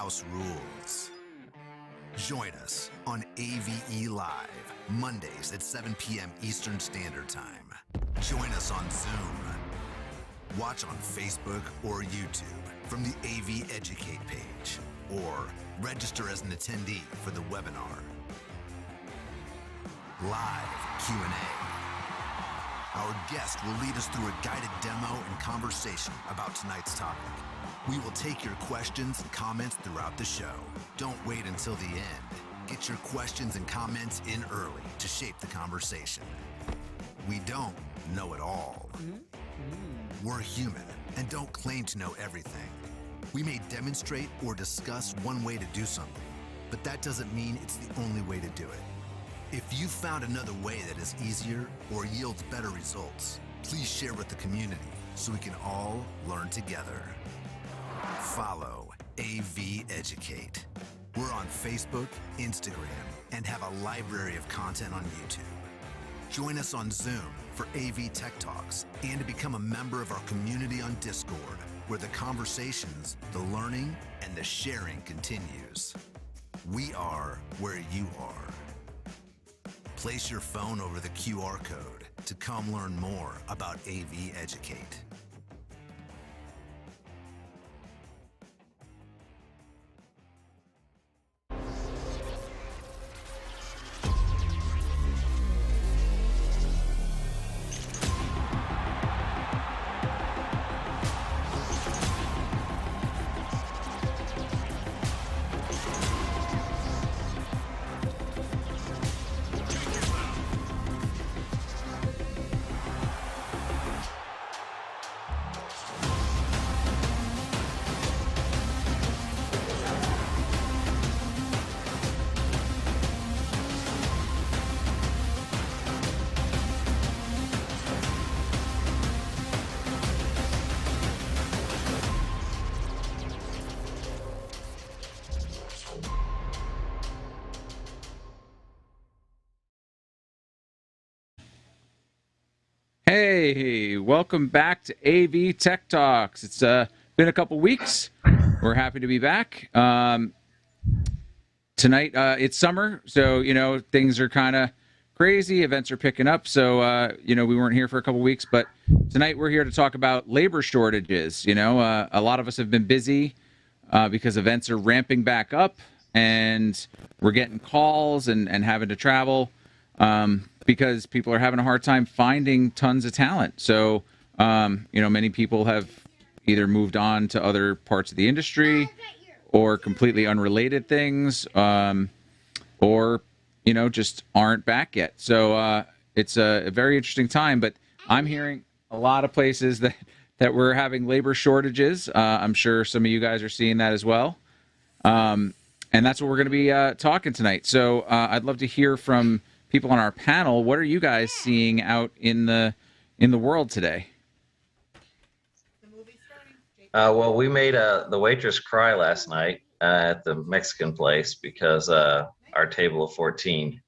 house rules. Join us on AVE Live, Mondays at 7 p.m. Eastern Standard Time. Join us on Zoom. Watch on Facebook or YouTube from the AV Educate page, or register as an attendee for the webinar. Live Q&A. Our guest will lead us through a guided demo and conversation about tonight's topic. We will take your questions and comments throughout the show. Don't wait until the end. Get your questions and comments in early to shape the conversation. We don't know it all. We're human and don't claim to know everything. We may demonstrate or discuss one way to do something, but that doesn't mean it's the only way to do it. If you found another way that is easier or yields better results, please share with the community so we can all learn together. Follow AV Educate. We're on Facebook, Instagram, and have a library of content on YouTube. Join us on Zoom for AV Tech Talks and to become a member of our community on Discord, where the conversations, the learning, and the sharing continues. We are where you are. Place your phone over the QR code to come learn more about AV Educate. Hey, welcome back to AV Tech Talks. It's been a couple weeks. We're happy to be back. Tonight, it's summer, so, things are kind of crazy. Events are picking up, so, we weren't here for a couple weeks. But tonight we're here to talk about labor shortages. A lot of us have been busy because events are ramping back up, and we're getting calls and having to travel. Because people are having a hard time finding tons of talent. So, many people have either moved on to other parts of the industry or completely unrelated things, or, just aren't back yet. So it's a very interesting time, but I'm hearing a lot of places that we're having labor shortages. I'm sure some of you guys are seeing that as well. And that's what we're going to be talking tonight. So I'd love to hear from people on our panel. What are you guys seeing out in the world today? Well, we made the waitress cry last night at the Mexican place because our table of 14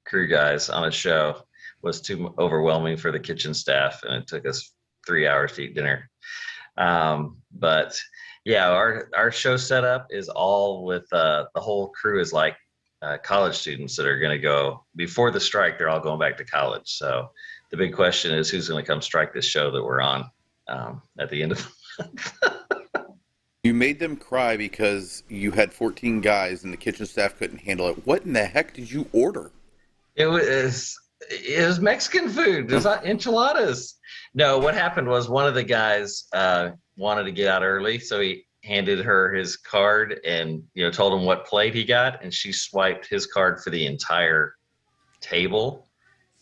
crew guys on a show was too overwhelming for the kitchen staff, and it took us 3 hours to eat dinner. But yeah, our show setup is all with the whole crew is like college students that are going to go before the strike. They're all going back to college. So the big question is, who's going to come strike this show that we're on at the end of the month? You made them cry because you had 14 guys and the kitchen staff couldn't handle it. What in the heck did you order? It was Mexican food. It was enchiladas. No, what happened was one of the guys wanted to get out early, so he handed her his card and told him what plate he got, and she swiped his card for the entire table,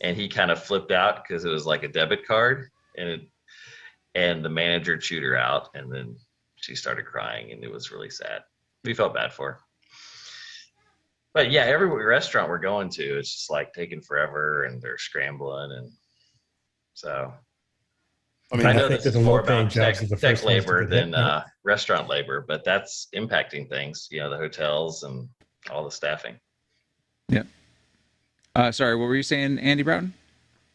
and he kind of flipped out because it was like a debit card, and the manager chewed her out, and then she started crying, and it was really sad. We felt bad for her. But yeah, every restaurant we're going to, it's just like taking forever, and they're scrambling, and so I know this is more about tech labor than restaurant labor, but that's impacting things, the hotels and all the staffing. Yeah. Sorry, what were you saying, Andy Broughton?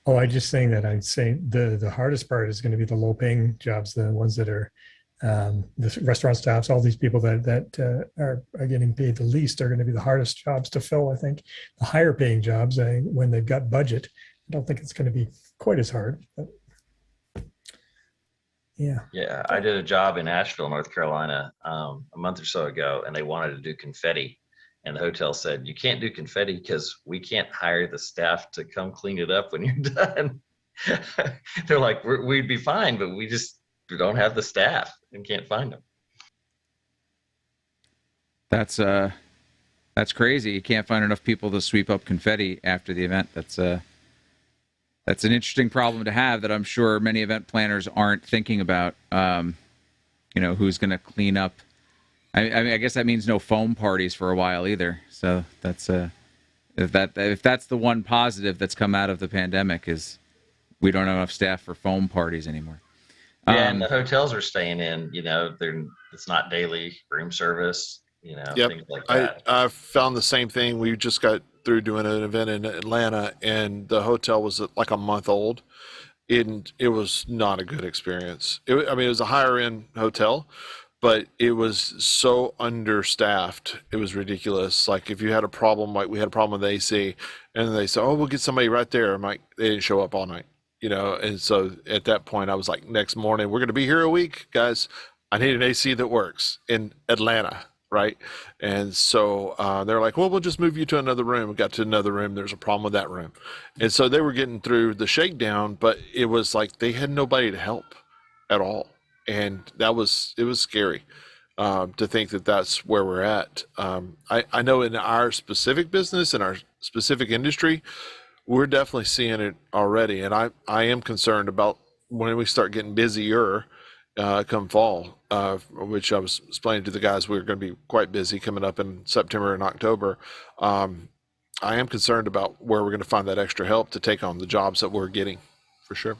Oh, I'm just saying that I'd say the hardest part is going to be the low-paying jobs, the ones that are The restaurant staffs, all these people that are getting paid the least are going to be the hardest jobs to fill. I think the higher paying jobs, when they've got budget, I don't think it's going to be quite as hard. But yeah. Yeah, I did a job in Asheville, North Carolina, a month or so ago, and they wanted to do confetti. And the hotel said, you can't do confetti because we can't hire the staff to come clean it up when you're done. They're like, we'd be fine, but we don't have the staff and can't find them. That's crazy. You can't find enough people to sweep up confetti after the event. That's an interesting problem to have that I'm sure many event planners aren't thinking about. Who's going to clean up? I mean, I guess that means no foam parties for a while either. So that's if that's the one positive that's come out of the pandemic is we don't have enough staff for foam parties anymore. Yeah, and the hotels are staying in. It's not daily room service. Yep. Things like that. I found the same thing. We just got through doing an event in Atlanta, and the hotel was like a month old, and it was not a good experience. It was a higher end hotel, but it was so understaffed. It was ridiculous. Like if you had a problem, like we had a problem with AC, and they said, "Oh, we'll get somebody right there." I'm like, they didn't show up all night, And so at that point, I was like, next morning, we're going to be here a week, guys. I need an AC that works in Atlanta. Right. And so they're like, well, we'll just move you to another room. We got to another room. There's a problem with that room. And so they were getting through the shakedown, but it was like they had nobody to help at all. And it was scary to think that that's where we're at. I know in our specific business, in our specific industry, we're definitely seeing it already. And I am concerned about when we start getting busier come fall, which I was explaining to the guys we're going to be quite busy coming up in September and October. I am concerned about where we're going to find that extra help to take on the jobs that we're getting, for sure.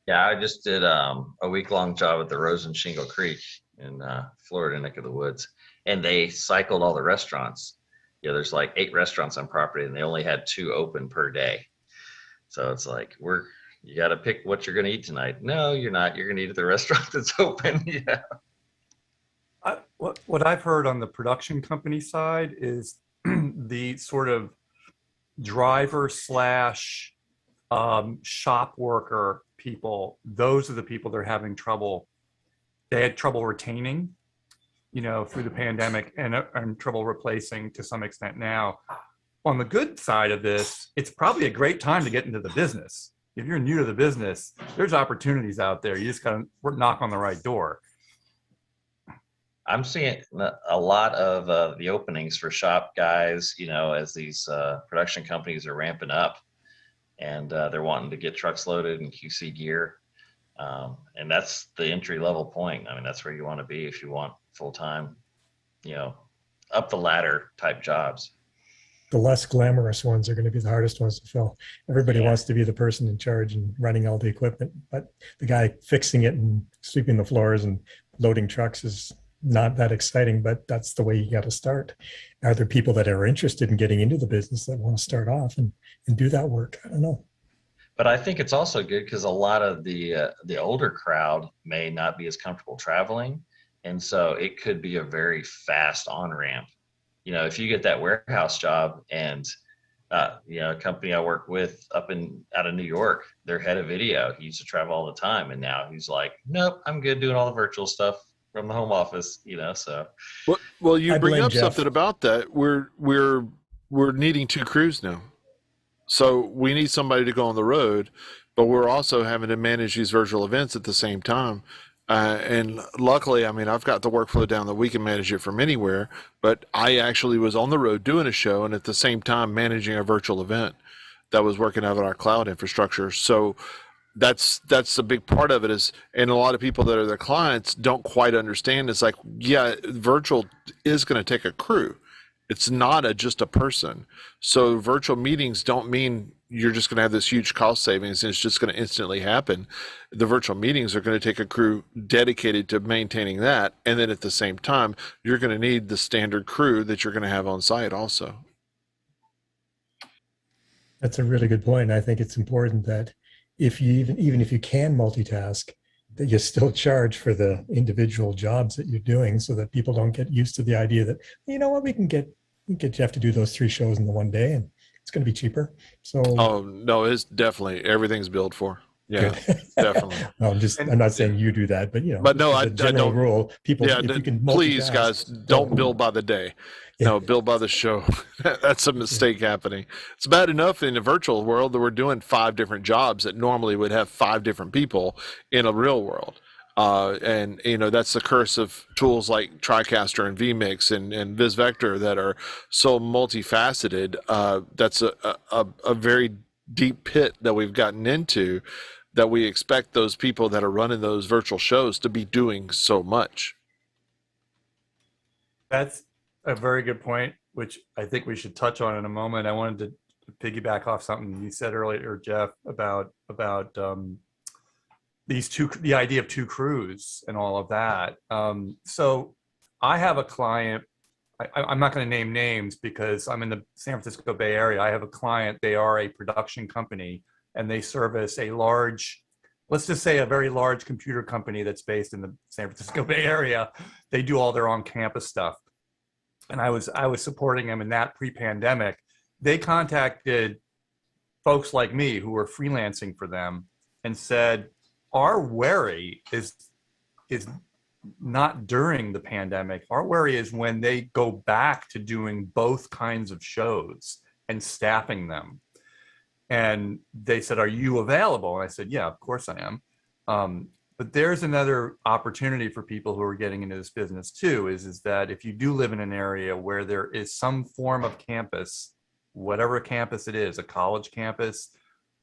Yeah, I just did a week-long job at the Rosen Shingle Creek in Florida, neck of the woods, and they cycled all the restaurants. There's like 8 restaurants on property, and they only had 2 open per day. So it's like you got to pick what you're going to eat tonight. No, you're not. You're going to eat at the restaurant that's open. Yeah. What I've heard on the production company side is the sort of driver / shop worker people. Those are the people that are having trouble. They had trouble retaining, through the pandemic and trouble replacing to some extent now. On the good side of this, it's probably a great time to get into the business. If you're new to the business, there's opportunities out there. You just got to knock on the right door. I'm seeing a lot of the openings for shop guys, as these production companies are ramping up and they're wanting to get trucks loaded and QC gear. And that's the entry level point. I mean, that's where you want to be if you want full-time, up the ladder type jobs. The less glamorous ones are going to be the hardest ones to fill. Everybody wants to be the person in charge and running all the equipment, but the guy fixing it and sweeping the floors and loading trucks is not that exciting, but that's the way you got to start. Are there people that are interested in getting into the business that want to start off and do that work? I don't know. But I think it's also good because a lot of the older crowd may not be as comfortable traveling. And so it could be a very fast on-ramp. If you get that warehouse job and, a company I work with out of New York, their head of video, he used to travel all the time. And now he's like, nope, I'm good doing all the virtual stuff from the home office, so. Well, you bring up Jeff. something about that. We're needing 2 crews now. So we need somebody to go on the road, but we're also having to manage these virtual events at the same time. And luckily, I've got the workflow down that we can manage it from anywhere, but I actually was on the road doing a show and at the same time managing a virtual event that was working out of our cloud infrastructure. So that's a big part of it is, and a lot of people that are their clients don't quite understand. It's like, yeah, virtual is going to take a crew. It's not just a person. So virtual meetings don't mean you're just going to have this huge cost savings and it's just going to instantly happen. The virtual meetings are going to take a crew dedicated to maintaining that. And then at the same time, you're going to need the standard crew that you're going to have on site also. That's a really good point. I think it's important that if you even if you can multitask, that you still charge for the individual jobs that you're doing, so that people don't get used to the idea that, you know what, we can get Jeff to do those 3 shows in the one day, and it's going to be cheaper. So Oh no, it's definitely everything's billed for. Yeah, good. definitely. Well, I'm not saying you do that, but But no, as I a general don't. rule, people, Yeah, if you can please, multitask, guys, don't bill by the day. No, bill by the show. That's a mistake happening. It's bad enough in a virtual world that we're doing 5 different jobs that normally would have 5 different people in a real world. And that's the curse of tools like TriCaster and vMix and VisVector that are so multifaceted. That's a very deep pit that we've gotten into, that we expect those people that are running those virtual shows to be doing so much. That's a very good point, which I think we should touch on in a moment. I wanted to piggyback off something you said earlier, Jeff, about the idea of 2 crews and all of that. So I have a client. I'm not going to name names because I'm in the San Francisco Bay Area. I have a client. They are a production company, and they service a large, let's just say a very large computer company that's based in the San Francisco Bay Area. They do all their on-campus stuff. And I was supporting them in that pre-pandemic. They contacted folks like me who were freelancing for them and said, our worry is not during the pandemic. Our worry is when they go back to doing both kinds of shows and staffing them. And they said, are you available? And I said, yeah, of course I am. But there's another opportunity for people who are getting into this business too, is that if you do live in an area where there is some form of campus, whatever campus it is, a college campus,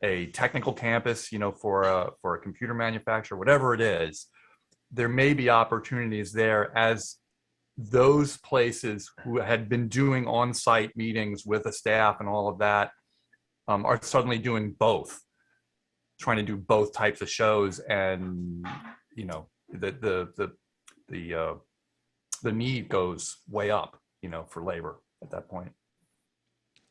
a technical campus, for a computer manufacturer, whatever it is, there may be opportunities there as those places who had been doing on-site meetings with a staff and all of that are suddenly doing both, trying to do both types of shows, and the need goes way up, for labor at that point.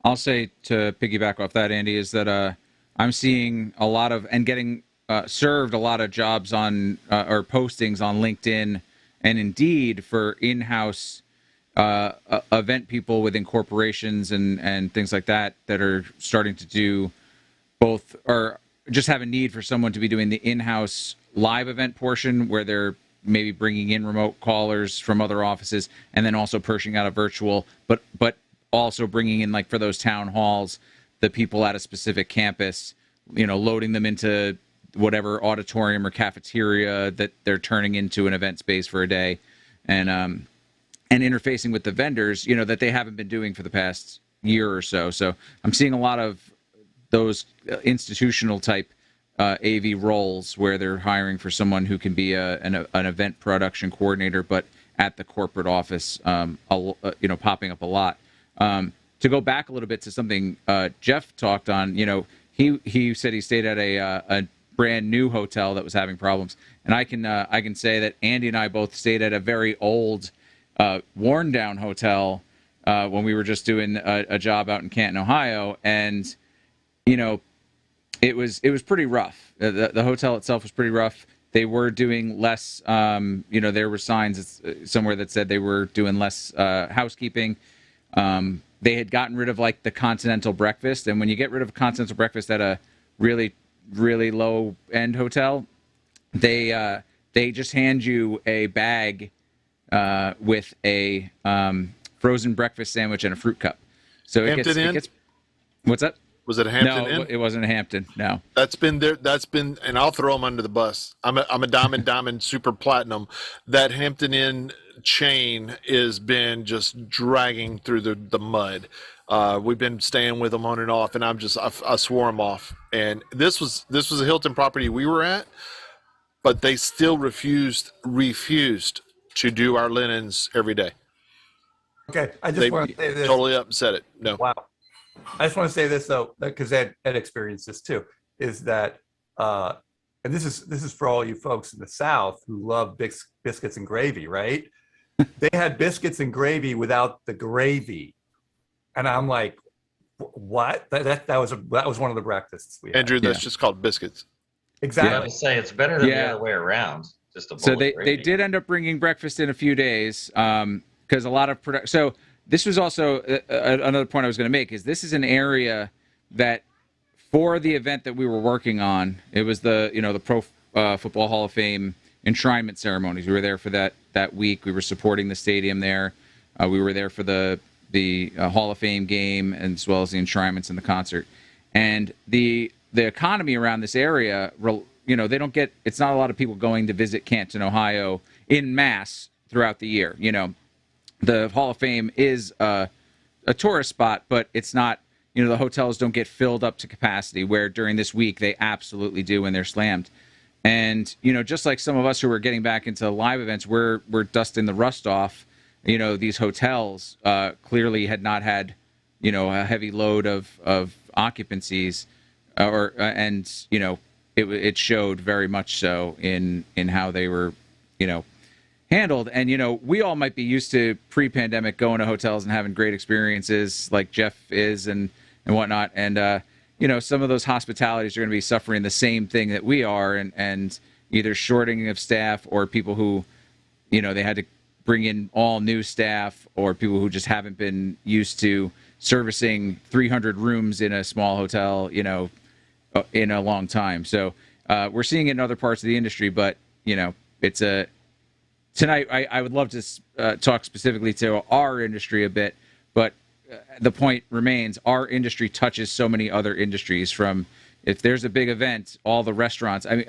I'll say, to piggyback off that, Andy, is that I'm seeing a lot of, and getting served a lot of jobs on or postings on LinkedIn and Indeed for in-house event people within corporations and things like that are starting to do both, or just have a need for someone to be doing the in-house live event portion where they're maybe bringing in remote callers from other offices, and then also pushing out a virtual, but also bringing in, like for those town halls, the people at a specific campus, loading them into whatever auditorium or cafeteria that they're turning into an event space for a day, and interfacing with the vendors, that they haven't been doing for the past year or so. So I'm seeing a lot of those institutional type AV roles where they're hiring for someone who can be an event production coordinator, but at the corporate office, popping up a lot. To go back a little bit to something Jeff talked on, he said he stayed at a brand new hotel that was having problems, and I can say that Andy and I both stayed at a very old, worn down hotel when we were just doing a job out in Canton, Ohio, and it was pretty rough. The hotel itself was pretty rough. They were doing less. There were signs somewhere that said they were doing less housekeeping. They had gotten rid of like the continental breakfast, and when you get rid of a continental breakfast at a really, really low end hotel, they just hand you a bag with a frozen breakfast sandwich and a fruit cup. So it gets. What's that? Was it a Hampton Inn? No, it wasn't a Hampton. No. That's been there. And I'll throw them under the bus. I'm a diamond super platinum. That Hampton Inn chain has been just dragging through the mud. We've been staying with them on and off, and I swore them off. And this was a Hilton property we were at, but they still refused to do our linens every day. Okay, I just want to say this. Totally upset it. No. Wow. I just want to say this though, because Ed experienced this too, is that, and this is for all you folks in the South who love biscuits and gravy, right? They had biscuits and gravy without the gravy, and I'm like, what? That was one of the breakfasts we had. Andrew, that's just called biscuits. I exactly. would say it's better than the Yeah. other way around. Just a So bullet they did end up bringing breakfast in a few days because a lot of so this was also another point I was going to make is this is an area that for the event that we were working on, it was the Pro Football Hall of Fame enshrinement ceremonies. We were there for that week. We were supporting the stadium there. We were there for the Hall of Fame game as well as the enshrinements and the concert. And the economy around this area, they don't get. It's not a lot of people going to visit Canton, Ohio, in mass throughout the year. The Hall of Fame is a tourist spot, but it's not. The hotels don't get filled up to capacity. Where during this week they absolutely do when they're slammed. And just like some of us who are getting back into live events, we're dusting the rust off. These hotels clearly had not had a heavy load of occupancies, it showed very much so in how they were handled. And we all might be used to pre-pandemic going to hotels and having great experiences like Jeff is and whatnot. And some of those hospitalities are going to be suffering the same thing that we are, and either shorting of staff or people who they had to bring in all new staff, or people who just haven't been used to servicing 300 rooms in a small hotel, in a long time. So we're seeing it in other parts of the industry, but it's tonight I would love to talk specifically to our industry a bit, but the point remains our industry touches so many other industries. From if there's a big event, all the restaurants. I mean,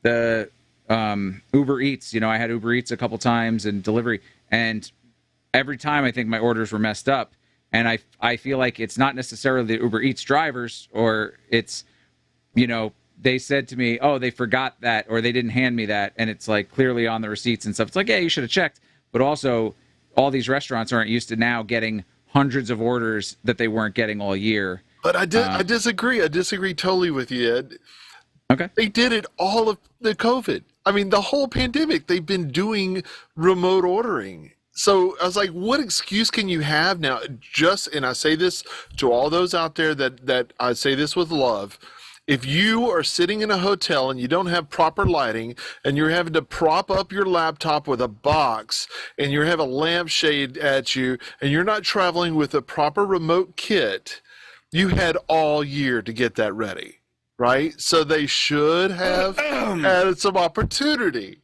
the Uber Eats. I had Uber Eats a couple times and delivery, and every time I think my orders were messed up, and I feel like it's not necessarily the Uber Eats drivers, or it's they said to me, oh, they forgot that, or they didn't hand me that, and it's like clearly on the receipts and stuff. It's like, yeah, you should have checked. But also, all these restaurants aren't used to now getting hundreds of orders that they weren't getting all year. But I disagree. I disagree totally with you, Ed. Okay. They did it all of the COVID. I mean, the whole pandemic, they've been doing remote ordering. So I was like, what excuse can you have now? And I say this to all those out there that I say this with love. If you are sitting in a hotel and you don't have proper lighting, and you're having to prop up your laptop with a box, and you have a lampshade at you, and you're not traveling with a proper remote kit, you had all year to get that ready, right? So they should have added some opportunity.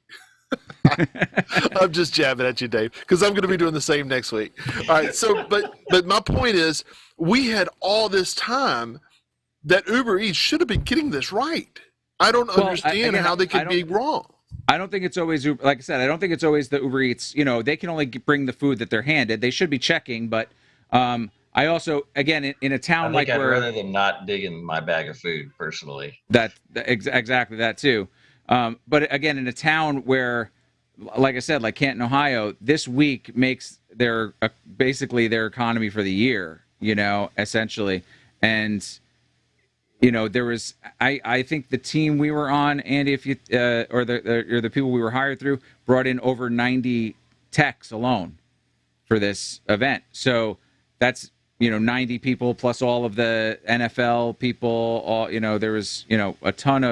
I'm just jabbing at you, Dave, because I'm going to be doing the same next week. All right. So, but my point is, we had all this time that Uber Eats should have been getting this right. I don't understand how they could be wrong. I don't think it's always, like I said, I don't think it's always the Uber Eats. They can only bring the food that they're handed. They should be checking, but I also, again, in a town like I'd where rather than not digging my bag of food personally. Exactly that too. But again, in a town where, like I said, like Canton, Ohio, this week makes their basically their economy for the year. Essentially, and there was I think the team we were on, Andy, if you or the people we were hired through, brought in over 90 techs alone for this event. So that's 90 people plus all of the NFL people. All there was a ton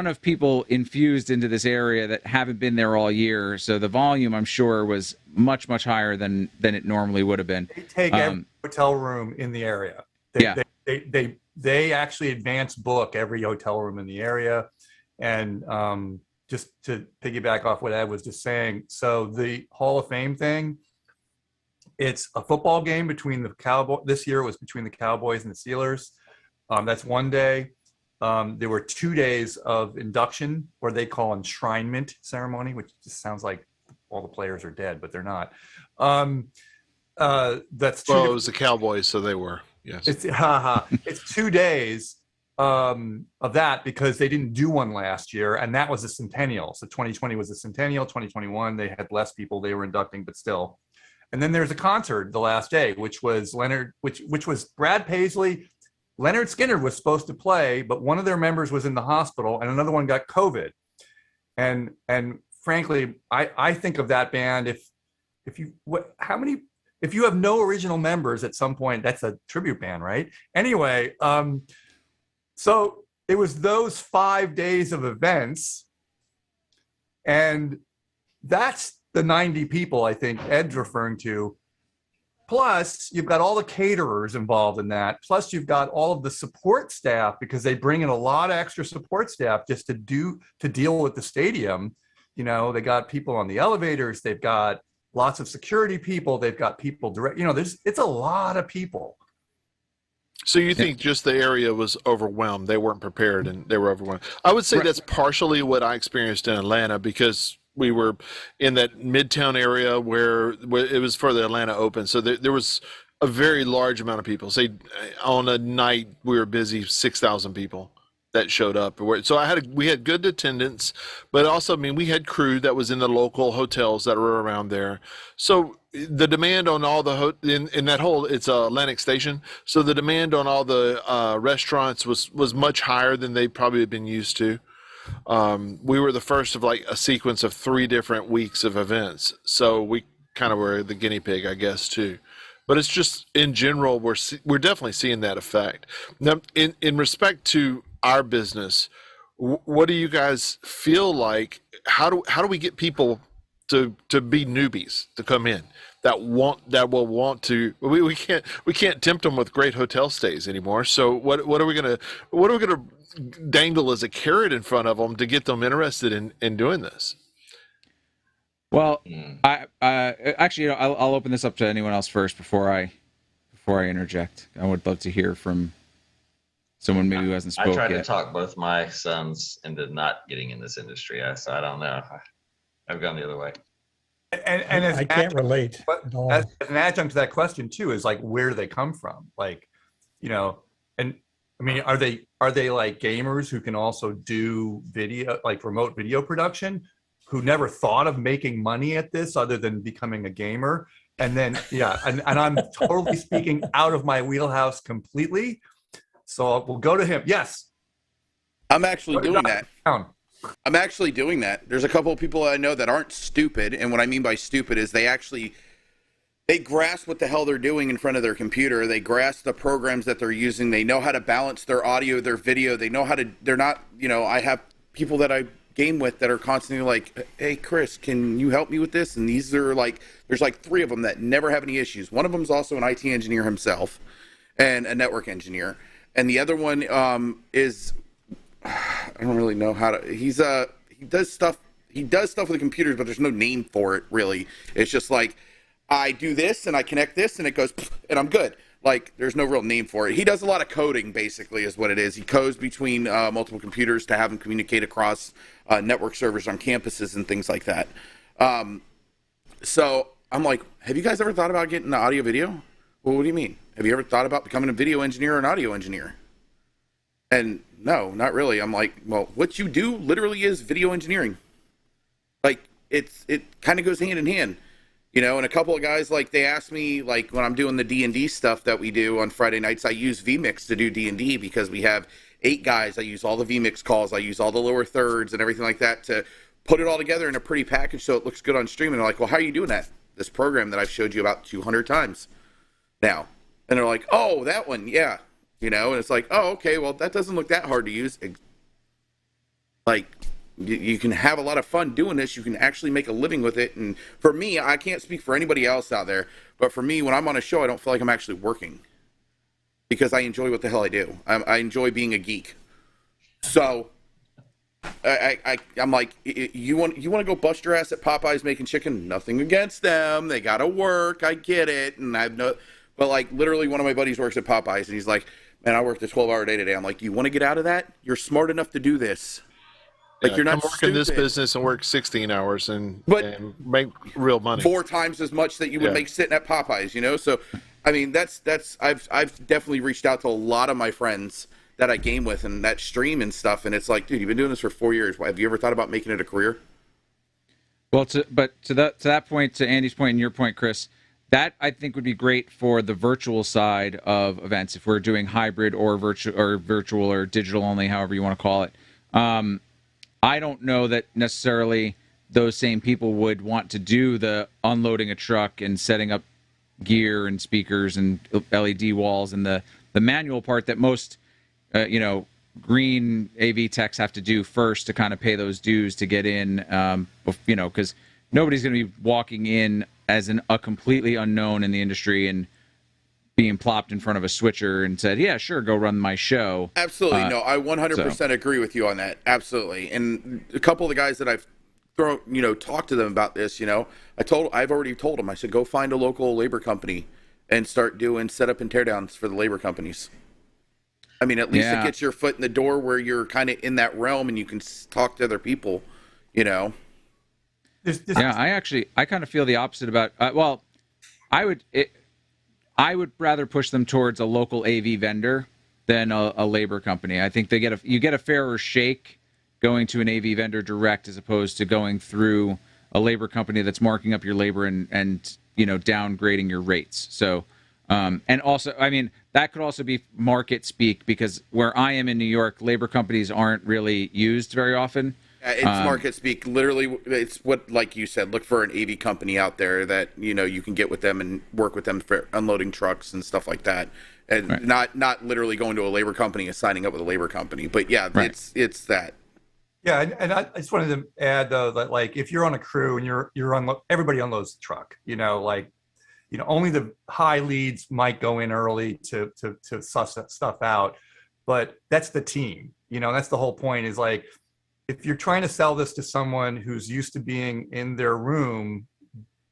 of people infused into this area that haven't been there all year. So the volume, I'm sure, was much higher than it normally would have been. They take every hotel room in the area. They actually advance book every hotel room in the area. And just to piggyback off what Ed was just saying, so the Hall of Fame thing, it's a football game between the Cowboys. This year it was between the Cowboys and the Steelers. That's one day. There were 2 days of induction, or they call enshrinement ceremony, which just sounds like all the players are dead, but they're not. That's well, it was the Cowboys, so they were. Yes. It's 2 days of that because they didn't do one last year, and that was a centennial. So 2020 was a centennial. 2021 they had less people they were inducting, but still. And then there's a concert the last day, which was which was Brad Paisley. Leonard Skinner was supposed to play, but one of their members was in the hospital, and another one got COVID. And frankly, I think of that band if you have no original members at some point, that's a tribute band, right? Anyway, so it was those 5 days of events, and that's the 90 people I think Ed's referring to. Plus, you've got all the caterers involved in that. Plus, you've got all of the support staff, because they bring in a lot of extra support staff just to deal with the stadium. You know, they got people on the elevators. They've got lots of security people. They've got people direct. You know, it's a lot of people. So you think just the area was overwhelmed? They weren't prepared and they were overwhelmed. I would say that's partially what I experienced in Atlanta, because we were in that midtown area where it was for the Atlanta Open. So there was a very large amount of people. Say on a night we were busy, 6,000 people that showed up. So we had good attendance, but also, I mean, we had crew that was in the local hotels that were around there. So the demand on all the in that whole, it's Atlantic Station. So the demand on all the restaurants was much higher than they probably had been used to. We were the first of like a sequence of 3 different weeks of events. So we kind of were the guinea pig, I guess, too. But it's just in general, we're definitely seeing that effect. Now, in respect to our business, what do you guys feel like? How do we get people to be newbies to come in that will want to? We can't tempt them with great hotel stays anymore. So what are we gonna dangle as a carrot in front of them to get them interested in doing this? Well, I actually, I'll open this up to anyone else first before I interject. I would love to hear from someone maybe who hasn't spoken yet. I tried to talk both my sons into not getting in this industry. So I don't know. I've gone the other way. And I can't relate at all. As an adjunct to that question too, is like, where do they come from? Like, you know, and I mean, are they like gamers who can also do video, like remote video production, who never thought of making money at this other than becoming a gamer? And then, and I'm totally speaking out of my wheelhouse completely. So we'll go to him. Yes. I'm actually doing that. I'm actually doing that. There's a couple of people I know that aren't stupid. And what I mean by stupid is they grasp what the hell they're doing in front of their computer. They grasp the programs that they're using. They know how to balance their audio, their video. They know how to, they're not, I have people that I game with that are constantly like, hey, Chris, can you help me with this? And these are like, there's like 3 of them that never have any issues. One of them is also an IT engineer himself and a network engineer. And the other one is, I don't really know how to, he does stuff with the computers, but there's no name for it really. It's just like, I do this and I connect this and it goes and I'm good. Like, there's no real name for it. He does a lot of coding, basically, is what it is. He codes between multiple computers to have them communicate across network servers on campuses and things like that. So I'm like, have you guys ever thought about getting into audio video? Well, what do you mean? Have you ever thought about becoming a video engineer or an audio engineer? And no, not really. I'm like, well, what you do literally is video engineering. Like, it kind of goes hand in hand. And a couple of guys, like, they ask me, like, when I'm doing the D&D stuff that we do on Friday nights, I use vMix to do D&D because we have 8 guys. I use all the vMix calls. I use all the lower thirds and everything like that to put it all together in a pretty package so it looks good on stream. And they're like, well, how are you doing that? This program that I've showed you about 200 times now. And they're like, oh, that one, yeah. And it's like, oh, okay, well, that doesn't look that hard to use. Like, you can have a lot of fun doing this. You can actually make a living with it. And for me, I can't speak for anybody else out there, but for me, when I'm on a show, I don't feel like I'm actually working because I enjoy what the hell I do. I enjoy being a geek. So I'm like, you want to go bust your ass at Popeyes making chicken? Nothing against them. They got to work. I get it. And but like literally one of my buddies works at Popeyes and he's like, man, I worked a 12-hour day today. I'm like, do you want to get out of that? You're smart enough to do this. Like, you're not work in this business and work 16 hours and make real money. 4 times as much that you would make sitting at Popeyes, So, I mean, I've definitely reached out to a lot of my friends that I game with and that stream and stuff. And it's like, dude, you've been doing this for 4 years. Have you ever thought about making it a career? Well, to that point, to Andy's point and your point, Chris, that I think would be great for the virtual side of events. If we're doing hybrid or virtual or digital only, however you want to call it. I don't know that necessarily those same people would want to do the unloading a truck and setting up gear and speakers and LED walls and the manual part that most, green AV techs have to do first to kind of pay those dues to get in, you know, because nobody's going to be walking in as a completely unknown in the industry and being plopped in front of a switcher and said, yeah, sure, go run my show. Absolutely. No, I 100% agree with you on that. Absolutely. And a couple of the guys that I've talked to them about this, you know, I've already told them, I said, go find a local labor company and start doing setup and teardowns for the labor companies. I mean, at least it gets your foot in the door where you're kind of in that realm and you can talk to other people, you know. I kind of feel the opposite about, I would rather push them towards a local AV vendor than a labor company. I think you get a fairer shake going to an AV vendor direct as opposed to going through a labor company that's marking up your labor and you know, downgrading your rates. So, and also, I mean, that could also be market speak, because where I am in New York, labor companies aren't really used very often. It's market speak. Literally, it's what, like you said, look for an AV company out there that, you know, you can get with them and work with them for unloading trucks and stuff like that. And not literally going to a labor company and signing up with a labor company. But yeah, it's that. Yeah, and I just wanted to add though that, like, if you're on a crew and everybody unloads the truck, you know, like, you know, only the high leads might go in early to suss that stuff out, but that's the team, you know, that's the whole point, is like, if you're trying to sell this to someone who's used to being in their room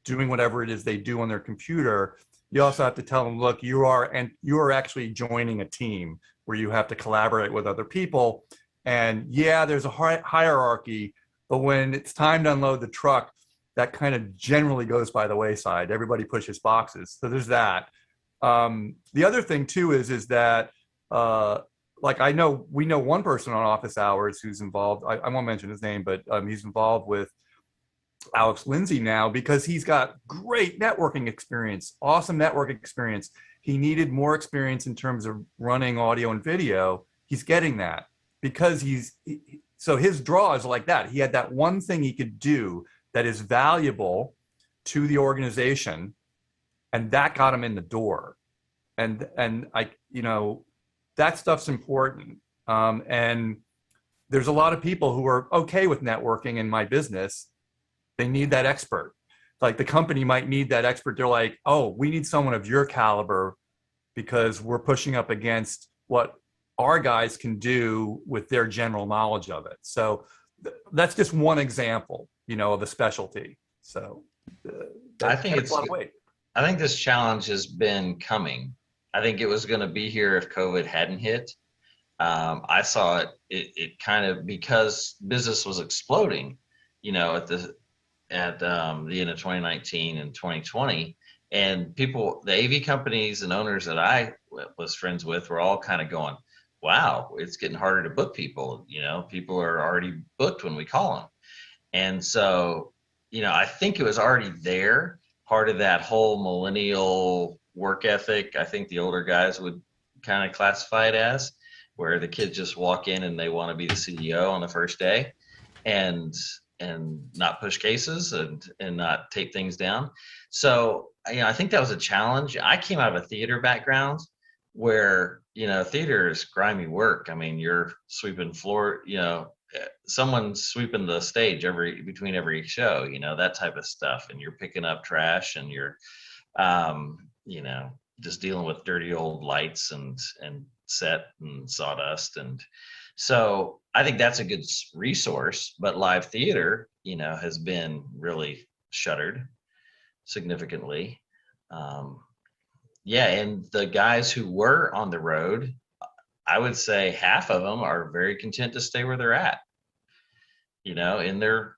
doing whatever it is they do on their computer, you also have to tell them, look, you are actually joining a team where you have to collaborate with other people. And yeah, there's a hierarchy, but when it's time to unload the truck, that kind of generally goes by the wayside. Everybody pushes boxes. So there's that. The other thing too is that, like, we know one person on office hours who's involved. I won't mention his name, but he's involved with Alex Lindsay now because he's got great networking experience, awesome network experience. He needed more experience in terms of running audio and video. He's getting that because so his draw is like that. He had that one thing he could do that is valuable to the organization, and that got him in the door. And I, you know, that stuff's important. And there's a lot of people who are okay with networking in my business. They need that expert. Like, the company might need that expert. They're like, oh, we need someone of your caliber because we're pushing up against what our guys can do with their general knowledge of it. So that's just one example, you know, of a specialty. So I think this challenge has been coming. I think it was going to be here if COVID hadn't hit. I saw it kind of, because business was exploding, you know, at the end of 2019 and 2020, and people, the AV companies and owners that I was friends with were all kind of going, wow, it's getting harder to book people. You know, people are already booked when we call them. And so, you know, I think it was already there, part of that whole millennial work ethic. I think the older guys would kind of classify it as, where the kids just walk in and they want to be the CEO on the first day and not push cases and not take things down. So, you know, I think that was a challenge. I came out of a theater background where, you know, theater is grimy work. I mean, you're sweeping floor, you know, someone's sweeping the stage between every show, you know, that type of stuff. And you're picking up trash and you're, you know, just dealing with dirty old lights and set and sawdust. And so I think that's a good resource, but live theater, you know, has been really shuttered significantly. Yeah, and the guys who were on the road, I would say half of them are very content to stay where they're at, you know, in their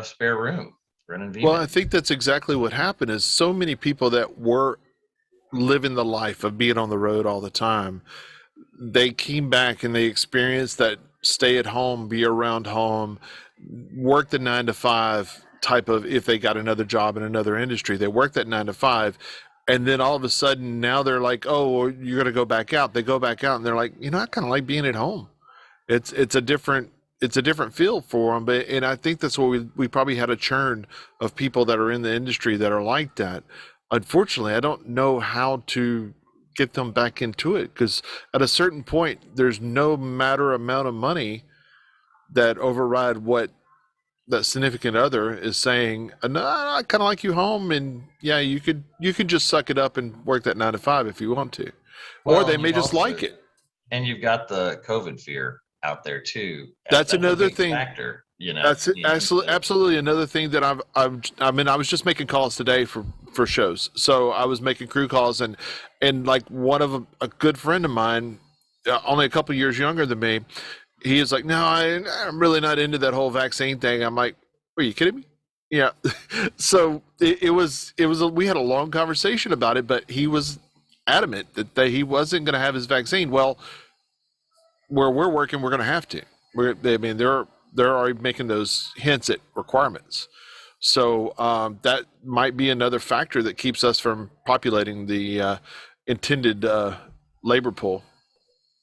spare room running VMix. Well, I think that's exactly what happened. Is so many people that were living the life of being on the road all the time, they came back and they experienced that stay at home, be around home, work the 9 to 5 type of, if they got another job in another industry, they work that 9 to 5. And then all of a sudden now they're like, oh, you're going to go back out. They go back out and they're like, you know, I kind of like being at home. It's a different feel for them. And I think that's what we probably had a churn of people that are in the industry that are like that. Unfortunately, I don't know how to get them back into it, because at a certain point, there's no matter amount of money that override what that significant other is saying. No, I kind of like you home, and yeah, you could just suck it up and work that 9 to 5 if you want to, or they may just like it. And you've got the COVID fear out there too. That's another thing. Factor, That's absolutely another thing that I was just making calls today for shows. So I was making crew calls, and like one of a good friend of mine, only a couple years younger than me, he is like, no, I'm really not into that whole vaccine thing. I'm like, are you kidding me? Yeah. So we had a long conversation about it, but he was adamant that he wasn't going to have his vaccine. Well, where we're working, we're going to have to. They're already making those hints at requirements. So that might be another factor that keeps us from populating the intended labor pool.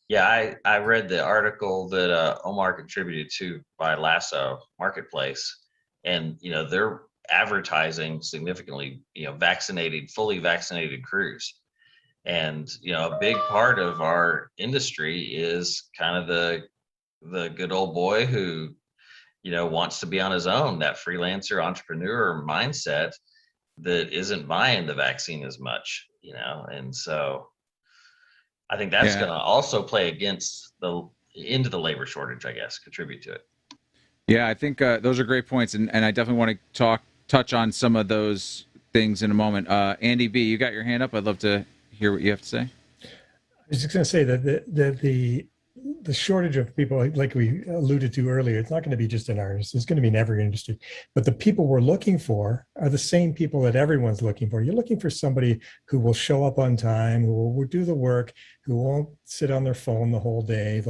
Yeah, I read the article that Omar contributed to by Lasso Marketplace, and they're advertising significantly, fully vaccinated crews. And a big part of our industry is kind of the good old boy who wants to be on his own, that freelancer entrepreneur mindset that isn't buying the vaccine as much, and so I think that's going to also play into the labor shortage, I guess, contribute to it. Yeah, I think those are great points, and I definitely want to touch on some of those things in a moment. Andy B, you got your hand up. I'd love to hear what you have to say. I was just going to say that the shortage of people, like we alluded to earlier, it's not going to be just in our industry. It's going to be in every industry. But the people we're looking for are the same people that everyone's looking for. You're looking for somebody who will show up on time, who will do the work, who won't sit on their phone the whole day.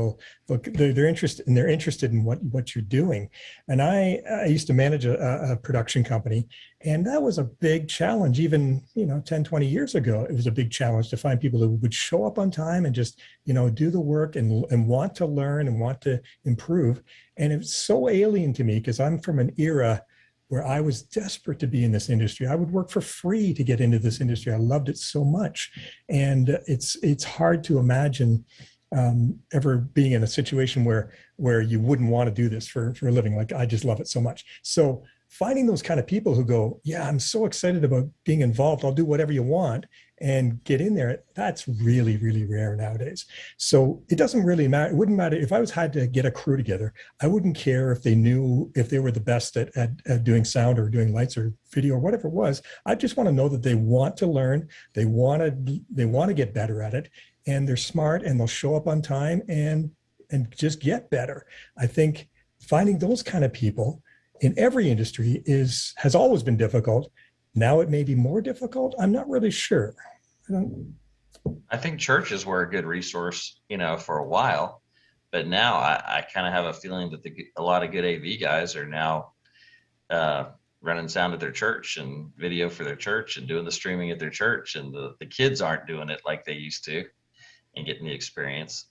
They're interested in what you're doing. And I used to manage a production company, and that was a big challenge. Even 10, 20 years ago, it was a big challenge to find people who would show up on time and just do the work and want to learn and want to improve. And it's so alien to me because I'm from an era where I was desperate to be in this industry. I would work for free to get into this industry. I loved it so much. And it's hard to imagine ever being in a situation where you wouldn't want to do this for a living. Like, I just love it so much. So finding those kind of people who go, yeah, I'm so excited about being involved, I'll do whatever you want, and get in there, that's really, really rare nowadays. So it doesn't really matter. It wouldn't matter if I had to get a crew together. I wouldn't care if they were the best at doing sound or doing lights or video or whatever it was. I just want to know that they want to learn, they want to get better at it, and they're smart, and they'll show up on time and just get better. I think finding those kind of people in every industry has always been difficult. Now it may be more difficult. I'm not really sure. I think churches were a good resource, for a while, but now I kind of have a feeling that a lot of good AV guys are now running sound at their church and video for their church and doing the streaming at their church, and the kids aren't doing it like they used to and getting the experience.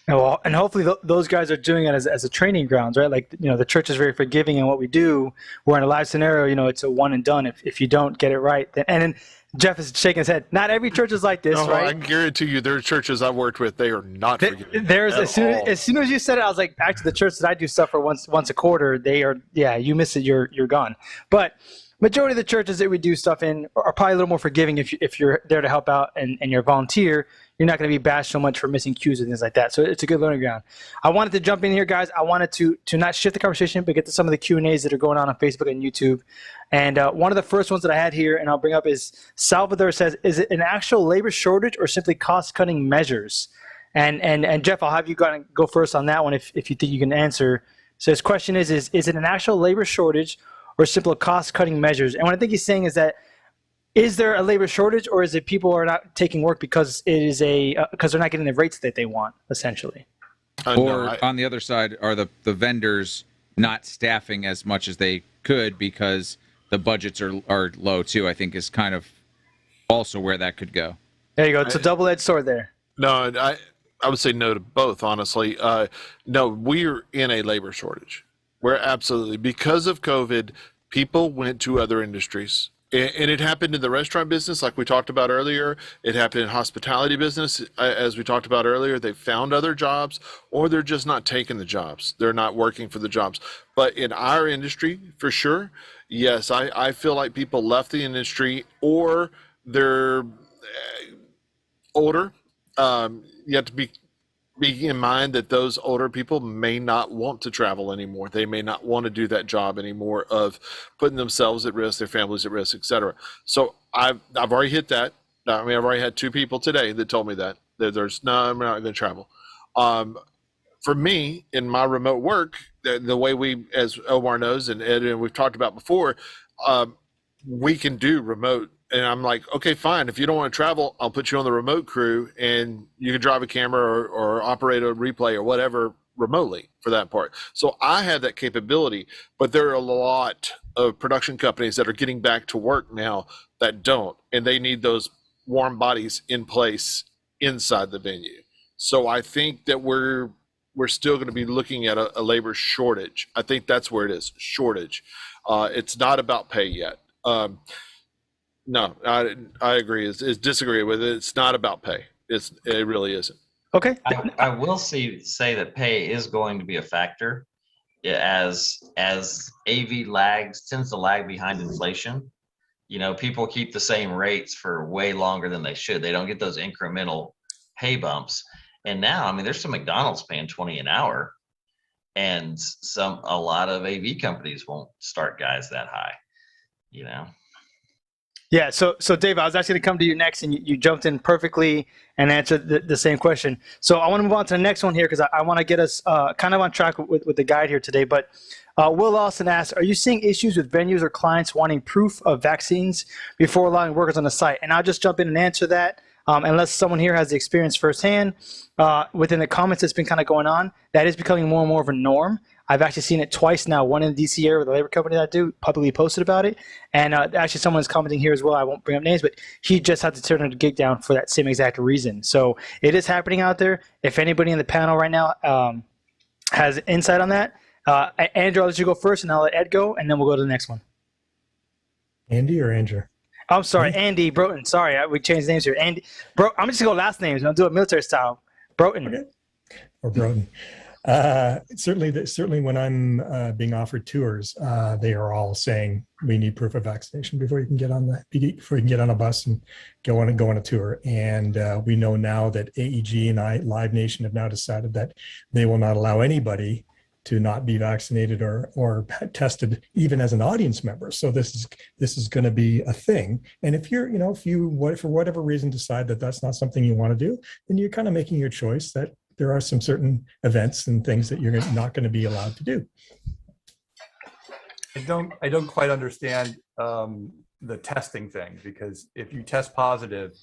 Well, and hopefully those guys are doing it as a training grounds, right? Like, the church is very forgiving in what we do. We're in a live scenario, it's a one and done. If you don't get it right, then Jeff is shaking his head. Not every church is like this, right? I guarantee you, there are churches I've worked with, they are not forgiving. As soon as you said it, I was like, back to the church that I do stuff for once a quarter. They are, you miss it, you're gone. But majority of the churches that we do stuff in are probably a little more forgiving if you're there to help out and you're a volunteer. You're not going to be bashed so much for missing cues and things like that. So it's a good learning ground. I wanted to jump in here, guys. I wanted to not shift the conversation, but get to some of the Q&As that are going on Facebook and YouTube. And one of the first ones that I had here, and I'll bring up, is Salvador says, is it an actual labor shortage or simply cost-cutting measures? And Jeff, I'll have you go first on that one if you think you can answer. So his question is it an actual labor shortage or simple cost-cutting measures? And what I think he's saying is that, is there a labor shortage, or is it people are not taking work because because they're not getting the rates that they want, essentially? Or on the other side, are the vendors not staffing as much as they could because the budgets are low too? I think is kind of also where that could go. There you go. It's a double-edged sword there. No, I would say no to both, honestly. No, we're in a labor shortage. We're absolutely, because of COVID, people went to other industries. And it happened in the restaurant business, like we talked about earlier. It happened in hospitality business, as we talked about earlier. They found other jobs, or they're just not taking the jobs. They're not working for the jobs. But in our industry, for sure, yes, I feel like people left the industry, or they're older. You have to be in mind that those older people may not want to travel anymore. They may not want to do that job anymore of putting themselves at risk, their families at risk, etc. So I've already hit that. I mean, I've already had 2 people today that told me that there's no, I'm not going to travel. For me, in my remote work, the way we, as Omar knows and Ed and we've talked about before, we can do remote. And I'm like, okay, fine. If you don't want to travel, I'll put you on the remote crew and you can drive a camera or operate a replay or whatever remotely for that part. So I have that capability, but there are a lot of production companies that are getting back to work now that don't, and they need those warm bodies in place inside the venue. So I think that we're still going to be looking at a labor shortage. I think that's where it is, shortage. It's not about pay yet. No, I agree. Is disagree with it. It's not about pay. It really isn't. Okay. I will say that pay is going to be a factor as AV tends to lag behind inflation. You know, people keep the same rates for way longer than they should. They don't get those incremental pay bumps. And now, I mean, there's some McDonald's paying $20 an hour, and a lot of AV companies won't start guys that high, you know. Yeah. So Dave, I was actually going to come to you next, and you jumped in perfectly and answered the same question. So I want to move on to the next one here because I want to get us kind of on track with the guide here today. But Will Austin asks, are you seeing issues with venues or clients wanting proof of vaccines before allowing workers on the site? And I'll just jump in and answer that. Unless someone here has the experience firsthand, within the comments that's been kind of going on, that is becoming more and more of a norm. I've actually seen it twice now, one in the DC area with a labor company that I do, publicly posted about it. And actually someone's commenting here as well. I won't bring up names, but he just had to turn a gig down for that same exact reason. So it is happening out there. If anybody in the panel right now has insight on that, Andrew, I'll let you go first and I'll let Ed go, and then we'll go to the next one. Andy or Andrew? I'm sorry, Andy Broughton. Sorry, we changed names here. Andy, I'm just going to go last names. I'll do it military style. Broughton. Okay. Or Broughton. Certainly when I'm being offered tours, they are all saying we need proof of vaccination before you can get on a bus and go on a tour. And we know now that AEG and Live Nation have now decided that they will not allow anybody to not be vaccinated or tested even as an audience member. So this is going to be a thing. And if you for whatever reason decide that that's not something you want to do, then you're kind of making your choice that there are some certain events and things that you're not going to be allowed to do. I don't quite understand the testing thing, because if you test positive,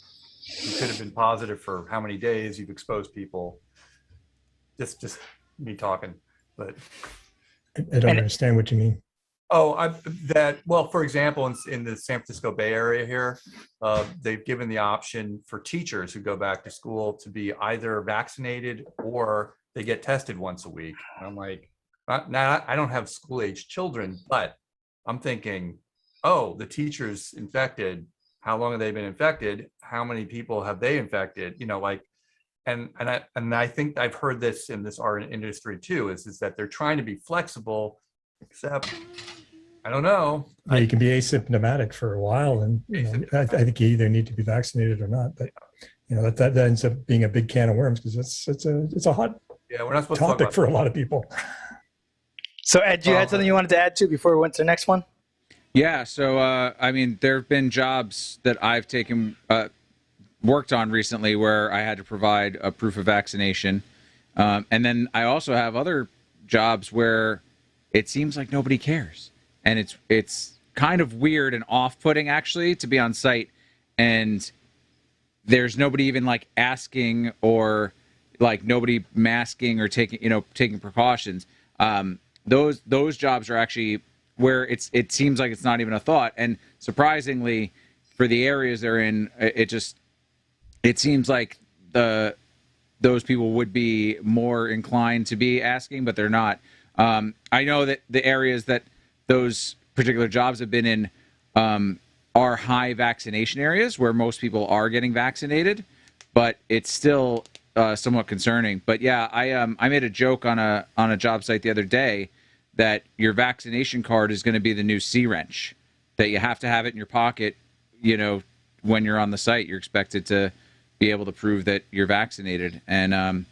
you could have been positive for how many days, you've exposed people. Just me talking, but I don't understand what you mean. Oh, for example, in the San Francisco Bay Area here, they've given the option for teachers who go back to school to be either vaccinated or they get tested once a week. And I'm like, I don't have school-age children, but I'm thinking, oh, the teacher's infected. How long have they been infected? How many people have they infected? You know, like, and I think I've heard this in this art industry too, is that they're trying to be flexible, except I don't know. Yeah, you can be asymptomatic for a while, and I think you either need to be vaccinated or not. But that ends up being a big can of worms because it's a hot we're not supposed topic to talk for a lot of people. So Ed, you had something you wanted to add to before we went to the next one? Yeah. So I mean, there have been jobs that I've worked on recently where I had to provide a proof of vaccination, and then I also have other jobs where it seems like nobody cares. And it's kind of weird and off-putting, actually, to be on site and there's nobody even like asking or like nobody masking or taking precautions. Those jobs are actually where it seems like it's not even a thought. And surprisingly, for the areas they're in, it seems like those people would be more inclined to be asking, but they're not. I know that the areas that those particular jobs have been in are high vaccination areas where most people are getting vaccinated, but it's still somewhat concerning. But yeah, I made a joke on a job site the other day that your vaccination card is going to be the new C-wrench, that you have to have it in your pocket, you know, when you're on the site. You're expected to be able to prove that you're vaccinated. And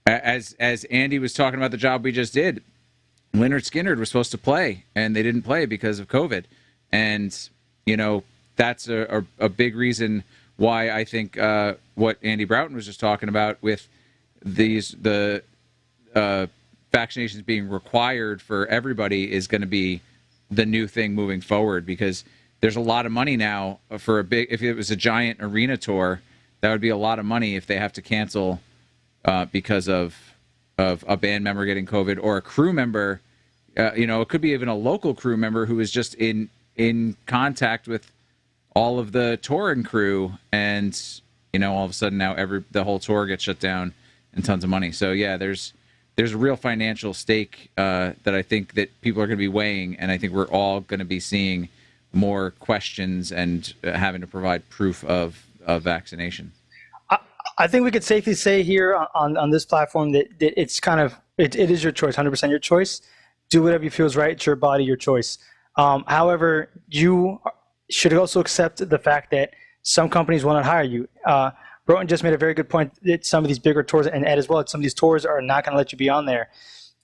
as Andy was talking about the job we just did, Leonard Skinner was supposed to play, and they didn't play because of COVID. And, you know, that's a big reason why I think what Andy Broughton was just talking about with the vaccinations being required for everybody is going to be the new thing moving forward, because there's a lot of money now for if it was a giant arena tour, that would be a lot of money if they have to cancel because of a band member getting COVID or a crew member. You know, it could be even a local crew member who is just in contact with all of the touring crew, and you know, all of a sudden now the whole tour gets shut down and tons of money. So yeah, there's a real financial stake that I think that people are going to be weighing, and I think we're all going to be seeing more questions and having to provide proof of vaccination. I think we could safely say here on this platform that it's kind of it is your choice, 100% your choice. Do whatever you feel is right. It's your body, your choice. However, you should also accept the fact that some companies will not hire you. Broughton just made a very good point that some of these bigger tours, and Ed as well, some of these tours are not going to let you be on there.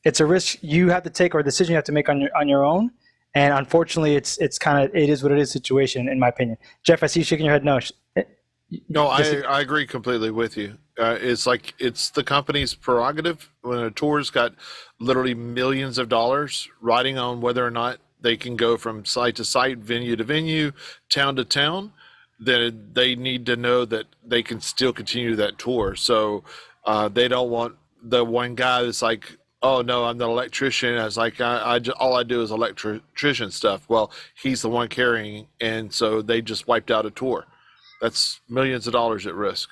It's a risk you have to take, or a decision you have to make on your own. And unfortunately, it is what it is situation, in my opinion. Jeff, I see you shaking your head. No. No, I agree completely with you. It's like it's the company's prerogative when a tour's got literally millions of dollars riding on whether or not they can go from site to site, venue to venue, town to town, then they need to know that they can still continue that tour. So they don't want the one guy that's like, oh no, I'm the electrician. I was like, all I do is electrician stuff. Well, he's the one carrying, and so they just wiped out a tour. That's millions of dollars at risk.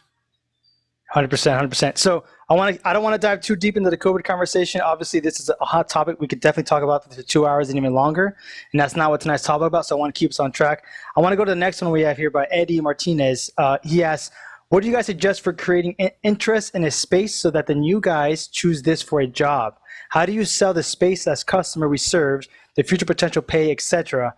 100%. So I don't want to dive too deep into the COVID conversation. Obviously, this is a hot topic. We could definitely talk about this for 2 hours and even longer. And that's not what tonight's topic about. So I want to keep us on track. I want to go to the next one we have here by Eddie Martinez. He asks, what do you guys suggest for creating interest in a space so that the new guys choose this for a job? How do you sell the space as customer we serve, the future potential pay, etc.?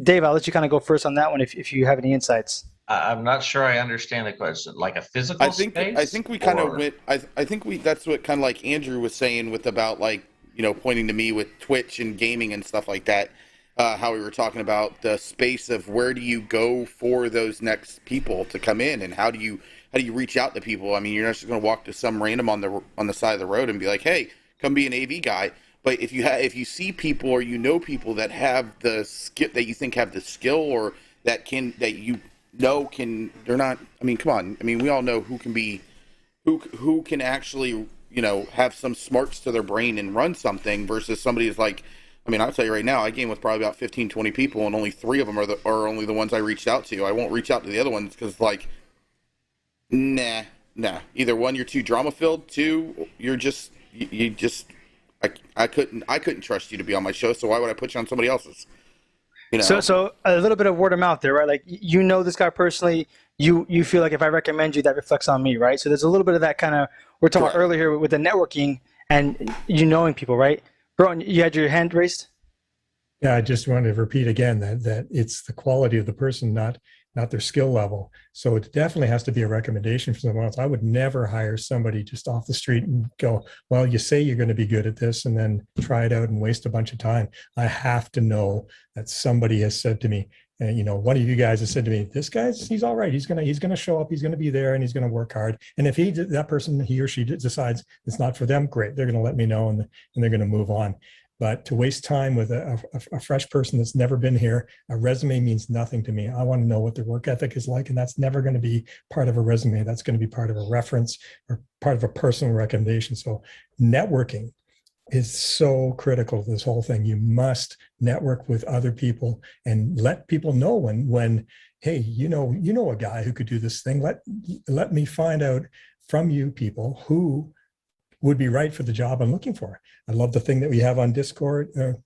Dave, I'll let you kind of go first on that one if you have any insights. I'm not sure I understand the question. Like a physical space? I think we kind of went. I think that's what kind of like Andrew was saying with about like, you know, pointing to me with Twitch and gaming and stuff like that. How we were talking about the space of where do you go for those next people to come in, and how do you reach out to people? I mean, you're not just going to walk to some random on the side of the road and be like, hey, come be an AV guy. But if you see people or you know people that have the skill, that you think have the skill, or they're not. I mean, come on. I mean, we all know who can actually, you know, have some smarts to their brain and run something versus somebody who's like, I mean, I'll tell you right now, I game with probably about 15, 20 people, and only 3 of them are only the ones I reached out to. I won't reach out to the other ones because, like, nah. Either one, you're too drama filled. 2, you're just I couldn't trust you to be on my show. So why would I put you on somebody else's? You know? So a little bit of word of mouth there, right? Like, you know this guy personally. You feel like if I recommend you, that reflects on me, right? So there's a little bit of that kind of, we're talking about earlier with the networking and you knowing people, right? Bro, you had your hand raised? Yeah, I just wanted to repeat again that it's the quality of the person, not their skill level. So it definitely has to be a recommendation for someone else. I would never hire somebody just off the street and go, well, you say you're going to be good at this, and then try it out and waste a bunch of time. I have to know that somebody has said to me, and you know, one of you guys has said to me, this guy's, he's all right. He's gonna show up. He's gonna be there, and he's gonna work hard. And if that person, he or she decides it's not for them, great. They're gonna let me know, and they're gonna move on. But to waste time with a fresh person that's never been here, a resume means nothing to me. I want to know what their work ethic is like, and that's never going to be part of a resume. That's going to be part of a reference or part of a personal recommendation. So networking is so critical to this whole thing. You must network with other people and let people know when hey, you know a guy who could do this thing. Let me find out from you people who would be right for the job I'm looking for. I love the thing that we have on Discord, that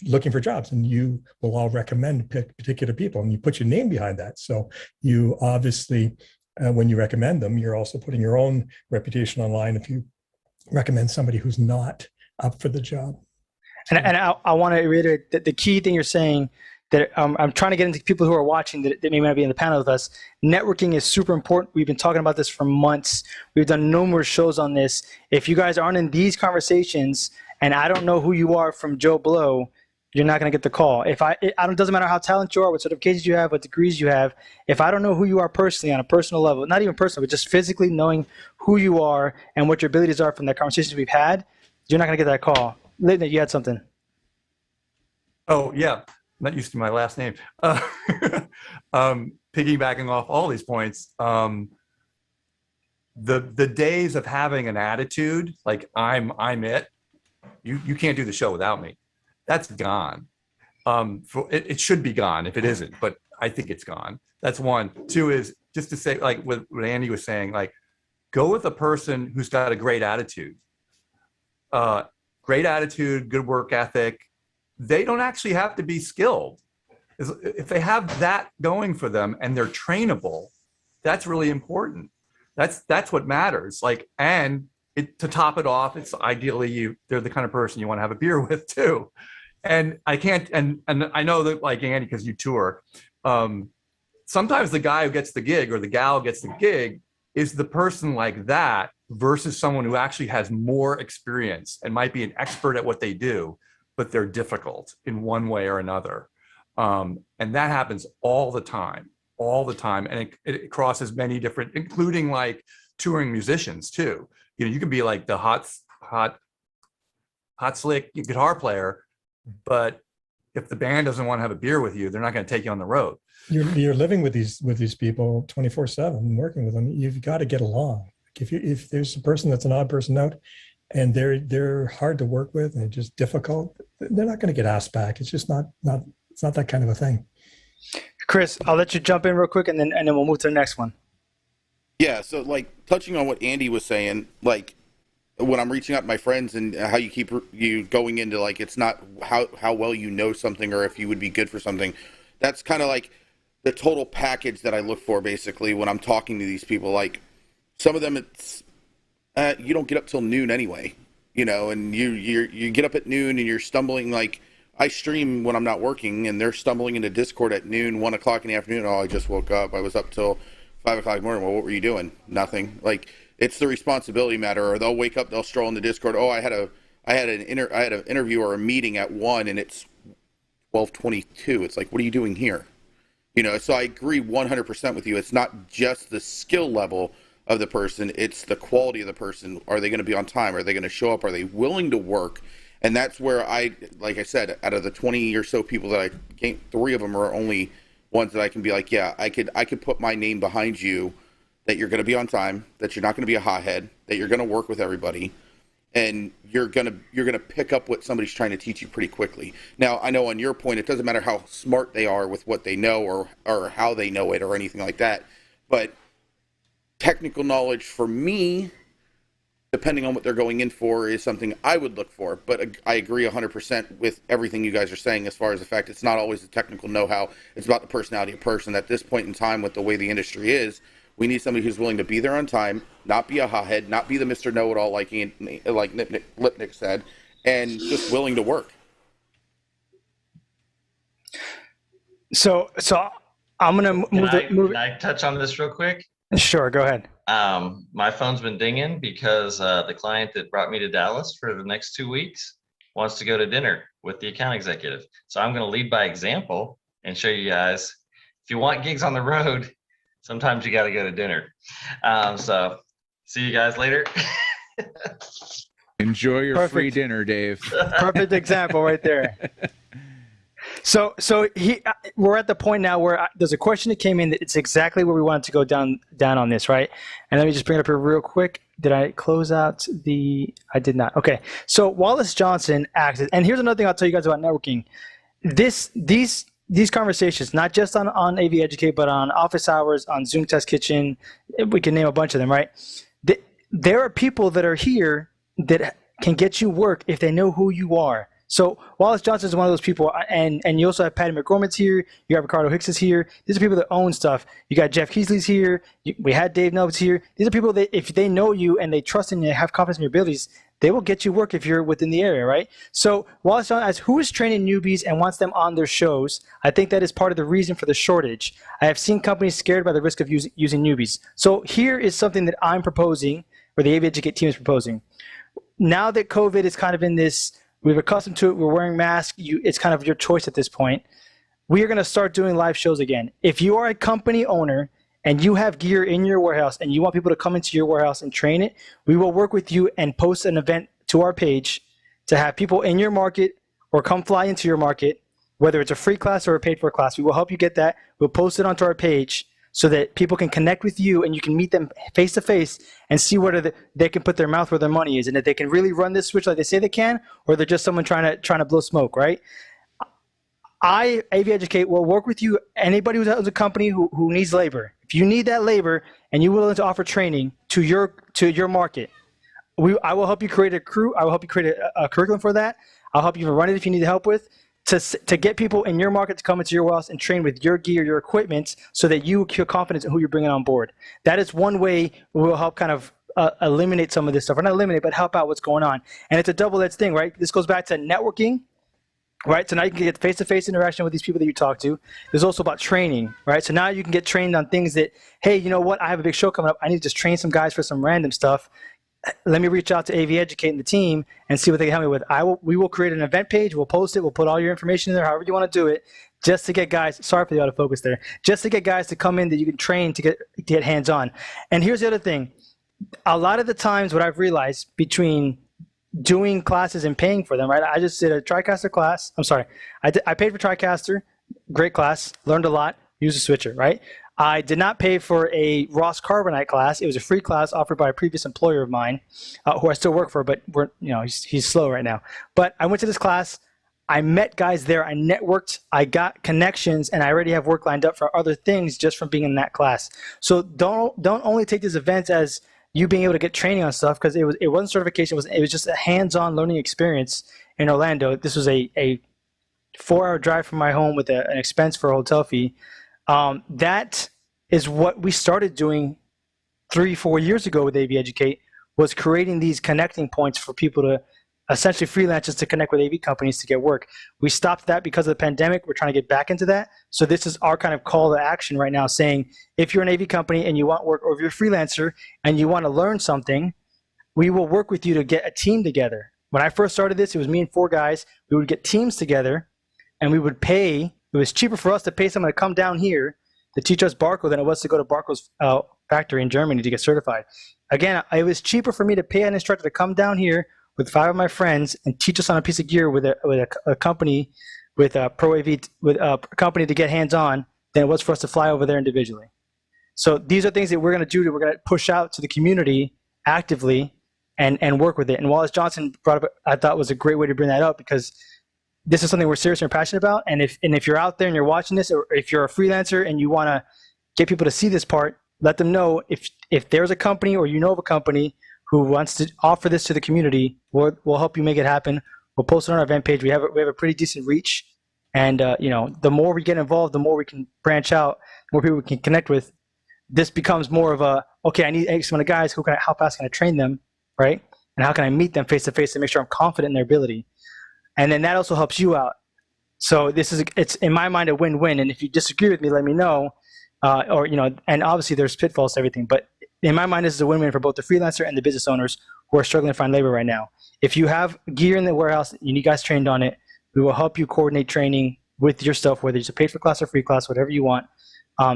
looking for jobs, and you will all recommend particular people, and you put your name behind that. So you obviously, when you recommend them, you're also putting your own reputation online if you recommend somebody who's not up for the job. And I want to reiterate that the key thing you're saying, that I'm trying to get into people who are watching that may not be in the panel with us. Networking is super important. We've been talking about this for months. We've done numerous shows on this. If you guys aren't in these conversations and I don't know who you are from Joe Blow, you're not going to get the call. Doesn't matter how talented you are, what certifications you have, what degrees you have. If I don't know who you are personally on a personal level, not even personal, but just physically knowing who you are and what your abilities are from the conversations we've had, you're not going to get that call. Lyndon, you had something. Oh, yeah. Not used to my last name. Piggybacking off all these points, the days of having an attitude like I'm it, you can't do the show without me. That's gone. It should be gone if it isn't, but I think it's gone. That's one. Two is just to say, like what Andy was saying, like go with a person who's got a great attitude. Great attitude, good work ethic. They don't actually have to be skilled. If they have that going for them and they're trainable, that's really important. That's what matters. Like, and to top it off, it's ideally they're the kind of person you want to have a beer with too. And I can't, and I know that, like Andy, because you tour, sometimes the guy who gets the gig or the gal who gets the gig is the person like that versus someone who actually has more experience and might be an expert at what they do, but they're difficult in one way or another. And that happens all the time. And it crosses many different, including like touring musicians too. You can be like the hot slick guitar player, but if the band doesn't want to have a beer with you, they're not going to take you on the road. You're living with these people 24/7, working with them. You've got to get along. If there's a person that's an odd person out, and they're hard to work with and just difficult, they're not going to get asked back. It's just not that kind of a thing. Chris, I'll let you jump in real quick, and then we'll move to the next one. Yeah, so like touching on what Andy was saying, like when I'm reaching out to my friends and how you keep you going into like it's not how well you know something or if you would be good for something. That's kind of like the total package that I look for basically when I'm talking to these people. Like some of them, it's you don't get up till noon anyway, and you get up at noon and you're stumbling. Like I stream when I'm not working and they're stumbling into Discord at noon, 1 o'clock in the afternoon. Oh, I just woke up. I was up till 5 o'clock in the morning. Well, what were you doing? Nothing. Like it's the responsibility matter. Or they'll wake up, they'll stroll into Discord. Oh, I had an interview or a meeting at 1 and it's 12:22. It's like, what are you doing here? So I agree 100% with you. It's not just the skill level of the person, it's the quality of the person. Are they going to be on time? Are they going to show up? Are they willing to work? And that's where like I said, out of the 20 or so people that I came, 3 of them are only ones that I can be like, yeah, I could put my name behind you, that you're going to be on time, that you're not going to be a hothead, that you're going to work with everybody, and you're going to pick up what somebody's trying to teach you pretty quickly. Now, I know on your point, it doesn't matter how smart they are with what they know or how they know it or anything like that, but technical knowledge for me, depending on what they're going in for, is something I would look for. But I agree 100% with everything you guys are saying as far as the fact it's not always the technical know-how. It's about the personality of person. At this point in time, with the way the industry is, we need somebody who's willing to be there on time, not be a hothead, not be the Mr. Know-It-All like Lipnick said, and just willing to work. So I'm going to move. Can I touch on this real quick? Sure, go ahead. My phone's been dinging because the client that brought me to Dallas for the next 2 weeks wants to go to dinner with the account executive. So I'm going to lead by example and show you guys, if you want gigs on the road, sometimes you got to go to dinner. So see you guys later. Enjoy your free dinner, Dave. Perfect example right there. So we're at the point now where there's a question that came in that it's exactly where we wanted to go down on this, right? And let me just bring it up here real quick. Did I close out I did not. Okay. So Wallace Johnson asked, and here's another thing I'll tell you guys about networking. These conversations, not just on AV Educate, but on office hours, on Zoom Test Kitchen, we can name a bunch of them, right? there are people that are here that can get you work if they know who you are. So Wallace Johnson is one of those people, and you also have Patty McCormick's here. You have Ricardo Hicks is here. These are people that own stuff. You got Jeff Keesley's here. We had Dave Nobbs here. These are people that if they know you and they trust in you, have confidence in your abilities, they will get you work if you're within the area, right? So Wallace Johnson asks, who is training newbies and wants them on their shows? I think that is part of the reason for the shortage. I have seen companies scared by the risk of using newbies. So here is something that I'm proposing, or the AVTT team is proposing. Now that COVID is kind of in this, we've accustomed to it, we're wearing masks, it's kind of your choice at this point. We are going to start doing live shows again. If you are a company owner and you have gear in your warehouse and you want people to come into your warehouse and train it, we will work with you and post an event to our page to have people in your market or come fly into your market, whether it's a free class or a paid for class. We will help you get that. We'll post it onto our page so that people can connect with you and you can meet them face to face and see whether they can put their mouth where their money is and that they can really run this switch like they say they can, or they're just someone trying to blow smoke, right? AV Educate will work with you, anybody who owns a company who needs labor. If you need that labor and you're willing to offer training to your market, I will help you create a crew. I will help you create a curriculum for that. I'll help you run it if you need help with. To get people in your market to come into your warehouse and train with your gear, your equipment, so that you feel confident in who you're bringing on board. That is one way we'll help kind of eliminate some of this stuff. Or not eliminate, but help out what's going on. And it's a double-edged thing, right? This goes back to networking, right? So now you can get face-to-face interaction with these people that you talk to. There's also about training, right? So now you can get trained on things that, hey, you know what? I have a big show coming up. I need to just train some guys for some random stuff. Let me reach out to AV Educate and the team and see what they can help me with. We will create an event page. We'll post it. We'll put all your information in there, however you want to do it, just to get guys, sorry for the autofocus there, just to get guys to come in that you can train to get hands-on. And here's the other thing. A lot of the times what I've realized between doing classes and paying for them, right? I just did a TriCaster class. I'm sorry. I paid for TriCaster, great class, learned a lot, used a switcher, right? I did not pay for a Ross Carbonite class. It was a free class offered by a previous employer of mine, who I still work for, but he's slow right now. But I went to this class. I met guys there. I networked. I got connections, and I already have work lined up for other things just from being in that class. So don't only take these events as you being able to get training on stuff, because it wasn't certification. It was just a hands-on learning experience in Orlando. This was a 4-hour drive from my home with an expense for a hotel fee. That is what we started doing 3-4 years ago with AV Educate, was creating these connecting points for people to essentially freelancers to connect with AV companies to get work. We stopped that because of the pandemic. We're trying to get back into that. So this is our kind of call to action right now, saying if you're an AV company and you want work, or if you're a freelancer and you want to learn something, we will work with you to get a team together. When I first started this, it was me and 4 guys. We would get teams together and we would pay. It was cheaper for us to pay someone to come down here to teach us Barco than it was to go to Barco's factory in Germany to get certified. Again, it was cheaper for me to pay an instructor to come down here with 5 of my friends and teach us on a piece of gear with a company, with a Pro AV, with a company to get hands-on than it was for us to fly over there individually. So these are things that we're going to do. We're going to push out to the community actively and work with it. And Wallace Johnson brought up, I thought, was a great way to bring that up, because this is something we're serious and passionate about. And if you're out there and you're watching this, or if you're a freelancer and you want to get people to see this part, let them know if there's a company or you know of a company who wants to offer this to the community, we'll help you make it happen. We'll post it on our event page. We have a pretty decent reach, and the more we get involved, the more we can branch out, the more people we can connect with. This becomes more of a, okay, I need X amount of guys. How fast can I train them, right? And how can I meet them face to face to make sure I'm confident in their ability? And then that also helps you out. So it's in my mind a win-win. And if you disagree with me, let me know. And obviously there's pitfalls to everything, but in my mind, this is a win-win for both the freelancer and the business owners who are struggling to find labor right now. If you have gear in the warehouse, you need guys trained on it, we will help you coordinate training with your stuff, whether it's a paid for class or free class, whatever you want,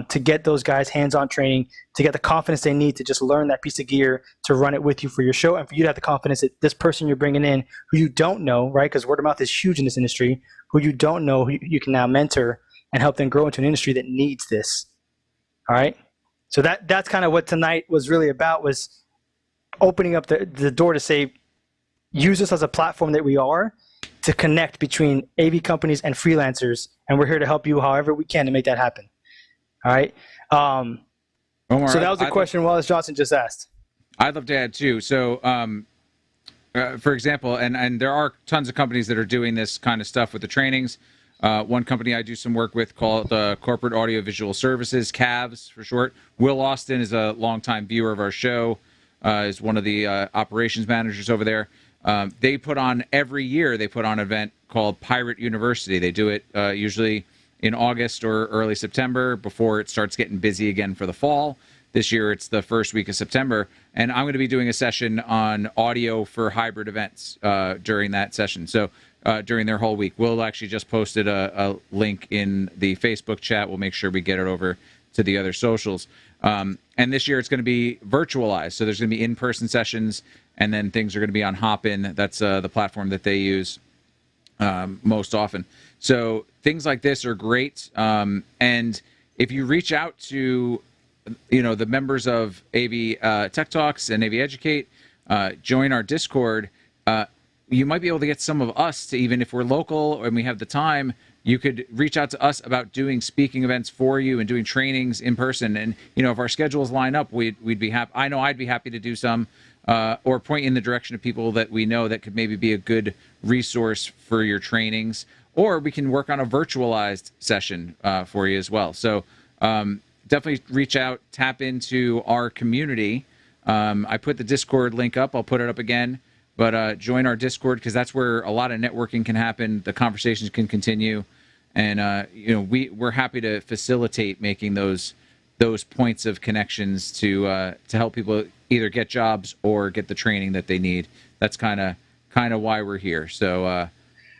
to get those guys hands-on training, to get the confidence they need to just learn that piece of gear, to run it with you for your show, and for you to have the confidence that this person you're bringing in, who you don't know, right, because word of mouth is huge in this industry, who you don't know, who you can now mentor and help them grow into an industry that needs this. All right? So that's kind of what tonight was really about, was opening up the door to say, use this as a platform that we are to connect between AV companies and freelancers, and we're here to help you however we can to make that happen. All right. Omar, so that was the question Wallace Johnson just asked. I'd love to add too. So, for example, and there are tons of companies that are doing this kind of stuff with the trainings. One company I do some work with called Corporate Audiovisual Services, CAVS for short. Will Austin is a longtime viewer of our show, is one of the operations managers over there. They put on every year, they put on an event called Pirate University. They do it usually in August or early September before it starts getting busy again for the fall. This year, it's the first week of September, and I'm going to be doing a session on audio for hybrid events during that session. So during their whole week, we'll actually just posted a link in the Facebook chat. We'll make sure we get it over to the other socials. And this year, it's going to be virtualized. So there's going to be in-person sessions, and then things are going to be on Hopin. That's the platform that they use most often. So things like this are great. And if you reach out to the members of AV Tech Talks and AV Educate, join our Discord, you might be able to get some of us to, even if we're local and we have the time, you could reach out to us about doing speaking events for you and doing trainings in person. And, if our schedules line up, we'd be happy. I know I'd be happy to do some, or point in the direction of people that we know that could maybe be a good resource for your trainings, or we can work on a virtualized session for you as well. So, definitely reach out, tap into our community. I put the Discord link up. I'll put it up again. But join our Discord, because that's where a lot of networking can happen. The conversations can continue. And, we're happy to facilitate making those points of connections to help people either get jobs or get the training that they need. That's kind of why we're here. So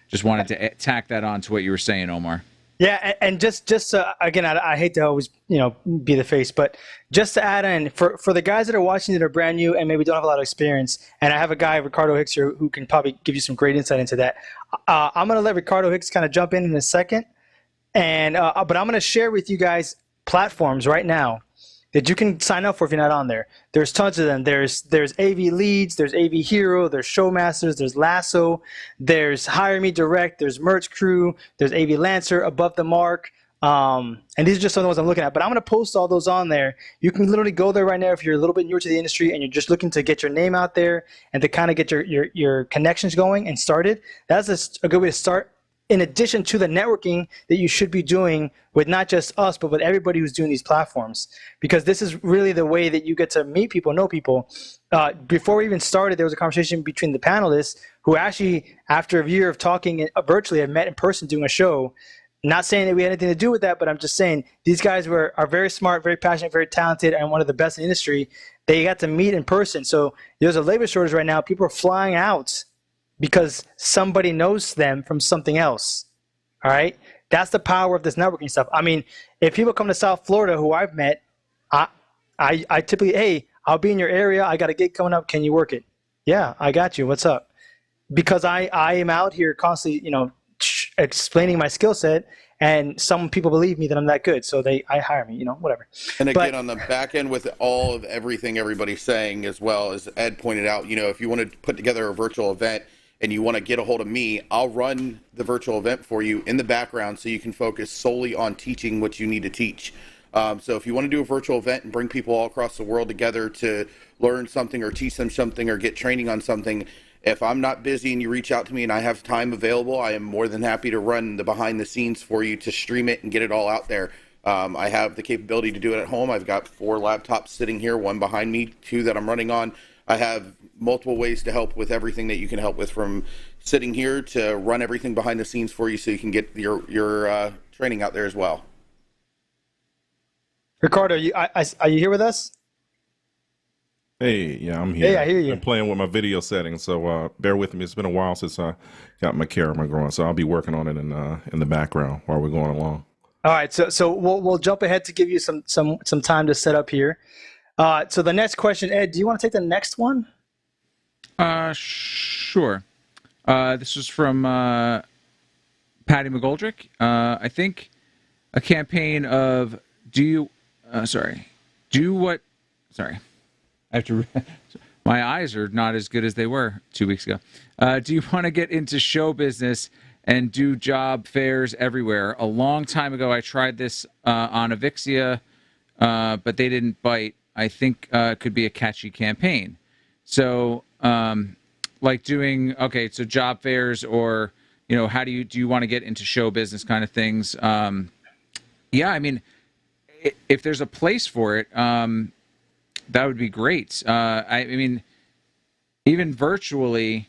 just wanted to tack that on to what you were saying, Omar. Yeah, and just again, I hate to always be the face, but just to add in for the guys that are watching that are brand new and maybe don't have a lot of experience, and I have a guy, Ricardo Hicks, here, who can probably give you some great insight into that. I'm going to let Ricardo Hicks kind of jump in a second, and but I'm going to share with you guys platforms right now that you can sign up for if you're not on there. There's tons of them. There's AV Leads, there's AV Hero, there's Showmasters, there's Lasso, there's Hire Me Direct, there's Merch Crew, there's AV Lancer, Above the Mark. And these are just some of the ones I'm looking at. But I'm going to post all those on there. You can literally go there right now if you're a little bit newer to the industry and you're just looking to get your name out there and to kind of get your connections going and started. That's a good way to start, in addition to the networking that you should be doing with not just us, but with everybody who's doing these platforms. Because this is really the way that you get to meet people, know people. Before we even started, there was a conversation between the panelists who actually, after a year of talking virtually, had met in person doing a show. Not saying that we had anything to do with that, but I'm just saying these guys are very smart, very passionate, very talented, and one of the best in the industry. They got to meet in person. So there's a labor shortage right now. People are flying out because somebody knows them from something else. All right? That's the power of this networking stuff. I mean, if people come to South Florida who I've met, I typically, hey, I'll be in your area. I got a gig coming up. Can you work it? Yeah, I got you. What's up? Because I am out here constantly, explaining my skill set, and some people believe me that I'm that good, so I hire me, whatever. And again, on the back end with all of everything everybody's saying, as well as Ed pointed out, if you want to put together a virtual event and you want to get a hold of me, I'll run the virtual event for you in the background so you can focus solely on teaching what you need to teach. So if you want to do a virtual event and bring people all across the world together to learn something or teach them something or get training on something, if I'm not busy and you reach out to me and I have time available, I am more than happy to run the behind the scenes for you to stream it and get it all out there. I have the capability to do it at home. I've got 4 laptops sitting here, 1 behind me, 2 that I'm running on. I have multiple ways to help with everything that you can help with, from sitting here to run everything behind the scenes for you so you can get your training out there as well. Ricardo, are you here with us? Hey, yeah, I'm here. Hey, I hear you. I'm playing with my video settings, so bear with me. It's been a while since I got my camera going, so I'll be working on it in the background while we're going along. All right, so we'll jump ahead to give you some time to set up here. So the next question, Ed, do you want to take the next one? Sure. This was from Patty McGoldrick. I think a campaign of my eyes are not as good as they were 2 weeks ago. Do you want to get into show business and do job fairs everywhere? A long time ago, I tried this on Avixia, but they didn't bite. I think could be a catchy campaign. So like doing, okay, so job fairs, or, you know, how do you want to get into show business kind of things? Yeah, I mean, if there's a place for it, that would be great. I mean, even virtually,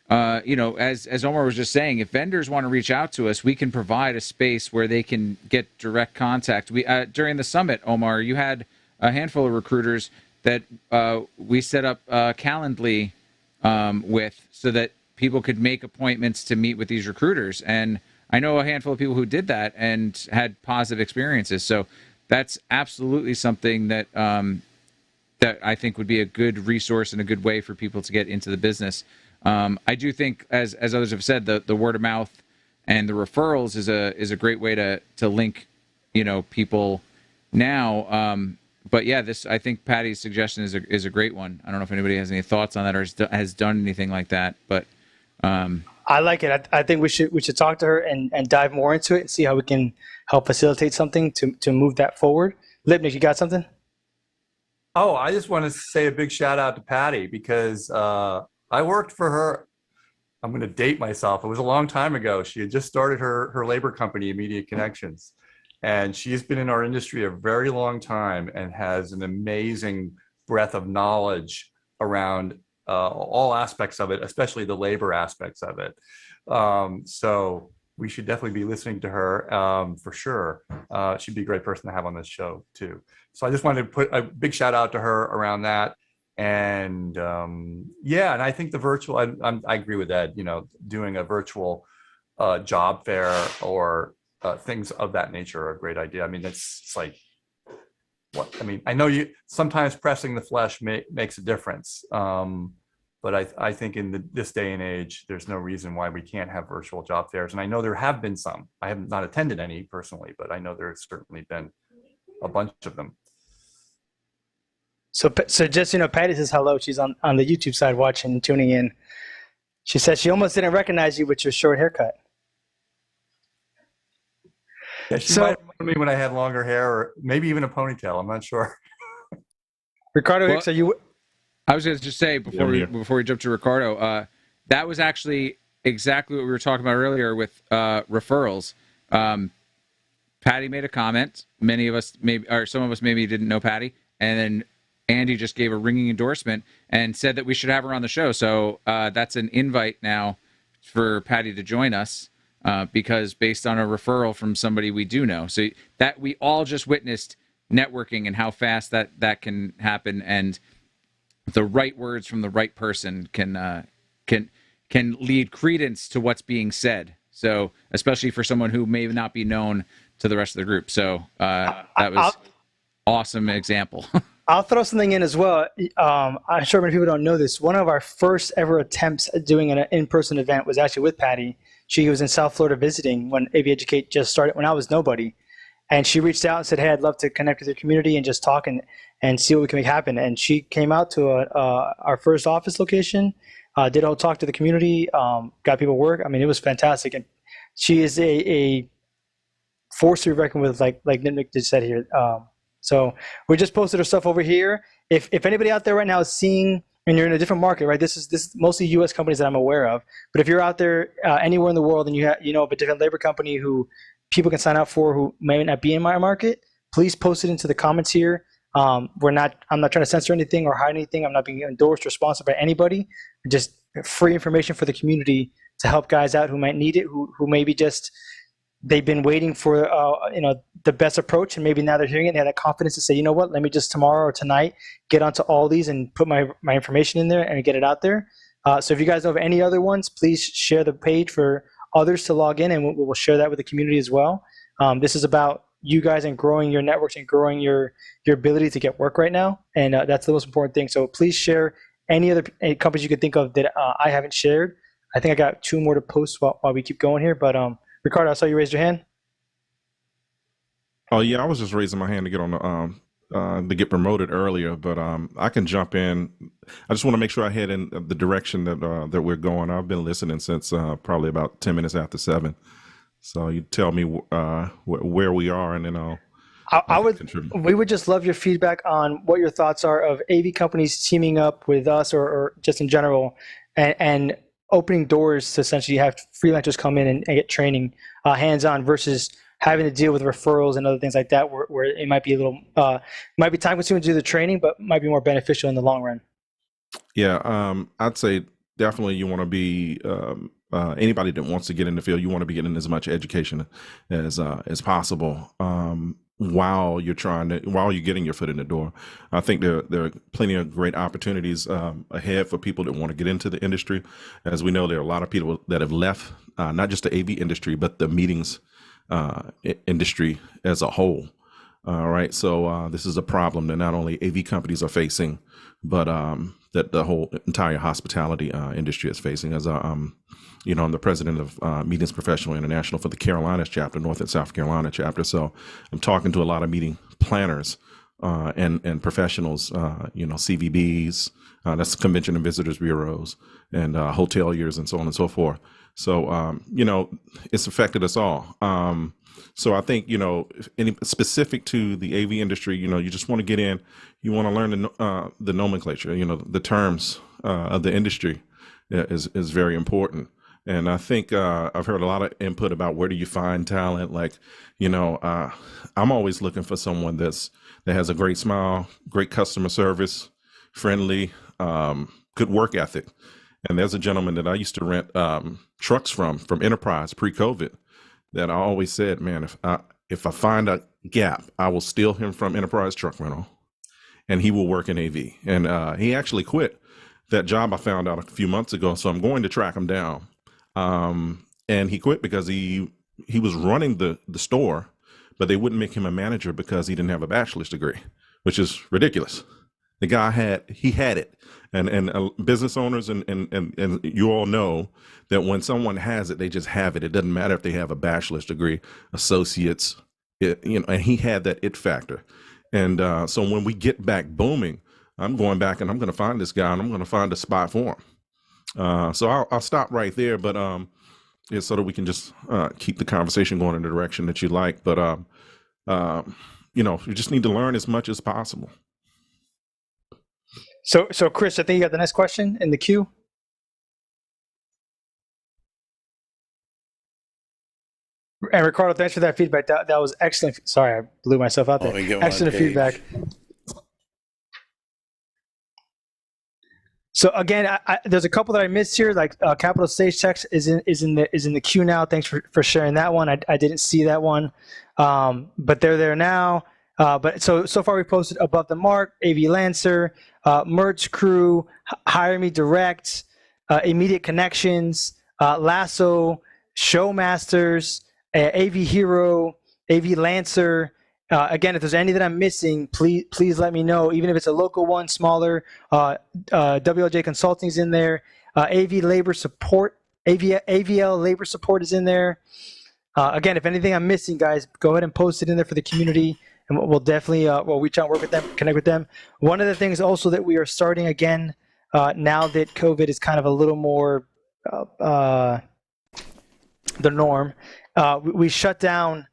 you know, as Omar was just saying, if vendors want to reach out to us, we can provide a space where they can get direct contact. We during the summit, Omar, you had a handful of recruiters that we set up Calendly with, so that people could make appointments to meet with these recruiters. And I know a handful of people who did that and had positive experiences. So that's absolutely something that that I think would be a good resource and a good way for people to get into the business. I do think, as others have said, the word of mouth and the referrals is a great way to link, you know, people now. But yeah, I think Patty's suggestion is a great one. I don't know if anybody has any thoughts on that or has done anything like that, but I like it. I think we should talk to her and dive more into it and see how we can help facilitate something to move that forward. Lipnick, you got something? Oh, I just want to say a big shout out to Patty, because I worked for her. I'm going to date myself. It was a long time ago. She had just started her labor company, Immediate Connections. And she's been in our industry a very long time and has an amazing breadth of knowledge around all aspects of it, especially the labor aspects of it. So we should definitely be listening to her for sure. She'd be a great person to have on this show too. So I just wanted to put a big shout out to her around that. And yeah, and I think the virtual, I agree with Ed, you know, doing a virtual job fair or things of that nature are a great idea. I mean, it's like, what, I mean, I know you sometimes pressing the flesh makes a difference. But I think in this day and age, there's no reason why we can't have virtual job fairs. And I know there have been some. I have not attended any personally, but I know there's certainly been a bunch of them. So just, you know, Patty says hello. She's on the YouTube side watching and tuning in. She says she almost didn't recognize you with your short haircut. Yeah, she might have known me when I had longer hair, or maybe even a ponytail. I'm not sure. Ricardo Hicks, are you? I was going to just say before we jump to Ricardo, that was actually exactly what we were talking about earlier with referrals. Patty made a comment. Many of us maybe, or some of us maybe didn't know Patty, and then Andy just gave a ringing endorsement and said that we should have her on the show. So that's an invite now for Patty to join us. Because based on a referral from somebody we do know. So that we all just witnessed networking and how fast that can happen, and the right words from the right person can lead credence to what's being said. So especially for someone who may not be known to the rest of the group. So that was awesome example. I'll throw something in as well. I'm sure many people don't know this. One of our first ever attempts at doing an in-person event was actually with Patty. She was in South Florida visiting when AVTT just started, when I was nobody. And she reached out and said, hey, I'd love to connect with your community and just talk and see what we can make happen. And she came out to our first office location, did a whole talk to the community, got people work. I mean, it was fantastic. And she is a force to be reckoned with, like Nick just said here. So we just posted her stuff over here. If anybody out there right now is seeing, and you're in a different market, right? This is mostly U.S. companies that I'm aware of. But if you're out there anywhere in the world and you know of a different labor company who people can sign up for who may not be in my market, please post it into the comments here. I'm not trying to censor anything or hide anything. I'm not being endorsed or sponsored by anybody. Just free information for the community to help guys out who might need it, who maybe just they've been waiting for the best approach, and maybe now they're hearing it and they have that confidence to say, you know what, let me just tomorrow or tonight get onto all these and put my information in there and get it out there. So if you guys know of any other ones, please share the page for others to log in, and we'll share that with the community as well. This is about you guys and growing your networks and growing your ability to get work right now, and that's the most important thing. So please share any other companies you could think of that I haven't shared. I think I got 2 more to post while we keep going here, but Ricardo, I saw you raise your hand. Oh yeah, I was just raising my hand to get on the to get promoted earlier, but I can jump in. I just want to make sure I head in the direction that we're going. I've been listening since probably about 10 minutes after 7. So you tell me where we are, and then I would. contribute. We would just love your feedback on what your thoughts are of AV companies teaming up with us, or just in general, and opening doors to essentially have freelancers come in and get training hands-on versus having to deal with referrals and other things like that, where it might be a little, might be time-consuming to do the training, but might be more beneficial in the long run. Yeah, I'd say definitely you want to be anybody that wants to get in the field. You want to be getting as much education as possible while you're getting your foot in the door. I think there are plenty of great opportunities ahead for people that want to get into the industry. As we know, there are a lot of people that have left not just the AV industry, but the meetings industry as a whole. All right, so this is a problem that not only AV companies are facing, but that the whole entire hospitality industry is facing. As I'm the president of Meetings Professional International for the Carolinas chapter, North and South Carolina chapter. So I'm talking to a lot of meeting planners and professionals, CVBs, that's Convention and Visitors Bureaus, and hoteliers, and so on and so forth. So, it's affected us all. So I think, any specific to the AV industry, you just want to get in, you want to learn the nomenclature, the terms of the industry is very important. And I think I've heard a lot of input about where do you find talent? Like, I'm always looking for someone that has a great smile, great customer service, friendly, good work ethic. And there's a gentleman that I used to rent trucks from Enterprise pre-COVID that I always said, man, if I find a gap, I will steal him from Enterprise Truck Rental, and he will work in AV. And he actually quit that job I found out a few months ago, so I'm going to track him down. And he quit because he was running the store, but they wouldn't make him a manager because he didn't have a bachelor's degree, which is ridiculous. The guy had it. And business owners and you all know that when someone has it, they just have it. It doesn't matter if they have a bachelor's degree, associates, and he had that it factor. And so when we get back booming, I'm going back and I'm going to find this guy and I'm going to find a spot for him. So I'll stop right there, but so that we can just keep the conversation going in the direction that you like. But you just need to learn as much as possible. So Chris, I think you got the next question in the queue. And Ricardo, thanks for that feedback. That was excellent. Sorry, I blew myself out there. Excellent feedback. So again, there's a couple that I missed here, like Capital Stage Text is in the queue now. Thanks for sharing that one. I didn't see that one, but they're there now. But so far we posted Above the Mark, AV Lancer, Merch Crew, Hire Me Direct, Immediate Connections, Lasso, Showmasters, AV Hero, AV Lancer. Again, if there's any that I'm missing, please let me know. Even if it's a local one, smaller, WLJ Consulting's in there, AV Labor Support, AVL Labor Support is in there. Again, if anything I'm missing, guys, go ahead and post it in there for the community. And we'll definitely we'll reach out, work with them, connect with them. One of the things also that we are starting again now that COVID is kind of a little more the norm, we shut down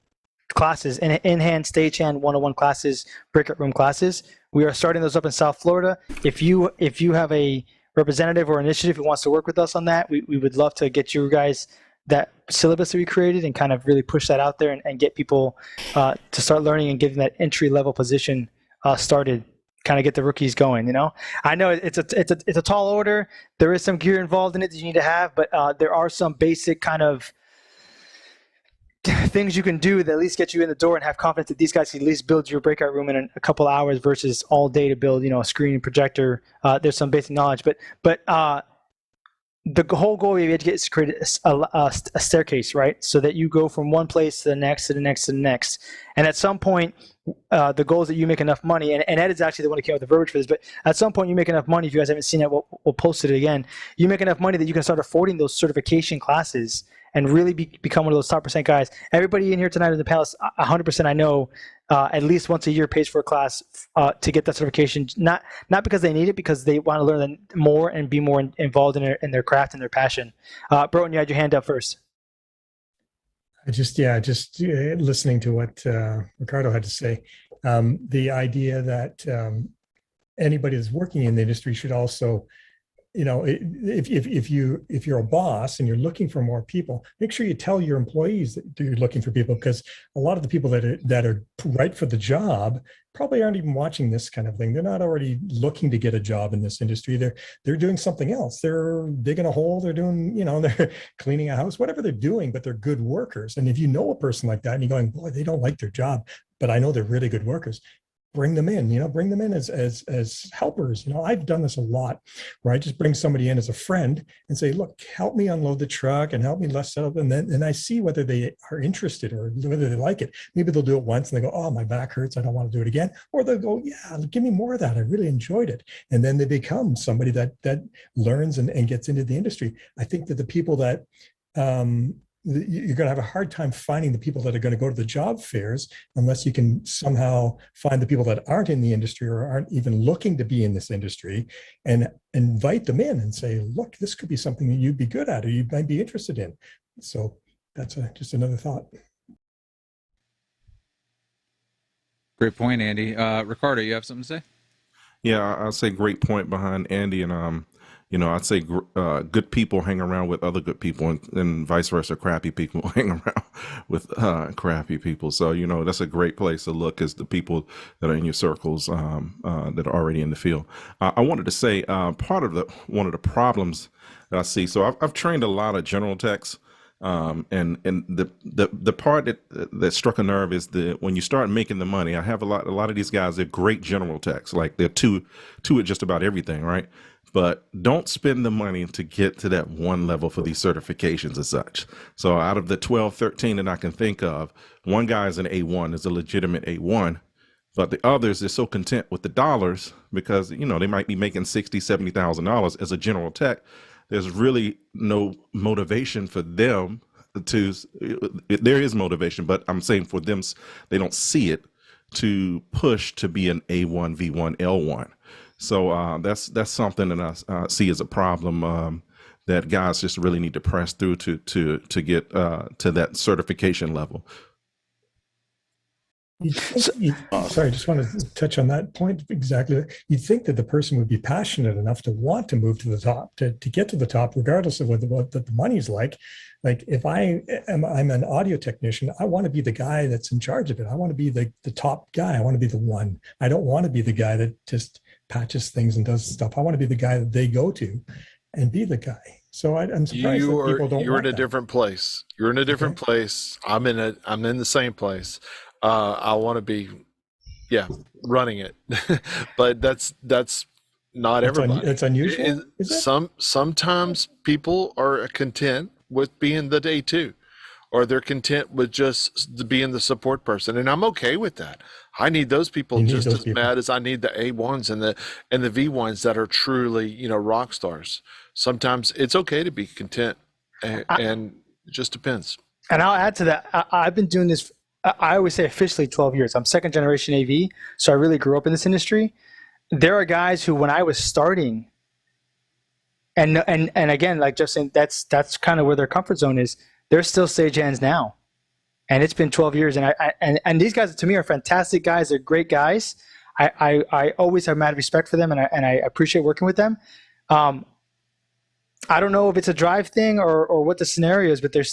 classes, in-hand, stagehand, 101 classes, breakout room classes. We are starting those up in South Florida. If you have a representative or initiative who wants to work with us on that, we would love to get you guys that syllabus that we created and kind of really push that out there and get people to start learning and getting that entry level position started, kind of get the rookies going. I know it's a tall order. There is some gear involved in it that you need to have, but there are some basic kind of things you can do that at least get you in the door and have confidence that these guys can at least build your breakout room in a couple hours versus all day to build, a screen projector. There's some basic knowledge, but the whole goal of AVTT is to create a staircase, right? So that you go from one place to the next, to the next, to the next. And at some point, the goal is that you make enough money. And Ed is actually the one who came up with the verbiage for this. But at some point, you make enough money. If you guys haven't seen it, we'll post it again. You make enough money that you can start affording those certification classes and really become one of those top % guys. Everybody in here tonight in the panel, 100% I know, at least once a year pays for a class to get that certification. Not because they need it, because they want to learn more and be more involved in their craft and their passion. Broughton, you had your hand up first. just listening to what Ricardo had to say, the idea that anybody that's working in the industry should also, if you're a boss and you're looking for more people, make sure you tell your employees that you're looking for people, because a lot of the people that are right for the job probably aren't even watching this kind of thing. They're not already looking to get a job in this industry. They're doing something else. They're digging a hole. They're doing, they're cleaning a house, whatever they're doing, but they're good workers. And if you know a person like that and you're going, boy, they don't like their job, but I know they're really good workers, bring them in, bring them in as helpers. I've done this a lot where I just bring somebody in as a friend and say, look, help me unload the truck and help me less set up. And I see whether they are interested or whether they like it. Maybe they'll do it once and they go, oh, my back hurts, I don't want to do it again. Or they'll go, yeah, give me more of that. I really enjoyed it. And then they become somebody that learns and gets into the industry. I think that the people that, you're going to have a hard time finding the people that are going to go to the job fairs unless you can somehow find the people that aren't in the industry or aren't even looking to be in this industry and invite them in and say, look, this could be something that you'd be good at or you might be interested in. So that's just another thought. Great point, Andy. Ricardo, you have something to say? Yeah, I'll say great point behind Andy. And, I'd say good people hang around with other good people and vice versa. Crappy people hang around with crappy people. So, that's a great place to look, is the people that are in your circles that are already in the field. I wanted to say one of the problems that I see. So I've trained a lot of general techs. And the part that struck a nerve is when you start making the money. I have a lot of these guys, they're great general techs, like they're two at just about everything, right? But don't spend the money to get to that one level for these certifications as such. So out of the 12, 13 that I can think of, one guy is an A1, is a legitimate A1, but the others are so content with the dollars because, they might be making $60,000, $70,000 as a general tech. There's really no motivation for them there is motivation, but I'm saying for them, they don't see it to push to be an A1, V1, L1. So that's something that I see as a problem that guys just really need to press through to get to that certification level. Sorry, I just want to touch on that point exactly. You'd think that the person would be passionate enough to want to move to the top, to get to the top, regardless of what the money's like. Like if I'm an audio technician, I want to be the guy that's in charge of it. I want to be the top guy. I want to be the one. I don't want to be the guy that just patches things and does stuff. I want to be the guy that they go to and be the guy. So I'm surprised that people don't. You're in a different place. You're in a different place. I'm in the same place. I want to be, running it, but that's not everybody. It's unusual. Sometimes people are content with being the day two, or they're content with just being the support person, and I'm okay with that. I need those people just as bad as I need the A1s and the V1s that are truly, rock stars. Sometimes it's okay to be content, and it just depends. And I'll add to that. I've been doing this. I always say officially 12 years. I'm second generation AV, so I really grew up in this industry. There are guys who, when I was starting, and again, like Jeff saying, that's kind of where their comfort zone is. They're still stagehands now, and it's been 12 years. And these guys to me are fantastic guys. They're great guys. I always have mad respect for them, and I appreciate working with them. I don't know if it's a drive thing or what the scenario is, but they're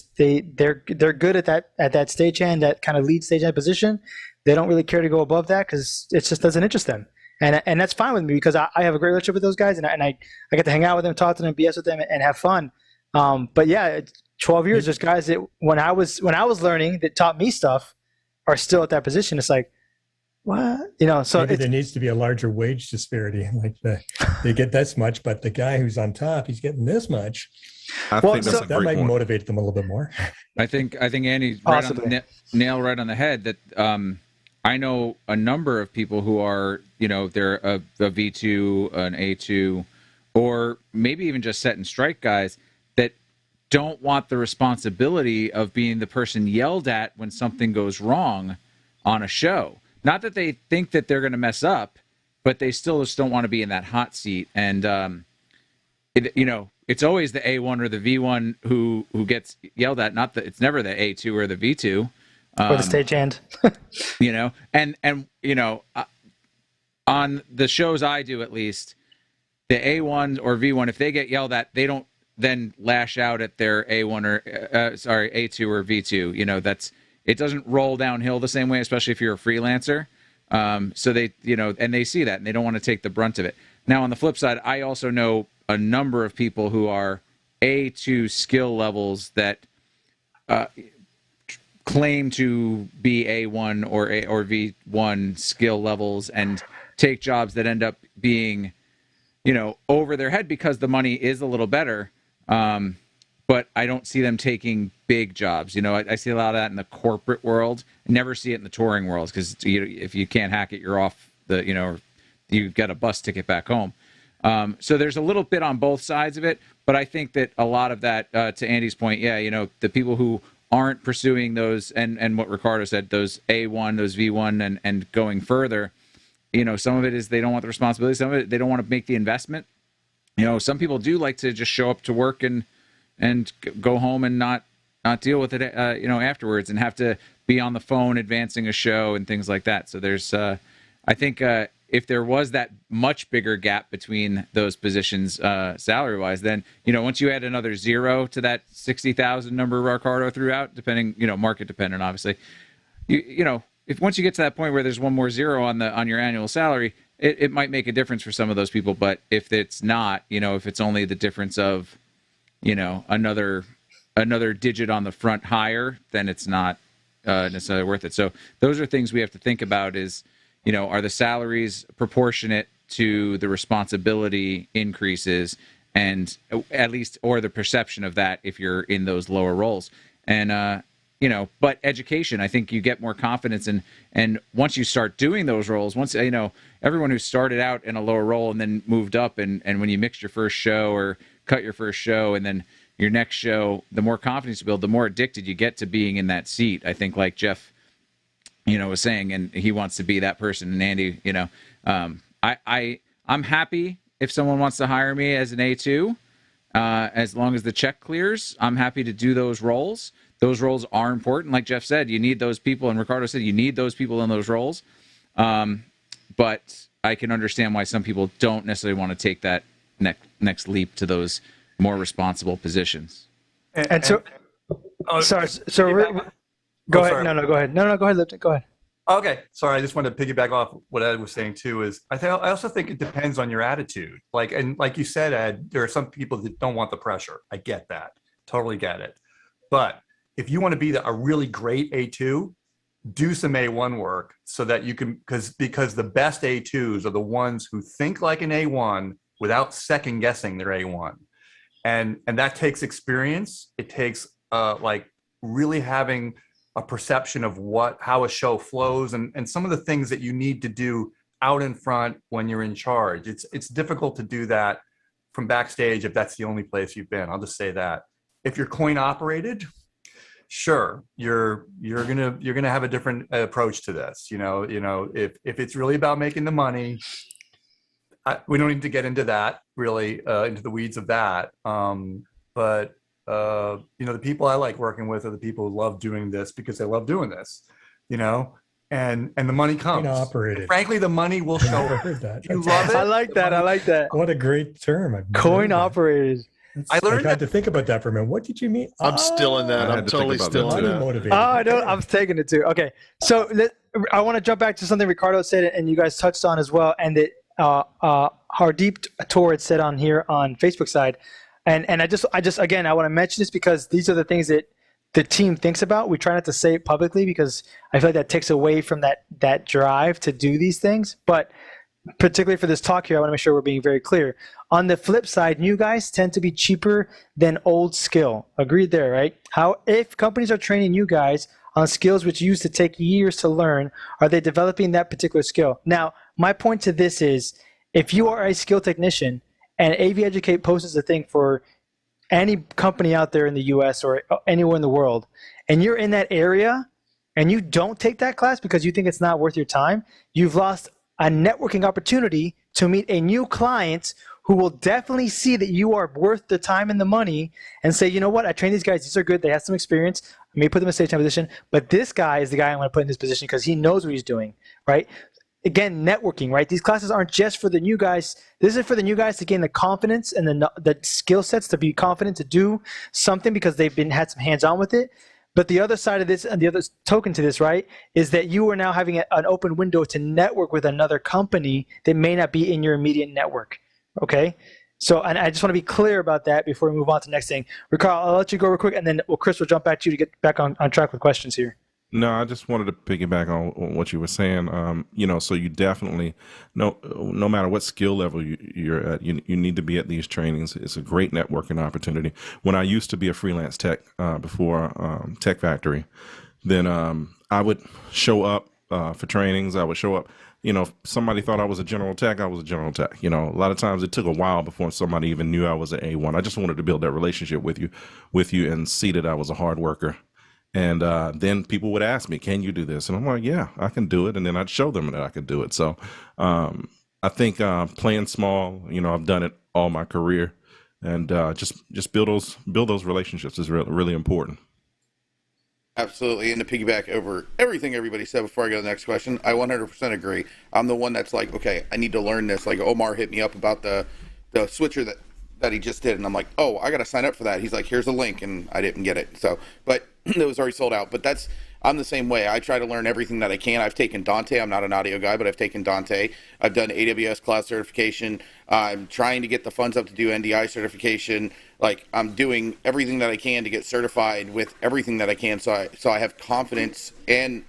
good at that stagehand, that kind of lead stagehand position. They don't really care to go above that because it just doesn't interest them, and that's fine with me because I have a great relationship with those guys, and I get to hang out with them, talk to them, BS with them, and have fun. But yeah, 12 years. There's guys that when I was learning that taught me stuff are still at that position. It's like, what? So maybe there needs to be a larger wage disparity. Like they get this much, but the guy who's on top, he's getting this much. I think that's a that might great point. motivate them a little bit more. I think Andy's right on the nail right on the head. That I know a number of people who are, they're a V2, an A2, or maybe even just set and strike guys that don't want the responsibility of being the person yelled at when something goes wrong on a show. Not that they think that they're going to mess up, but they still just don't want to be in that hot seat. And it's always the A1 or the V1 who gets yelled at. It's never the A2 or the V2 or the stagehand. On the shows I do, at least, the A1 or V1, if they get yelled at, they don't then lash out at their A1 or A2 or V2. It doesn't roll downhill the same way, especially if you're a freelancer. So they, and they see that and they don't want to take the brunt of it. Now, on the flip side, I also know a number of people who are A2 skill levels that claim to be A1 or V1 skill levels and take jobs that end up being, over their head because the money is a little better. But I don't see them taking big jobs. I see a lot of that in the corporate world. I never see it in the touring world because if you can't hack it, you're off you've got a bus ticket back home. So there's a little bit on both sides of it, but I think that a lot of that, to Andy's point, the people who aren't pursuing those and what Ricardo said, those A1, those V1 and going further, some of it is they don't want the responsibility. Some of it, they don't want to make the investment. Some people do like to just show up to work and go home and not deal with it, afterwards and have to be on the phone advancing a show and things like that. So there's, I think, if there was that much bigger gap between those positions, salary-wise, then, once you add another zero to that 60,000 number Ricardo threw out, depending, market dependent, obviously, if once you get to that point where there's one more zero on your annual salary, it might make a difference for some of those people. But if it's not, if it's only the difference of, another digit on the front higher, then it's not necessarily worth it. So those are things we have to think about is, are the salaries proportionate to the responsibility increases and at least, or the perception of that if you're in those lower roles. And, but education, I think you get more confidence and once you start doing those roles, once, everyone who started out in a lower role and then moved up and when you mixed your first show or cut your first show and then your next show, the more confidence you build, the more addicted you get to being in that seat. I think like Jeff, was saying, and he wants to be that person. And Andy, I'm happy if someone wants to hire me as an A2, as long as the check clears, I'm happy to do those roles. Those roles are important. Like Jeff said, you need those people. And Ricardo said, you need those people in those roles. But I can understand why some people don't necessarily want to take that next leap to those more responsible positions. And so, sorry. So go ahead. No, go ahead. No, go ahead, Lipton. Go ahead. Okay. Sorry. I just wanted to piggyback off what Ed was saying too, is I also think it depends on your attitude. Like you said, Ed, there are some people that don't want the pressure. I get that. Totally get it. But if you want to be a really great A2, do some A1 work so that you can, because the best A2s are the ones who think like an A1 without second guessing their A1. And that takes experience. It takes really having a perception of how a show flows and some of the things that you need to do out in front when you're in charge. It's difficult to do that from backstage if that's the only place you've been. I'll just say that. If you're coin operated, sure, you're gonna have a different approach to this. If it's really about making the money, we don't need to get into that really, into the weeds of that. But the people I like working with are the people who love doing this because they love doing this, and the money comes. Coin-operated. Frankly, the money will show. I heard that. You love it. I like that. What a great term. Coin-operated. I had to think about that for a minute. What did you mean? I'm still in that. I'm totally still in that. Motivated. I know. I'm taking it too. Okay. So I want to jump back to something Ricardo said and you guys touched on as well. And that Hardeep Torrid said on here on Facebook side. And I just again, I want to mention this because these are the things that the team thinks about. We try not to say it publicly because I feel like that takes away from that drive to do these things. But particularly for this talk here, I want to make sure we're being very clear. On the flip side, new guys tend to be cheaper than old skill. Agreed there, right? If companies are training new guys on skills which used to take years to learn, are they developing that particular skill? Now, my point to this is, if you are a skill technician and AVEducate posts a thing for any company out there in the US or anywhere in the world, and you're in that area and you don't take that class because you think it's not worth your time, you've lost a networking opportunity to meet a new client who will definitely see that you are worth the time and the money and say, you know what, I trained these guys. These are good. They have some experience. I may put them in a stage time position, but this guy is the guy I'm going to put in this position because he knows what he's doing, right? Again, networking, right? These classes aren't just for the new guys. This is for the new guys to gain the confidence and the skill sets to be confident to do something because they've had some hands-on with it. But the other side of this, and the other token to this, right, is that you are now having an open window to network with another company that may not be in your immediate network. Okay? So, and I just want to be clear about that before we move on to the next thing. Ricardo, I'll let you go real quick, and then Chris will jump back to you to get back on track with questions here. No, I just wanted to piggyback on what you were saying. So you definitely, no matter what skill level you're at, you need to be at these trainings. It's a great networking opportunity. When I used to be a freelance tech before Tech Factory, then I would show up for trainings. I would show up. If somebody thought I was a general tech, I was a general tech. A lot of times it took a while before somebody even knew I was an A1. I just wanted to build that relationship with you and see that I was a hard worker. And then people would ask me, can you do this? And I'm like, yeah, I can do it. And then I'd show them that I could do it. So I think playing small, I've done it all my career. And just build those relationships is really important. Absolutely. And to piggyback over everything everybody said before I go to the next question, I 100% agree. I'm the one that's like, okay, I need to learn this. Like Omar hit me up about the switcher that he just did. And I'm like, oh, I got to sign up for that. He's like, here's a link. And I didn't get it. So, but it was already sold out. But I'm the same way. I try to learn everything that I can. I've taken Dante. I'm not an audio guy, but I've taken Dante. I've done AWS cloud certification. I'm trying to get the funds up to do NDI certification. Like I'm doing everything that I can to get certified with everything that I can. So I have confidence and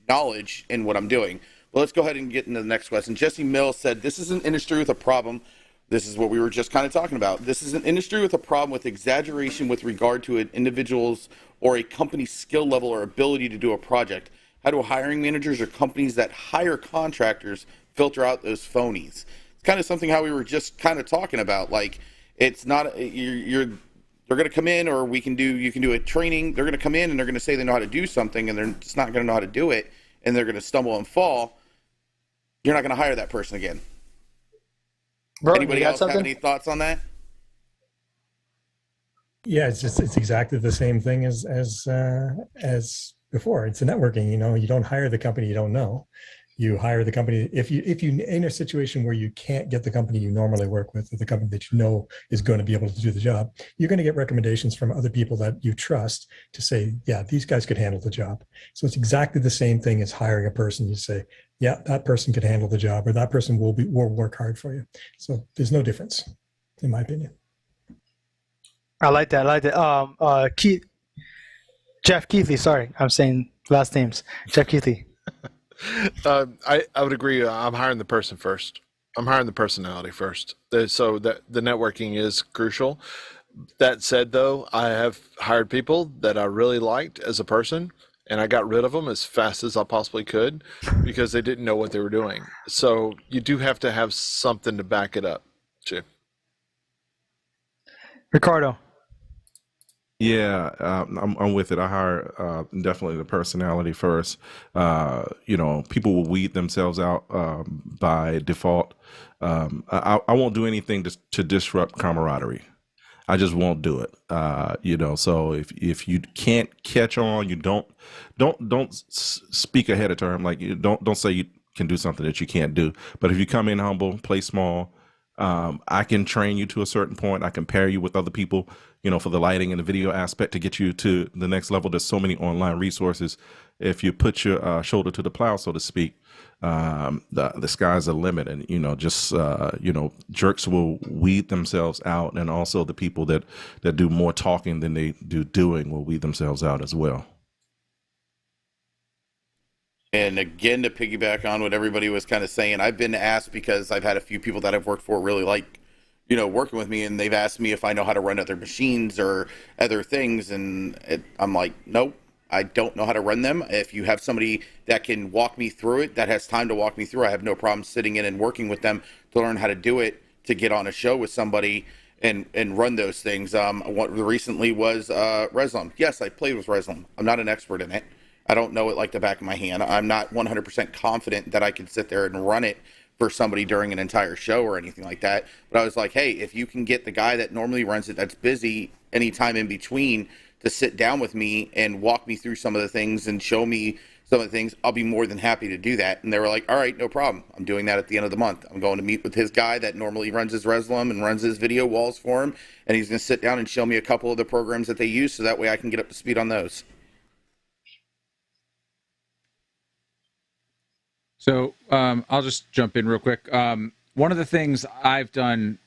knowledge in what I'm doing. Well, let's go ahead and get into the next question. Jesse Mills said, this is an industry with a problem. This is what we were just kind of talking about. This is an industry with a problem with exaggeration with regard to an individual's or a company's skill level or ability to do a project. How do hiring managers or companies that hire contractors filter out those phonies? It's kind of something how we were just kind of talking about. Like, it's not they're going to come in, or you can do a training. They're going to come in and they're going to say they know how to do something, and they're just not going to know how to do it, and they're going to stumble and fall. You're not going to hire that person again. Bro, anybody else have any thoughts on that? Yeah, it's exactly the same thing as before. It's a networking. You don't hire the company you don't know. You hire the company if you in a situation where you can't get the company you normally work with, or the company that you know is going to be able to do the job. You're going to get recommendations from other people that you trust to say, yeah, these guys could handle the job. So it's exactly the same thing as hiring a person. You say, yeah, that person could handle the job, or that person will work hard for you. So there's no difference, in my opinion. I like that. Jeff Keithley. Sorry, I'm saying last names. Jeff Keithley. I would agree. I'm hiring the person first. I'm hiring the personality first. So that the networking is crucial. That said, though, I have hired people that I really liked as a person, and I got rid of them as fast as I possibly could because they didn't know what they were doing. So you do have to have something to back it up, too. Ricardo. Yeah, I'm with it. I hire definitely the personality first. People will weed themselves out by default. I won't do anything to disrupt camaraderie. I just won't do it. So if you can't catch on, you don't speak ahead of time. Like you don't say you can do something that you can't do. But if you come in humble, play small. I can train you to a certain point. I can pair you with other people, for the lighting and the video aspect to get you to the next level. There's so many online resources. If you put your shoulder to the plow, so to speak, the sky's the limit. And, jerks will weed themselves out. And also the people that do more talking than they do doing will weed themselves out as well. And again, to piggyback on what everybody was kind of saying, I've been asked because I've had a few people that I've worked for really like, working with me, and they've asked me if I know how to run other machines or other things. And I'm like, nope, I don't know how to run them. If you have somebody that can walk me through it, that has time to walk me through, I have no problem sitting in and working with them to learn how to do it, to get on a show with somebody and run those things. What recently was Reslam. Yes, I played with Reslam. I'm not an expert in it. I don't know it like the back of my hand. I'm not 100% confident that I can sit there and run it for somebody during an entire show or anything like that. But I was like, hey, if you can get the guy that normally runs it, that's busy anytime in between, to sit down with me and walk me through some of the things and show me some of the things, I'll be more than happy to do that. And they were like, all right, no problem. I'm doing that at the end of the month. I'm going to meet with his guy that normally runs his Reslam and runs his video walls for him. And he's going to sit down and show me a couple of the programs that they use, so that way I can get up to speed on those. So I'll just jump in real quick. One of the things I've done,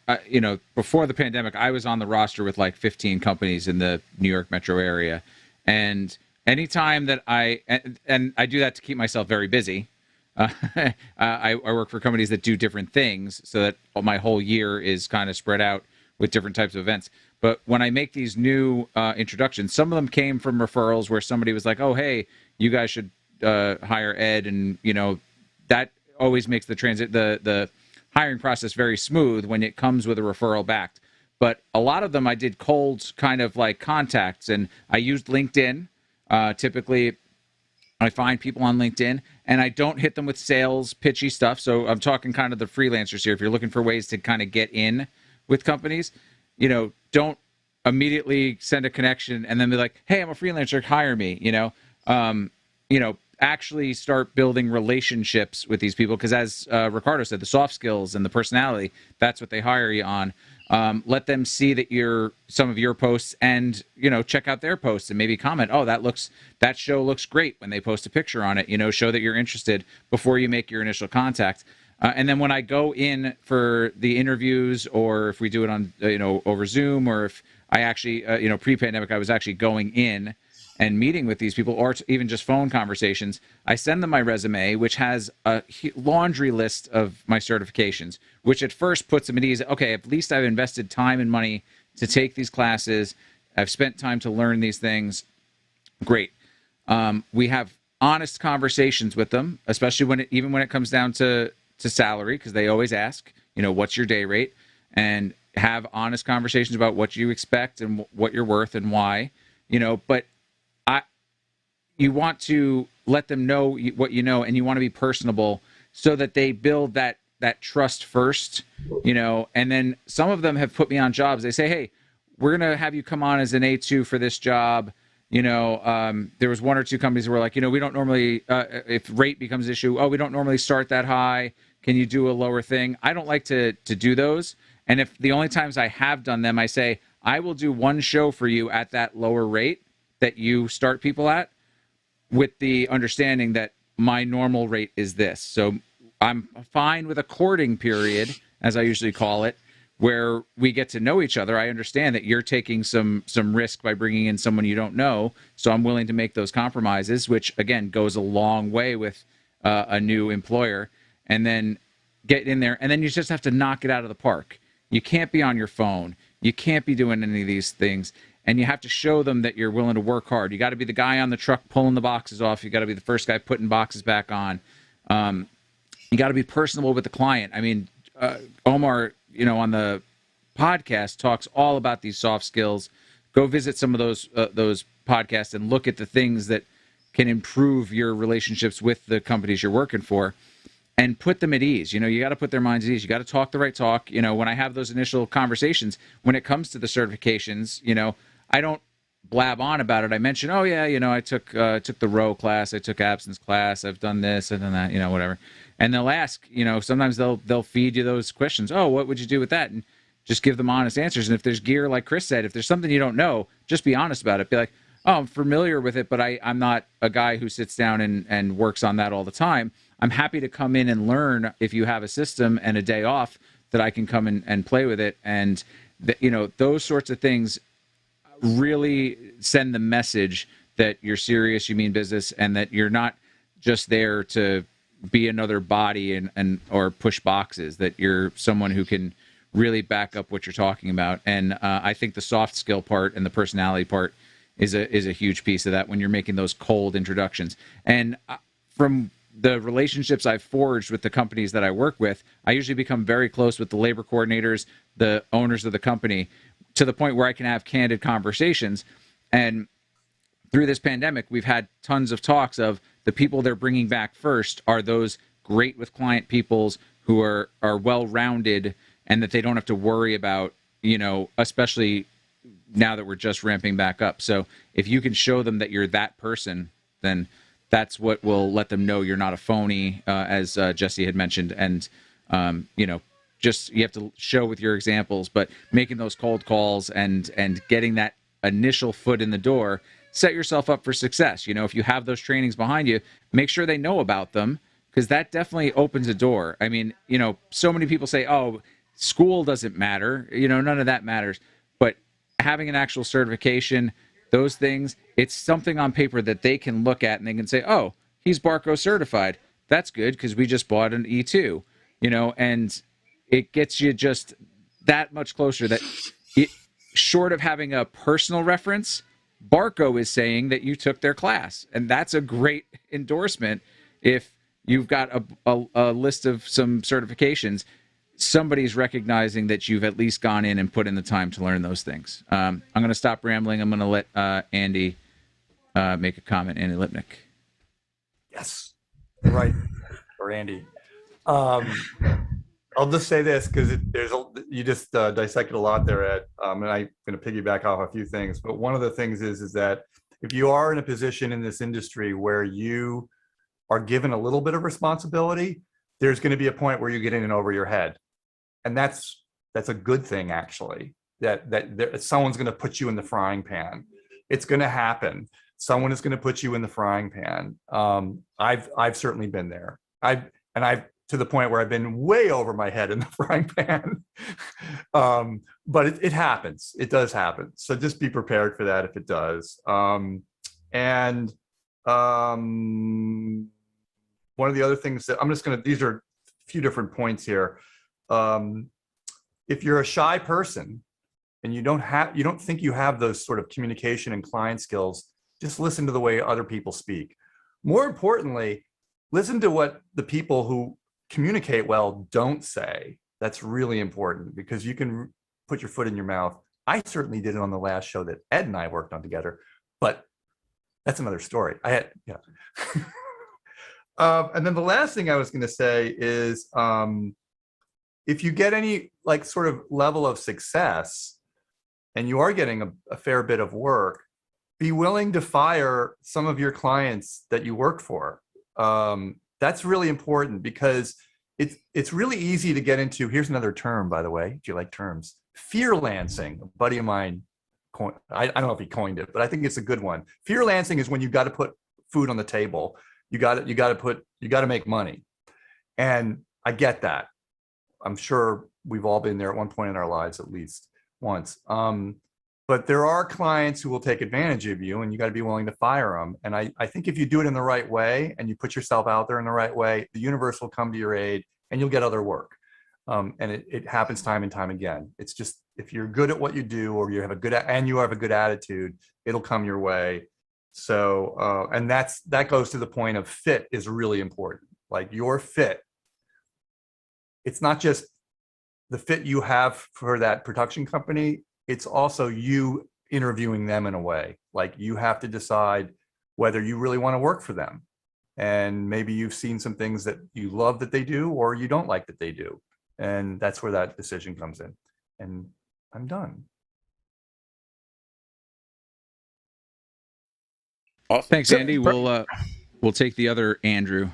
before the pandemic, I was on the roster with like 15 companies in the New York metro area. And anytime that and I do that to keep myself very busy. I work for companies that do different things so that my whole year is kind of spread out with different types of events. But when I make these new introductions, some of them came from referrals where somebody was like, oh, hey, you guys should hire Ed. And, that always makes the hiring process very smooth when it comes with a referral back. But a lot of them I did cold kind of like contacts, and I used LinkedIn. Typically, I find people on LinkedIn, and I don't hit them with sales pitchy stuff. So I'm talking kind of the freelancers here. If you're looking for ways to kind of get in with companies, don't immediately send a connection and then be like, hey, I'm a freelancer, hire me. Actually start building relationships with these people, because as Ricardo said, the soft skills and the personality, that's what they hire you on. Let them see that some of your posts, and check out their posts and maybe comment, oh, that show looks great, when they post a picture on it. Show that you're interested before you make your initial contact. And then when I go in for the interviews, or if we do it on over Zoom, or if I actually pre-pandemic I was actually going in and meeting with these people, or even just phone conversations, I send them my resume, which has a laundry list of my certifications, which at first puts them at ease. Okay, at least I've invested time and money to take these classes. I've spent time to learn these things. Great. We have honest conversations with them, especially when it comes down to salary, because they always ask, what's your day rate, and have honest conversations about what you expect and what you're worth and why, but you want to let them know what you know, and you want to be personable so that they build that trust first, and then some of them have put me on jobs. They say, hey, we're going to have you come on as an A2 for this job. There was one or two companies that were like, we don't normally, if rate becomes an issue, we don't normally start that high. Can you do a lower thing? I don't like to do those. And if the only times I have done them, I say, I will do one show for you at that lower rate that you start people at, with the understanding that my normal rate is this. So I'm fine with a courting period, as I usually call it, where we get to know each other. I understand that you're taking some risk by bringing in someone you don't know, so I'm willing to make those compromises, which again goes a long way with a new employer. And then get in there, and then you just have to knock it out of the park. You can't be on your phone. You can't be doing any of these things. And you have to show them that you're willing to work hard. You got to be the guy on the truck pulling the boxes off. You got to be the first guy putting boxes back on. You got to be personable with the client. I mean, Omar, on the podcast talks all about these soft skills. Go visit some of those podcasts and look at the things that can improve your relationships with the companies you're working for, and put them at ease. You got to put their minds at ease. You got to talk the right talk. When I have those initial conversations, when it comes to the certifications, I don't blab on about it. I mention, oh yeah, I took the row class, I took absence class, I've done this and done that, whatever. And they'll ask, sometimes they'll feed you those questions. Oh, what would you do with that? And just give them honest answers. And if there's gear, like Chris said, if there's something you don't know, just be honest about it. Be like, oh, I'm familiar with it, but I'm not a guy who sits down and works on that all the time. I'm happy to come in and learn if you have a system and a day off that I can come in and play with it. And those sorts of things really send the message that you're serious, you mean business, and that you're not just there to be another body and or push boxes, that you're someone who can really back up what you're talking about. And I think the soft skill part and the personality part is a huge piece of that when you're making those cold introductions. And from the relationships I've forged with the companies that I work with, I usually become very close with the labor coordinators, the owners of the company, to the point where I can have candid conversations. And through this pandemic, we've had tons of talks of the people they're bringing back first are those great with client peoples who are well-rounded, and that they don't have to worry about, especially now that we're just ramping back up. So if you can show them that you're that person, then that's what will let them know you're not a phony, as Jesse had mentioned. And, just you have to show with your examples, but making those cold calls and getting that initial foot in the door, set yourself up for success. If you have those trainings behind you, make sure they know about them, because that definitely opens a door. I mean, so many people say, oh, school doesn't matter, none of that matters. But having an actual certification, those things, it's something on paper that they can look at and they can say, oh, he's Barco certified. That's good, because we just bought an E2, and it gets you just that much closer that short of having a personal reference, Barco is saying that you took their class. And that's a great endorsement. If you've got a list of some certifications, somebody's recognizing that you've at least gone in and put in the time to learn those things. I'm going to stop rambling. I'm going to let Andy make a comment. Andy Lipnick. Yes, right. Or Andy. I'll just say this, because you just dissected a lot there, Ed, and I'm going to piggyback off a few things. But one of the things is that if you are in a position in this industry where you are given a little bit of responsibility, there's going to be a point where you get in and over your head, and that's a good thing, actually. That someone's going to put you in the frying pan. It's going to happen. Someone is going to put you in the frying pan. I've certainly been there. I've to the point where I've been way over my head in the frying pan. But it happens. It does happen. So just be prepared for that if it does. One of the other things that these are a few different points here. If you're a shy person and you don't think you have those sort of communication and client skills, just listen to the way other people speak. More importantly, listen to what the people who communicate well don't say. That's really important, because you can put your foot in your mouth. I certainly did it on the last show that Ed and I worked on together, but that's another story. And then the last thing I was going to say is, if you get any sort of level of success and you are getting a fair bit of work, be willing to fire some of your clients that you work for. That's really important, because it's really easy to get into. Here's another term, by the way. Do you like terms? Fearlancing. A buddy of mine, I don't know if he coined it, but I think it's a good one. Fearlancing is when you got to put food on the table. You got to make money, and I get that. I'm sure we've all been there at one point in our lives, at least once. But there are clients who will take advantage of you, and you got to be willing to fire them. And I think if you do it in the right way and you put yourself out there in the right way, the universe will come to your aid and you'll get other work. And it happens time and time again. It's just, if you're good at what you do, or you have a good attitude, it'll come your way. So, and that goes to the point of fit is really important. Like your fit, it's not just the fit you have for that production company. It's also you interviewing them in a way. Like you have to decide whether you really want to work for them. And maybe you've seen some things that you love that they do, or you don't like that they do. And that's where that decision comes in. And I'm done. Awesome. Thanks, Andy. We'll take the other Andrew.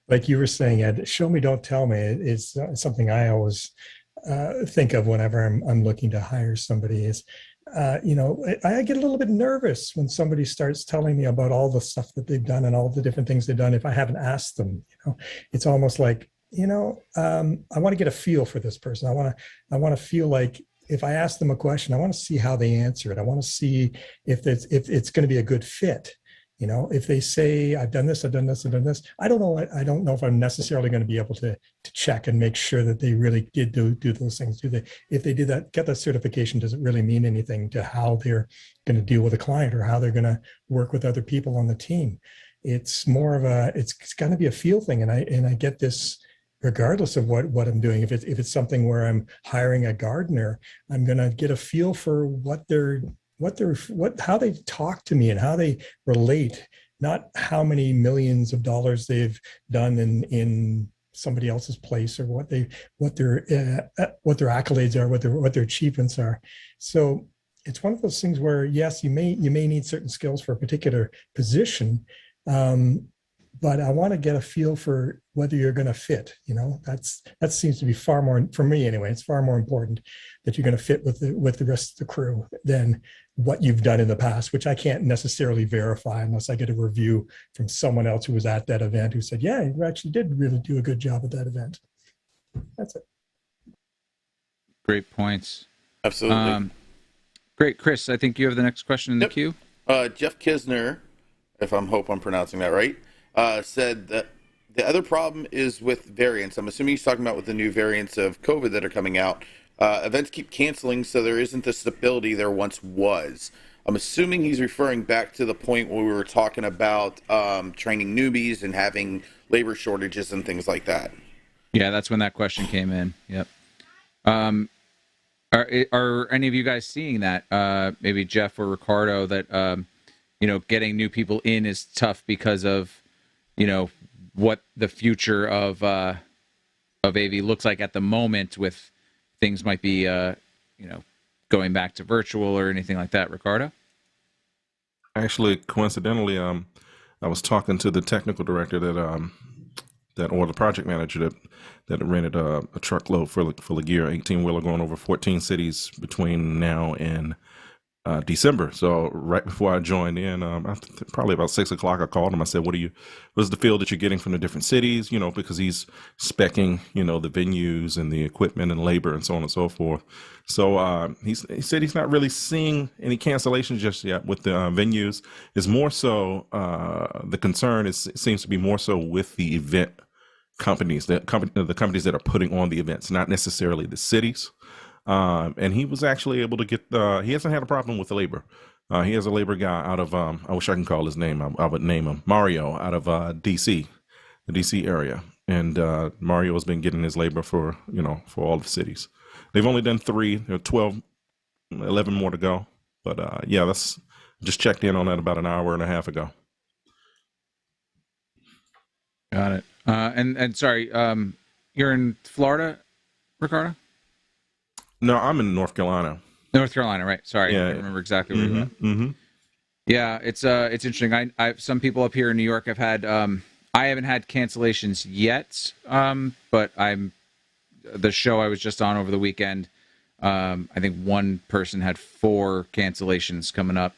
Like you were saying, Ed, show me, don't tell me is something I always think of whenever I'm looking to hire somebody. Is I get a little bit nervous when somebody starts telling me about all the stuff that they've done and all the different things they've done. If I haven't asked them, it's almost like, I want to get a feel for this person. I want to feel like if I ask them a question, I want to see how they answer it. I want to see if it's going to be a good fit. If they say, I've done this, I've done this, I've done this, I don't know. I don't know if I'm necessarily going to be able to check and make sure that they really did do those things. If they did that, get that certification, does it really mean anything to how they're going to deal with a client or how they're going to work with other people on the team? It's more of it's going to be a feel thing. And I get this regardless of what I'm doing. If it's something where I'm hiring a gardener, I'm going to get a feel for how they talk to me and how they relate, not how many millions of dollars they've done in somebody else's place or what their accolades are, what their achievements are. So it's one of those things where, yes, you may need certain skills for a particular position, but I want to get a feel for whether you're going to fit. That seems to be far more, for me anyway, it's far more important that you're going to fit with the rest of the crew than what you've done in the past, which I can't necessarily verify unless I get a review from someone else who was at that event who said, yeah, you actually did really do a good job at that event. That's it. Great points. Absolutely. Great. Chris, I think you have the next question in the queue. Jeff Kisner, if I'm pronouncing that right, said that the other problem is with variants. I'm assuming he's talking about with the new variants of COVID that are coming out. Events keep canceling, so there isn't the stability there once was. I'm assuming he's referring back to the point where we were talking about training newbies and having labor shortages and things like that. Yeah, that's when that question came in. Yep. Are any of you guys seeing that? Maybe Jeff or Ricardo, that getting new people in is tough because of what the future of AV looks like at the moment, with things might be going back to virtual or anything like that. Ricardo? Actually, coincidentally, I was talking to the technical director or the project manager that rented a truckload full of gear, 18-wheeler, going over 14 cities between now and December. So right before I joined in, probably about 6 o'clock, I called him. I said, what's the feel that you're getting from the different cities? Because he's speccing, the venues and the equipment and labor and so on and so forth. So he said he's not really seeing any cancellations just yet with the venues. It's more so the concern seems to be more so with the event companies, the companies that are putting on the events, not necessarily the cities. And he was actually able to get, he hasn't had a problem with the labor. He has a labor guy out of, I wish I can call his name. I would name him Mario, out of DC, the DC area. And Mario has been getting his labor for all the cities. They've only done 3, there are 12, 11 more to go. But yeah, that's just checked in on that about an hour and a half ago. Got it. And sorry, you're in Florida, Ricardo? No, I'm in North Carolina. North Carolina, right? Sorry, yeah. I don't remember exactly where you went. Yeah, it's interesting. I some people up here in New York have had. I haven't had cancellations yet, but the show I was just on over the weekend. I think one person had 4 cancellations coming up,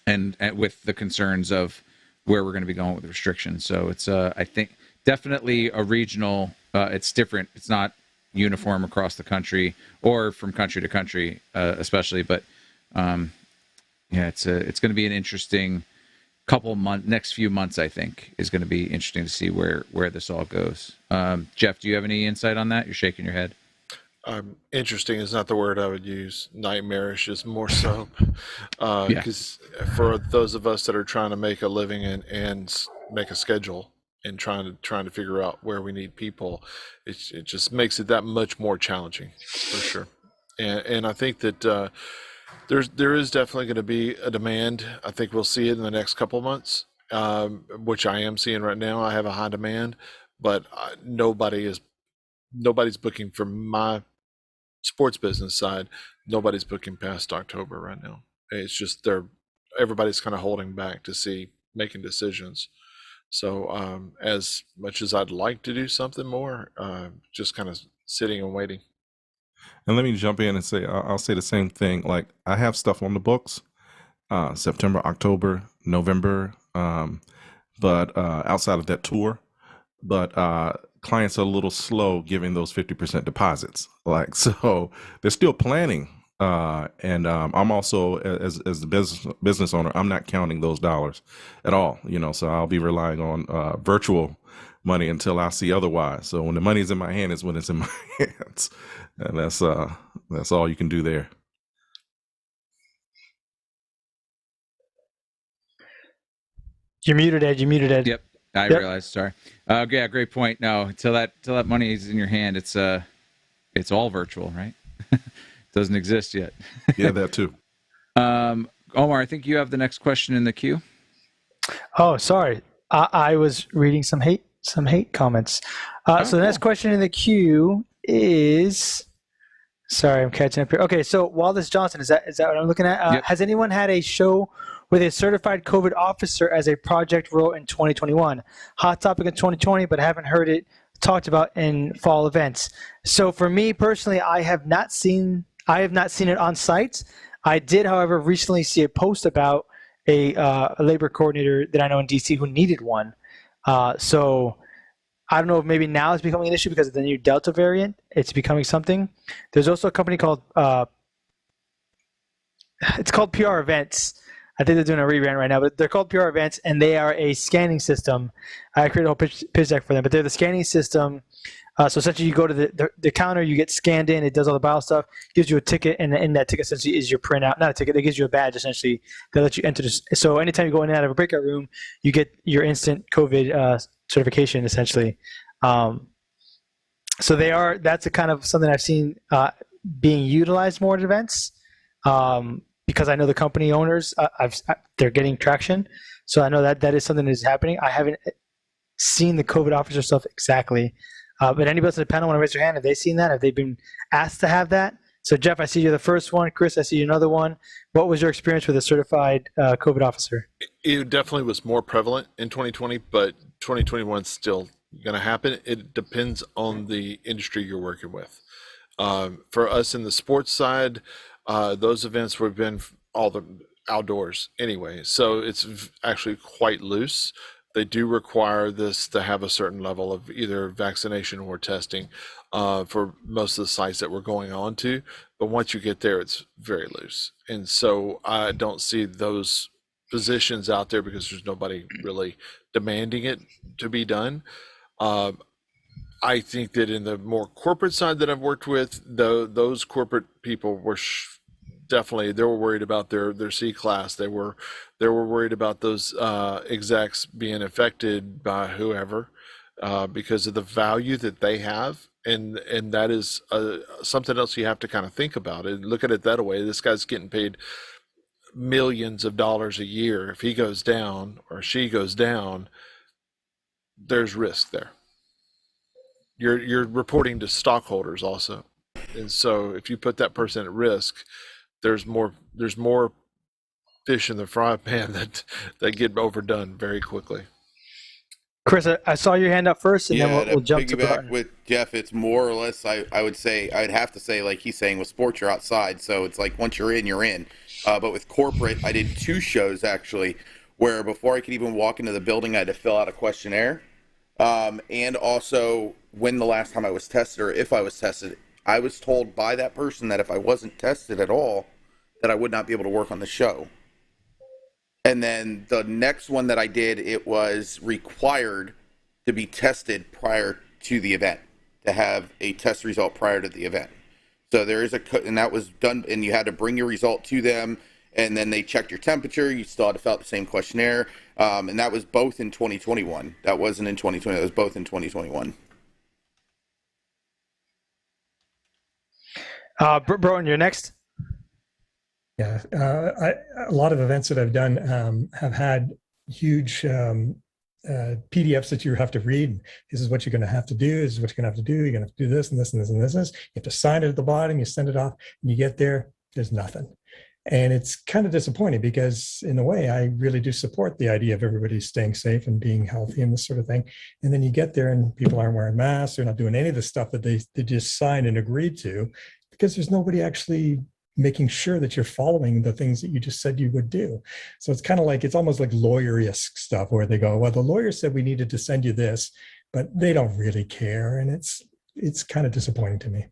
and with the concerns of where we're going to be going with restrictions. So it's I think definitely a regional. It's different. It's not uniform across the country or from country to country, especially. But yeah, it's going to be an interesting next few months. I think is going to be interesting to see where this all goes. Jeff, do you have any insight on that? You're shaking your head. Interesting is not the word I would use. Nightmarish is more so, because for those of us that are trying to make a living and make a schedule and trying to figure out where we need people, it just makes it that much more challenging, for sure. And I think that there is definitely going to be a demand. I think we'll see it in the next couple of months, which I am seeing right now. I have a high demand, but nobody's booking from my sports business side. Nobody's booking past October right now. It's just everybody's kind of holding back to making decisions. So as much as I'd like to do something more, just kind of sitting and waiting. And let me jump in and say, I'll say the same thing. Like, I have stuff on the books, September, October, November, but outside of that tour, but clients are a little slow giving those 50% deposits. Like, so they're still planning. And I'm also, as the business owner, I'm not counting those dollars at all, so I'll be relying on virtual money until I see otherwise. So when the money's in my hand is when it's in my hands. And that's all you can do there. You're muted, Ed. Yep. I realized. Sorry. Yeah, great point. No, until that money is in your hand, it's all virtual, right? Doesn't exist yet. Yeah, that too. Omar, I think you have the next question in the queue. Oh, sorry. I was reading some hate some hate comments. So the next cool. question in the queue is, sorry, I'm catching up here. Okay, so Wallace Johnson, is that what I'm looking at? Yep. Has anyone had a show with a certified COVID officer as a project role in 2021? Hot topic in 2020, but haven't heard it talked about in fall events. So for me personally, I have not seen it on site. I did, however, recently see a post about a labor coordinator that I know in DC who needed one. So I don't know if maybe now it's becoming an issue because of the new Delta variant. It's becoming something. There's also a company called it's called PR Events. I think they're doing a rebrand right now, but they're called PR Events, and they are a scanning system. I created a whole pitch deck for them, but they're the scanning system. So essentially, you go to the counter, you get scanned in, it does all the bio stuff, gives you a ticket, and in that ticket essentially is your printout. Not a ticket, it gives you a badge essentially that lets you enter this. So anytime you go in and out of a breakout room, you get your instant COVID certification essentially. So that's a kind of something I've seen being utilized more at events because I know the company owners, they're getting traction. So I know that is something that is happening. I haven't seen the COVID officer stuff exactly. But anybody else on the panel want to raise their hand? Have they seen that? Have they been asked to have that? So Jeff, I see you're the first one. Chris, I see you another one. What was your experience with a certified COVID officer? It definitely was more prevalent in 2020, but 2021 is still going to happen. It depends on the industry you're working with. For us in the sports side, those events would have been all the outdoors anyway. So it's actually quite loose. They do require this to have a certain level of either vaccination or testing for most of the sites that we're going on to. But once you get there, it's very loose. And so I don't see those positions out there because there's nobody really demanding it to be done. I think that in the more corporate side that I've worked with, those corporate people were definitely, they were worried about their C class. They were worried about those execs being affected by whoever because of the value that they have, and that is something else you have to kind of think about and look at it that way. This guy's getting paid millions of dollars a year. If he goes down or she goes down, there's risk there. You're reporting to stockholders also, and so if you put that person at risk, there's more fish in the fry pan that get overdone very quickly. Chris, I saw your hand up first, and then we'll jump to piggyback with Jeff. It's more or less, I would say, I'd have to say, like he's saying, with sports, you're outside, so it's like once you're in, you're in. But with corporate, I did 2 shows actually, where before I could even walk into the building, I had to fill out a questionnaire, and also when the last time I was tested, or if I was tested, I was told by that person that if I wasn't tested at all, that I would not be able to work on the show. And then the next one that I did, it was required to be tested prior to the event, to have a test result prior to the event. So there is and that was done, and you had to bring your result to them, and then they checked your temperature. You still had to fill out the same questionnaire, and that was both in 2021. That wasn't in 2020. That was both in 2021. Broughton, you're next. Yeah, a lot of events that I've done have had huge PDFs that you have to read. This is what you're going to have to do. This is what you're going to have to do. You're going to have to do this and this and this and this. You have to sign it at the bottom. You send it off, and you get there. There's nothing, and it's kind of disappointing because, in a way, I really do support the idea of everybody staying safe and being healthy and this sort of thing. And then you get there, and people aren't wearing masks. They're not doing any of the stuff that they just signed and agreed to, because there's nobody actually making sure that you're following the things that you just said you would do. So it's kind of like, it's almost like lawyer-esque stuff where they go, well, the lawyer said we needed to send you this, but they don't really care. And it's kind of disappointing to me.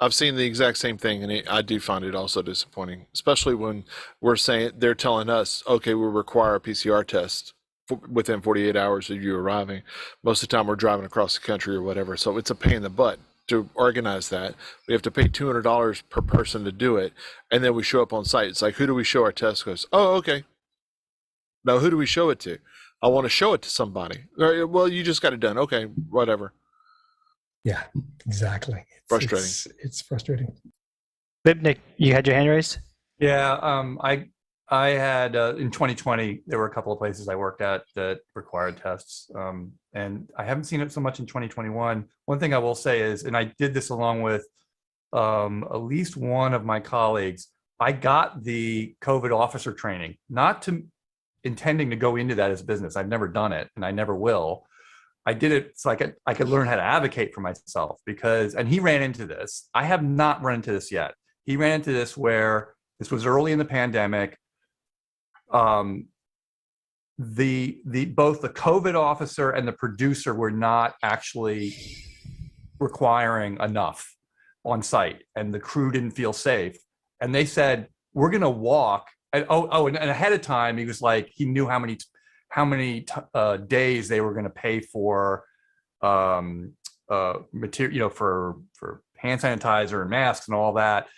I've seen the exact same thing, and I do find it also disappointing, especially when we're saying, they're telling us, okay, we require a PCR test within 48 hours of you arriving. Most of the time we're driving across the country or whatever. So it's a pain in the butt to organize that. We have to pay $200 per person to do it, and then we show up on site. It's like, who do we show our test? Goes, oh, okay. Now, who do we show it to? I want to show it to somebody. Well, you just got it done. Okay, whatever. Yeah, exactly. Frustrating. It's frustrating. Nick, you had your hand raised? Yeah, I had in 2020, there were a couple of places I worked at that required tests, and I haven't seen it so much in 2021. One thing I will say is, and I did this along with at least one of my colleagues, I got the COVID officer training, not to intending to go into that as a business. I've never done it, and I never will. I did it so I could learn how to advocate for myself, because, and he ran into this. I have not run into this yet. He ran into this where this was early in the pandemic. The both the COVID officer and the producer were not actually requiring enough on site, and the crew didn't feel safe. And they said, we're going to walk. And and ahead of time, he was like, he knew how many days they were going to pay for material, for hand sanitizer and masks and all that,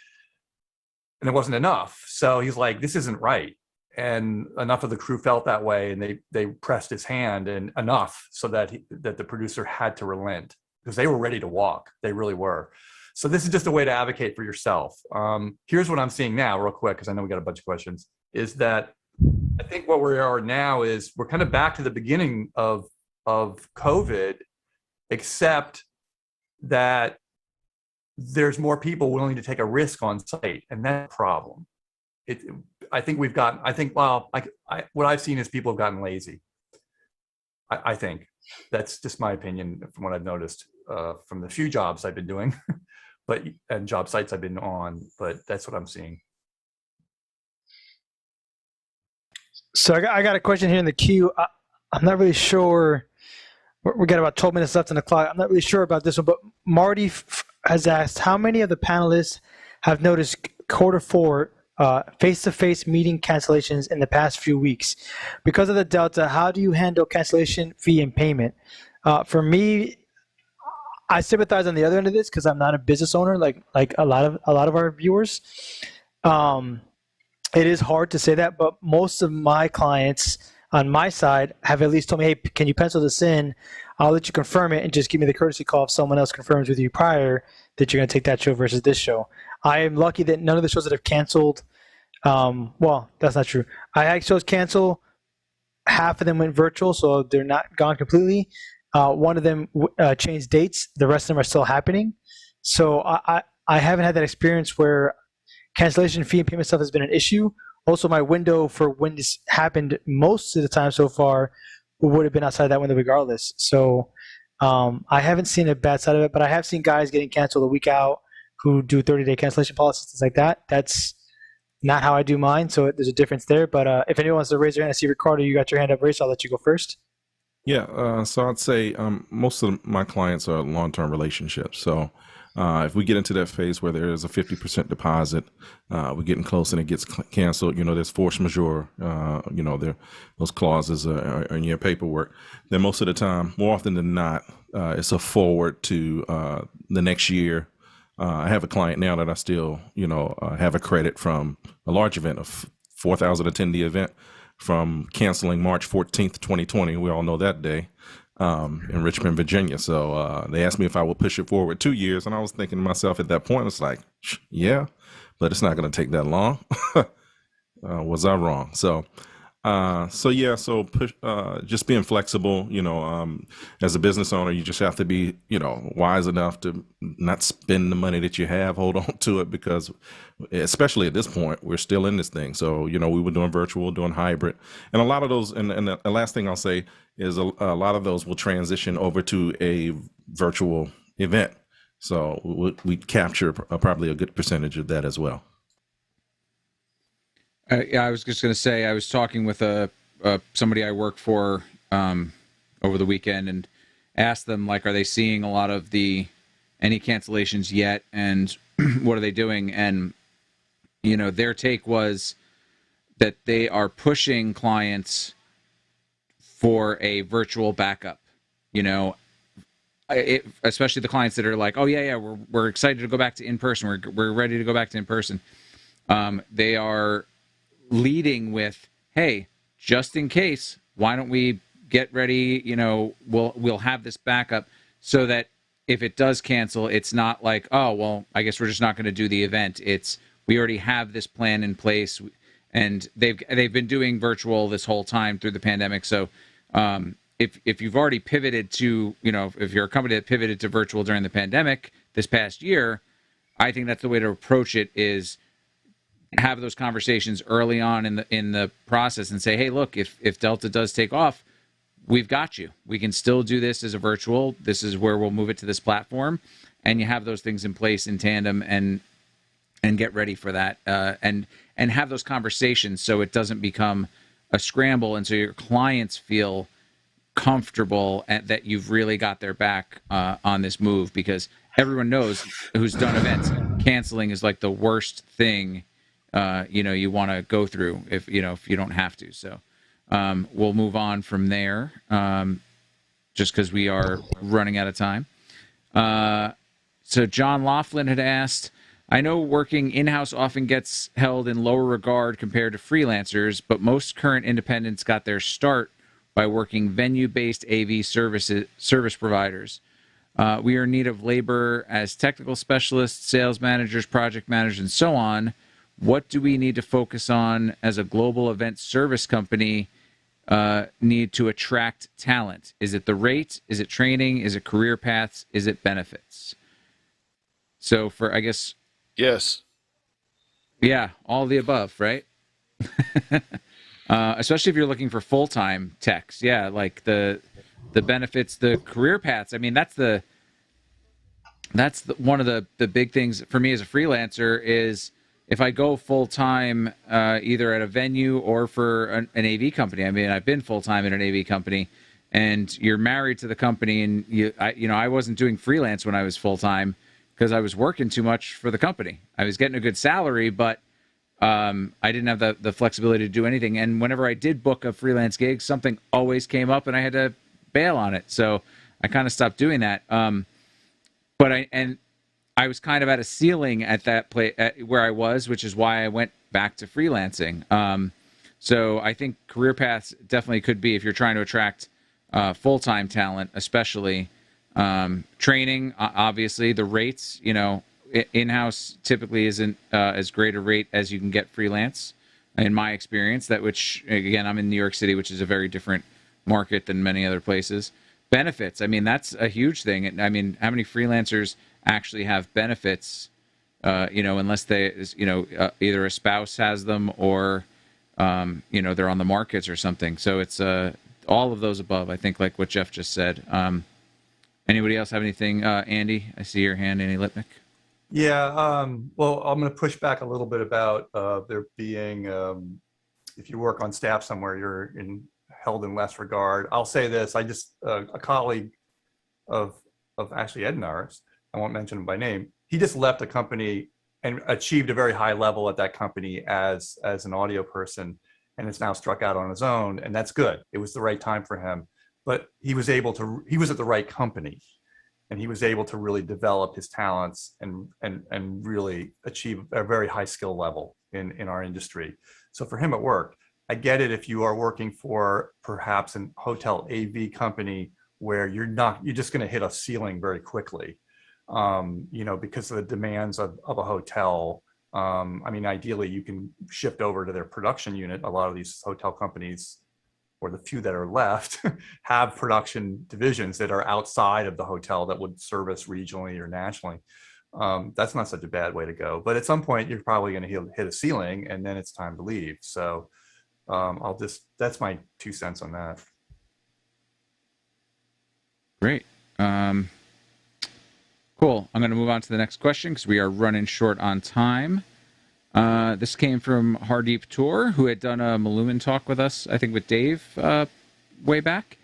and it wasn't enough. So he's like, this isn't right. And enough of the crew felt that way, and they pressed his hand, and enough so that the producer had to relent, because they were ready to walk. They really were. So this is just a way to advocate for yourself. Here's what I'm seeing now, real quick, because I know we got a bunch of questions, is that I think what we are now is we're kind of back to the beginning of COVID, except that there's more people willing to take a risk on site, and that's a problem. What I've seen is people have gotten lazy. I think that's just my opinion from what I've noticed from the few jobs I've been doing, and job sites I've been on. But that's what I'm seeing. So I got a question here in the queue. I'm not really sure. We got about 12 minutes left on the clock. I'm not really sure about this one, but Marty has asked, how many of the panelists have noticed Q4 face-to-face meeting cancellations in the past few weeks? Because of the Delta, how do you handle cancellation fee and payment? For me, I sympathize on the other end of this because I'm not a business owner like a lot of our viewers. It is hard to say that, but most of my clients on my side have at least told me, hey, can you pencil this in? I'll let you confirm it and just give me the courtesy call if someone else confirms with you prior that you're going to take that show versus this show. I am lucky that none of the shows that have canceled, well, that's not true. I had shows cancel, half of them went virtual, so they're not gone completely. One of them changed dates. The rest of them are still happening. So I haven't had that experience where cancellation fee and payment stuff has been an issue. Also, my window for when this happened most of the time so far would have been outside that window regardless. So I haven't seen a bad side of it, but I have seen guys getting canceled a week out who do 30-day cancellation policies, things like that. That's not how I do mine, so there's a difference there. But if anyone wants to raise their hand, I see Ricardo, you got your hand up raised, so I'll let you go first. Yeah, so I'd say most of my clients are long-term relationships. So if we get into that phase where there is a 50% deposit, we're getting close and it gets canceled, there's force majeure, those clauses are in your paperwork. Then most of the time, more often than not, it's a forward to the next year. I have a client now that I still, have a credit from a large event, a 4,000 attendee event, from canceling March 14th, 2020. We all know that day. In Richmond, Virginia. So they asked me if I would push it forward 2 years. And I was thinking to myself at that point, it's like, yeah, but it's not going to take that long. Was I wrong? So push, just being flexible, as a business owner, you just have to be, wise enough to not spend the money that you have, hold on to it, because especially at this point, we're still in this thing. So, we were doing virtual, doing hybrid, and a lot of those, and the last thing I'll say is a lot of those will transition over to a virtual event. So we capture probably a good percentage of that as well. Yeah, I was just going to say, I was talking with somebody I work for over the weekend and asked them, like, are they seeing a lot of any cancellations yet, and what are they doing? And, their take was that they are pushing clients for a virtual backup, especially the clients that are like, oh yeah, we're excited to go back to in-person. We're ready to go back to in-person. They are leading with, hey, just in case, why don't we get ready? We'll have this backup so that if it does cancel, it's not like, oh, well, I guess we're just not going to do the event. It's, we already have this plan in place. and they've been doing virtual this whole time through the pandemic. So if you've already pivoted to, if you're a company that pivoted to virtual during the pandemic this past year, I think that's the way to approach it, is have those conversations early on in the process and say, hey, look, if Delta does take off, we've got you. We can still do this as a virtual. This is where we'll move it to this platform, and you have those things in place in tandem and get ready for that, and have those conversations so it doesn't become a scramble, and so your clients feel comfortable that you've really got their back on this move, because everyone knows who's done events, canceling is like the worst thing you want to go through if you don't have to. So we'll move on from there, just because we are running out of time. So John Laughlin had asked, I know working in-house often gets held in lower regard compared to freelancers, but most current independents got their start by working venue-based AV service providers. We are in need of labor as technical specialists, sales managers, project managers, and so on. What do we need to focus on as a global event service company need to attract talent? Is it the rate? Is it training? Is it career paths? Is it benefits? So I guess... Yes. Yeah, all of the above, right? Especially if you're looking for full-time techs. Yeah, like the benefits, the career paths. I mean, that's one of the big things for me as a freelancer is if I go full-time either at a venue or for an AV company. I mean, I've been full-time in an AV company, and you're married to the company, and I wasn't doing freelance when I was full-time because I was working too much for the company. I was getting a good salary, but I didn't have the flexibility to do anything. And whenever I did book a freelance gig, something always came up and I had to bail on it. So I kind of stopped doing that. But I was kind of at a ceiling at that place where I was, which is why I went back to freelancing. So I think career paths definitely could be, if you're trying to attract full-time talent, especially training, obviously the rates, in-house typically isn't as great a rate as you can get freelance, in my experience. Which again, I'm in New York City, which is a very different market than many other places. Benefits, I mean, that's a huge thing. I mean, how many freelancers actually have benefits? Unless they, either a spouse has them or they're on the markets or something. So it's all of those above. I think, like what Jeff just said. Anybody else have anything? Andy, I see your hand. Andy Lipnick. Yeah, well, I'm going to push back a little bit about there being, if you work on staff somewhere, you're held in less regard. I'll say this: I just a colleague of actually Ed and ours, I won't mention him by name. He just left a company and achieved a very high level at that company as an audio person, and it's now struck out on his own, and that's good. It was the right time for him, but he was at the right company. And he was able to really develop his talents and really achieve a very high skill level in our industry. So for him, it worked. I get it if you are working for perhaps a hotel AV company where you're just going to hit a ceiling very quickly, because of the demands of a hotel. I mean, ideally, you can shift over to their production unit. A lot of these hotel companies, or the few that are left, have production divisions that are outside of the hotel that would service regionally or nationally. That's not such a bad way to go. But at some point, you're probably going to hit a ceiling, and then it's time to leave. So that's my 2 cents on that. Great. Cool. I'm going to move on to the next question because we are running short on time. This came from Hardeep Tour, who had done a Malumen talk with us, I think with Dave way back.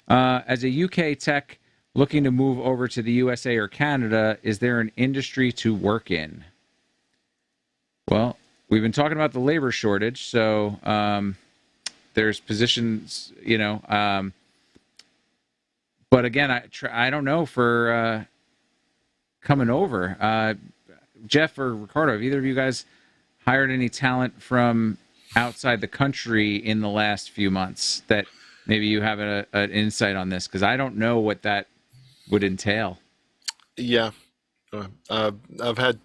As a UK tech looking to move over to the USA or Canada, is there an industry to work in? Well, we've been talking about the labor shortage, so there's positions, but again, I don't know for coming over. Jeff or Ricardo, have either of you guys hired any talent from outside the country in the last few months that maybe you have an insight on this? Because I don't know what that would entail. Yeah. I've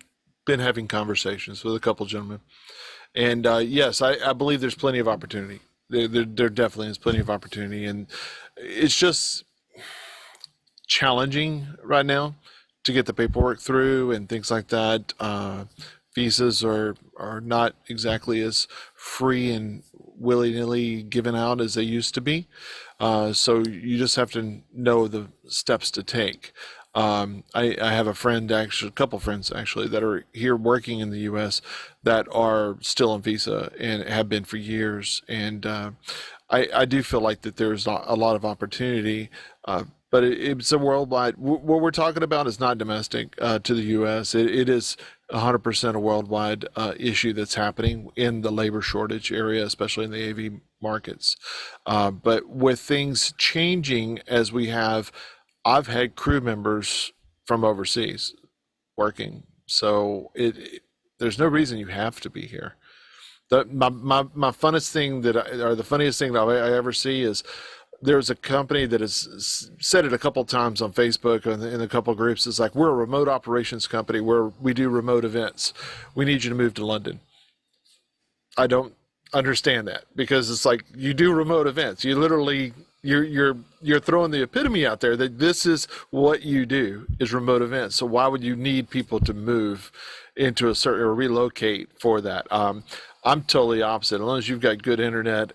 been having conversations with a couple gentlemen, And yes, I believe there's plenty of opportunity. There definitely is plenty of opportunity, and it's just challenging right now to get the paperwork through and things like that. Visas are not exactly as free and willy-nilly given out as they used to be. So you just have to know the steps to take. I have a friend, actually, a couple friends actually, that are here working in the U.S. that are still on visa and have been for years. And I do feel like that there's a lot of opportunity, but it's a worldwide. What we're talking about is not domestic to the U.S. It is 100% a worldwide issue that's happening in the labor shortage area, especially in the AV markets. But with things changing as we have, I've had crew members from overseas working, so there's no reason you have to be here. My funnest thing the funniest thing that I ever see is there's a company that has said it a couple times on Facebook and in a couple of groups. It's like, we're a remote operations company where we do remote events. We need you to move to London. I don't understand that, because it's like, you do remote events. You literally, you're throwing the epitome out there that this is what you do, is remote events. So why would you need people to move into a certain, or relocate for that? I'm totally opposite. As long as you've got good internet,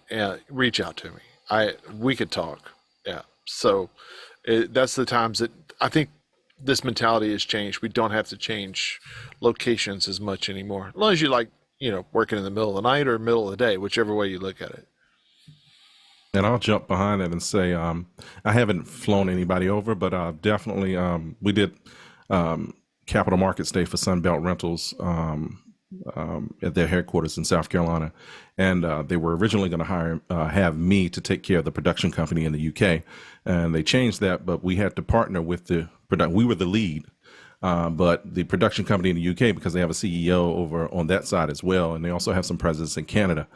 reach out to me. We could talk. Yeah. So that's the times that I think this mentality has changed. We don't have to change locations as much anymore. As long as you like, working in the middle of the night or middle of the day, whichever way you look at it. And I'll jump behind that and say, I haven't flown anybody over, but definitely we did Capital Markets Day for Sunbelt Rentals at their headquarters in South Carolina. And they were originally going to have me to take care of the production company in the UK. And they changed that, but we had to partner with we were the lead. But the production company in the UK, because they have a CEO over on that side as well, and they also have some presence in Canada.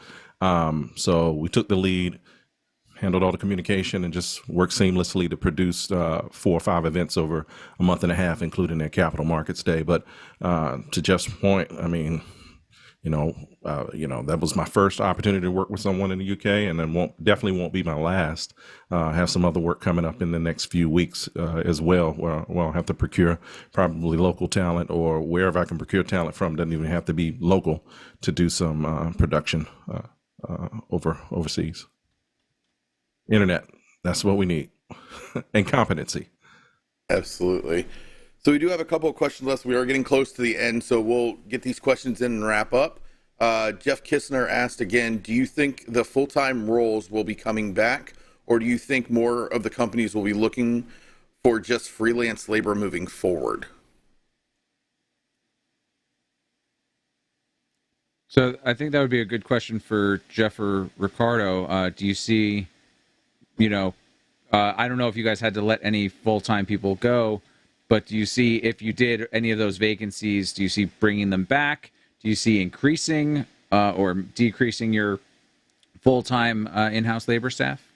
So we took the lead, handled all the communication, and just worked seamlessly to produce 4 or 5 events over a month and a half, including their Capital Markets Day. But to Jeff's point, I mean, that was my first opportunity to work with someone in the UK, and then definitely won't be my last. I have some other work coming up in the next few weeks as well, where I'll have to procure probably local talent, or wherever I can procure talent from. Doesn't even have to be local, to do some production overseas. Internet, that's what we need. And competency. Absolutely. So we do have a couple of questions left. We are getting close to the end, so we'll get these questions in and wrap up. Jeff Kistner asked again, do you think the full-time roles will be coming back, or do you think more of the companies will be looking for just freelance labor moving forward? So I think that would be a good question for Jeff or Ricardo. Do you see, I don't know if you guys had to let any full-time people go, but do you see, if you did any of those vacancies, do you see bringing them back? Do you see increasing or decreasing your full-time in-house labor staff?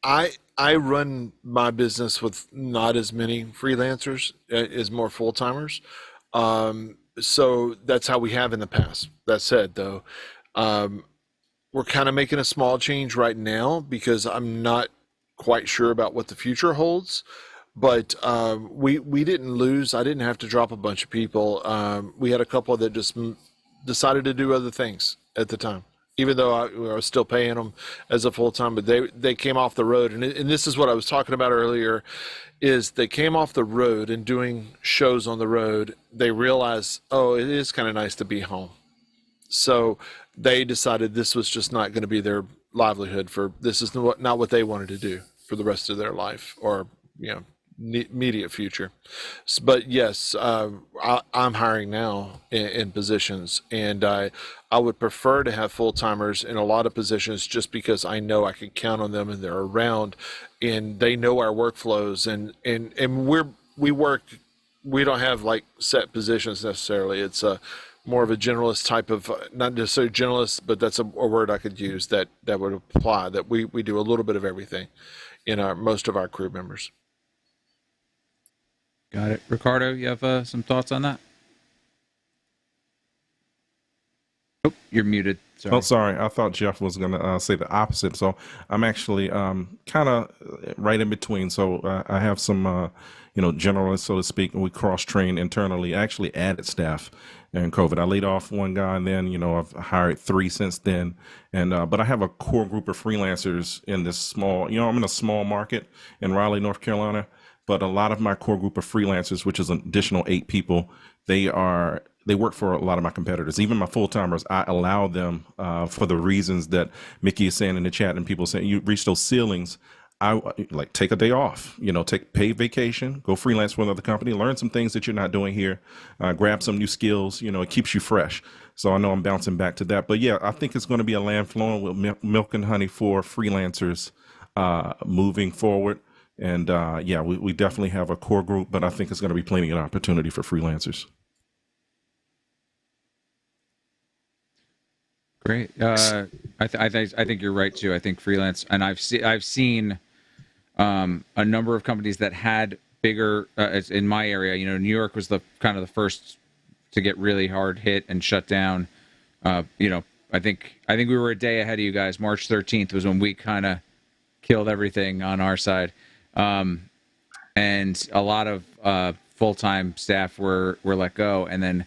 I run my business with not as many freelancers as more full-timers. So that's how we have in the past. That said, though, we're kind of making a small change right now because I'm not quite sure about what the future holds. But we didn't lose. I didn't have to drop a bunch of people. We had a couple that just decided to do other things at the time, even though I was still paying them as a full-time. But they came off the road. And this is what I was talking about earlier, is they came off the road and doing shows on the road. They realized, oh, it is kind of nice to be home. So they decided this was just not going to be their livelihood. This is not what they wanted to do for the rest of their life, or, immediate future. But yes, I'm hiring now in positions, and I would prefer to have full-timers in a lot of positions, just because I know I can count on them and they're around and they know our workflows, and we don't have like set positions necessarily. It's more of a generalist type of, not necessarily generalist, but that's a word I could use that would apply, that we do a little bit of everything in most of our crew members. Got it. Ricardo, you have some thoughts on that? Oh, you're muted. Sorry. Oh, sorry. I thought Jeff was going to say the opposite. So I'm actually kind of right in between. So I have some, generalists, so to speak, and we cross-train internally. I actually added staff in COVID. I laid off one guy, and then, I've hired 3 since then. And but I have a core group of freelancers in this small, I'm in a small market in Raleigh, North Carolina. But a lot of my core group of freelancers, which is an additional 8 people, they work for a lot of my competitors. Even my full-timers, I allow them for the reasons that Mickey is saying in the chat, and people saying you reach those ceilings. I like take a day off, take paid vacation, go freelance for another company, learn some things that you're not doing here, grab some new skills, it keeps you fresh. So I know I'm bouncing back to that. But yeah, I think it's going to be a land flowing with milk and honey for freelancers moving forward. And we definitely have a core group, but I think it's going to be plenty of opportunity for freelancers. Great. I think you're right too. I think freelance, and I've seen a number of companies that had bigger in my area. New York was the kind of the first to get really hard hit and shut down. I think we were a day ahead of you guys. March 13th was when we kind of killed everything on our side. And a lot of full-time staff were let go. And then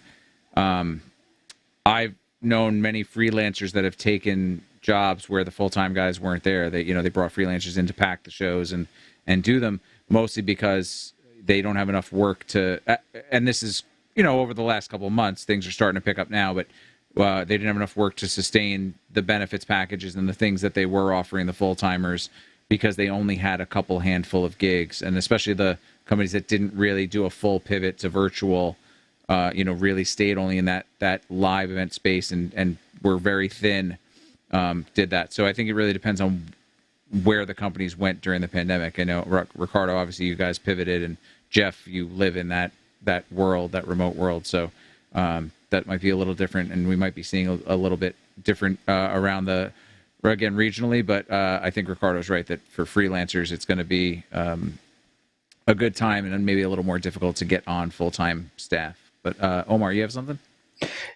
I've known many freelancers that have taken jobs where the full-time guys weren't there. They brought freelancers in to pack the shows and do them, mostly because they don't have enough work to. And this is over the last couple of months, things are starting to pick up now, but they didn't have enough work to sustain the benefits packages and the things that they were offering the full-timers, because they only had a couple handful of gigs. And especially the companies that didn't really do a full pivot to virtual, really stayed only in that live event space and were very thin, did that. So I think it really depends on where the companies went during the pandemic. I know, Ricardo, obviously you guys pivoted, and Jeff, you live in that world, that remote world. So that might be a little different, and we might be seeing a little bit different around again, regionally, but I think Ricardo's right that for freelancers, it's going to be a good time and then maybe a little more difficult to get on full-time staff. But Omar, you have something?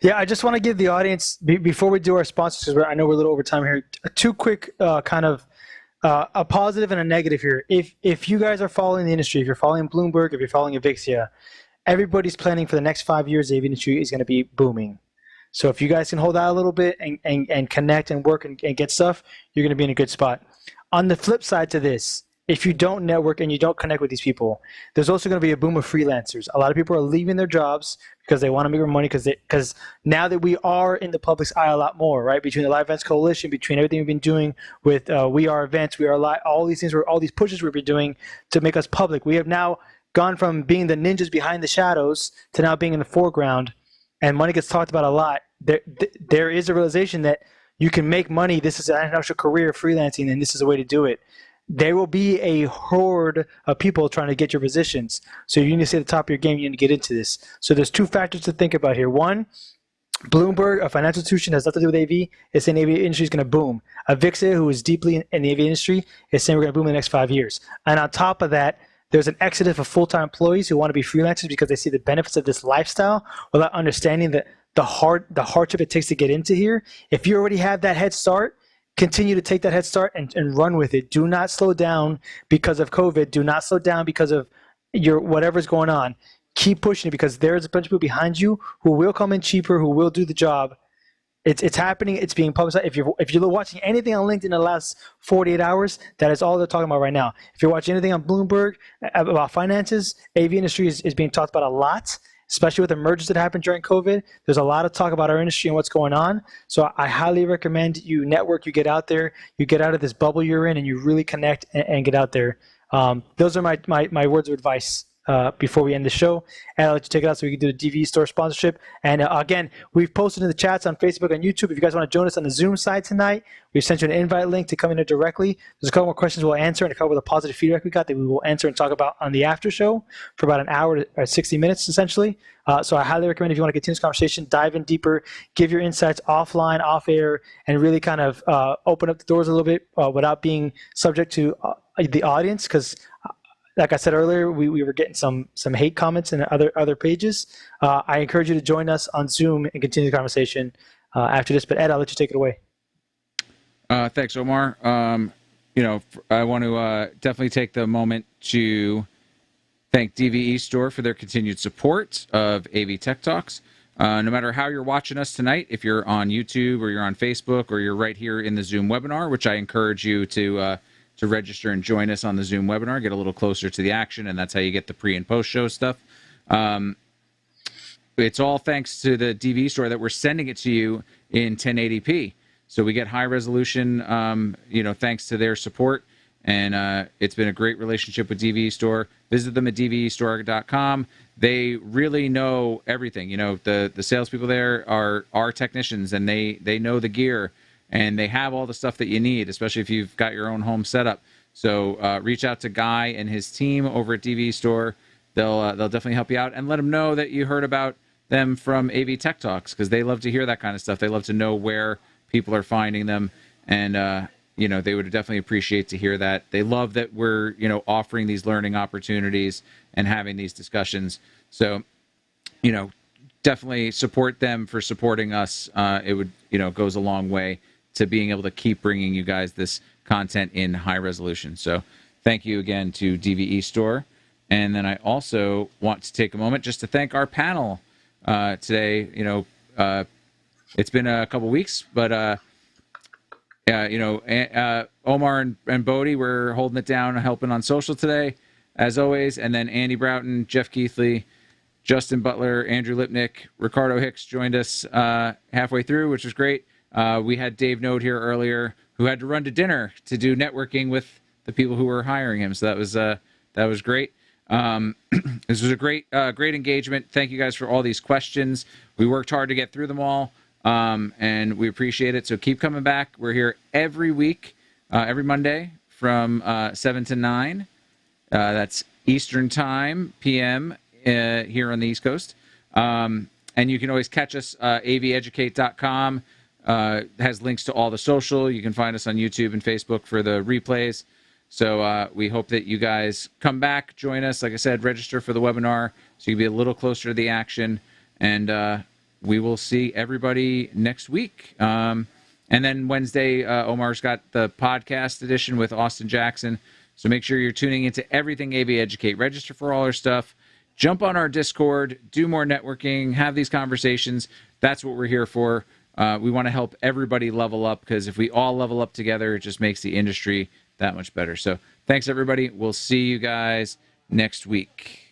Yeah, I just want to give the audience, before we do our sponsors, because I know we're a little over time here, two quick kind of a positive and a negative here. If you guys are following the industry, if you're following Bloomberg, if you're following Avixia, everybody's planning for the next 5 years, the AV industry is going to be booming. So if you guys can hold out a little bit and connect and work and get stuff, you're going to be in a good spot. On the flip side to this, if you don't network and you don't connect with these people, there's also going to be a boom of freelancers. A lot of people are leaving their jobs because they want to make more money, because now that we are in the public's eye a lot more, right? Between the Live Events Coalition, between everything we've been doing with We Are Events, We Are Live, all these things, all these pushes we've been doing to make us public. We have now gone from being the ninjas behind the shadows to now being in the foreground. And money gets talked about a lot. There is a realization that you can make money. This is an actual career, freelancing, and this is a way to do it. There will be a horde of people trying to get your positions. So you need to stay at the top of your game. You need to get into this. So there's two factors to think about here. One, Bloomberg, a financial institution, has nothing to do with AV. It's saying the AV industry is going to boom. Avixia, who is deeply in the AV industry, is saying we're going to boom in the next 5 years. And on top of that, there's an exodus of full-time employees who want to be freelancers because they see the benefits of this lifestyle without understanding that the hardship it takes to get into here. If you already have that head start, continue to take that head start and run with it. Do not slow down because of COVID. Do not slow down because of your whatever's going on. Keep pushing it, because there's a bunch of people behind you who will come in cheaper, who will do the job. It's happening. It's being publicized. If you're watching anything on LinkedIn in the last 48 hours, that is all they're talking about right now. If you're watching anything on Bloomberg about finances, AV industry is being talked about a lot, especially with the mergers that happened during COVID. There's a lot of talk about our industry and what's going on. So I highly recommend you network, you get out there, you get out of this bubble you're in, and you really connect and get out there. Those are my words of advice before we end the show. And I'll let you take it out so we can do the DVD store sponsorship. And again, we've posted in the chats on Facebook and YouTube. If you guys want to join us on the Zoom side tonight, we've sent you an invite link to come in there directly. There's a couple more questions we'll answer and a couple of the positive feedback we got that we will answer and talk about on the after show for about an hour or 60 minutes, essentially. So I highly recommend, if you want to continue this conversation, dive in deeper, give your insights offline, off air, and really kind of open up the doors a little bit without being subject to the audience, because like I said earlier, we were getting some hate comments in other pages. I encourage you to join us on Zoom and continue the conversation. after this. But Ed, I'll let you take it away. Thanks, Omar. I want to definitely take the moment to thank DVE Store for their continued support of AV Tech Talks. No matter how you're watching us tonight, if you're on YouTube or you're on Facebook or you're right here in the Zoom webinar, which I encourage you to register and join us on the Zoom webinar, get a little closer to the action, and that's how you get the pre and post show stuff. It's all thanks to the DVE Store that we're sending it to you in 1080p. So we get high resolution, thanks to their support. And it's been a great relationship with DVE Store. Visit them at dvestore.com. They really know everything. The salespeople there are technicians, and they know the gear, and they have all the stuff that you need, especially if you've got your own home setup. So reach out to Guy and his team over at DVE Store. They'll definitely help you out, and let them know that you heard about them from AV Tech Talks, because they love to hear that kind of stuff. They love to know where people are finding them, and they would definitely appreciate to hear that. They love that we're offering these learning opportunities and having these discussions. So definitely support them for supporting us. It would goes a long way to being able to keep bringing you guys this content in high resolution. So thank you again to DVE Store. And then I also want to take a moment just to thank our panel today. It's been a couple weeks, but Omar and Bodie were holding it down, helping on social today, as always. And then Andy Broughton, Jeff Keithley, Justin Butler, Andrew Lipnick, Ricardo Hicks joined us halfway through, which was great. We had Dave Node here earlier, who had to run to dinner to do networking with the people who were hiring him. So that was great. This was a great engagement. Thank you guys for all these questions. We worked hard to get through them all. And we appreciate it. So keep coming back. We're here every week, every Monday from 7 to 9. That's Eastern Time, PM, here on the East Coast. And you can always catch us, aveducate.com. Has links to all the social. You can find us on YouTube and Facebook for the replays. So we hope that you guys come back, join us. Like I said, register for the webinar so you can be a little closer to the action. And we will see everybody next week. And then Wednesday, Omar's got the podcast edition with Austin Jackson. So make sure you're tuning into everything AV Educate. Register for all our stuff. Jump on our Discord. Do more networking. Have these conversations. That's what we're here for. We want to help everybody level up, because if we all level up together, it just makes the industry that much better. So thanks, everybody. We'll see you guys next week.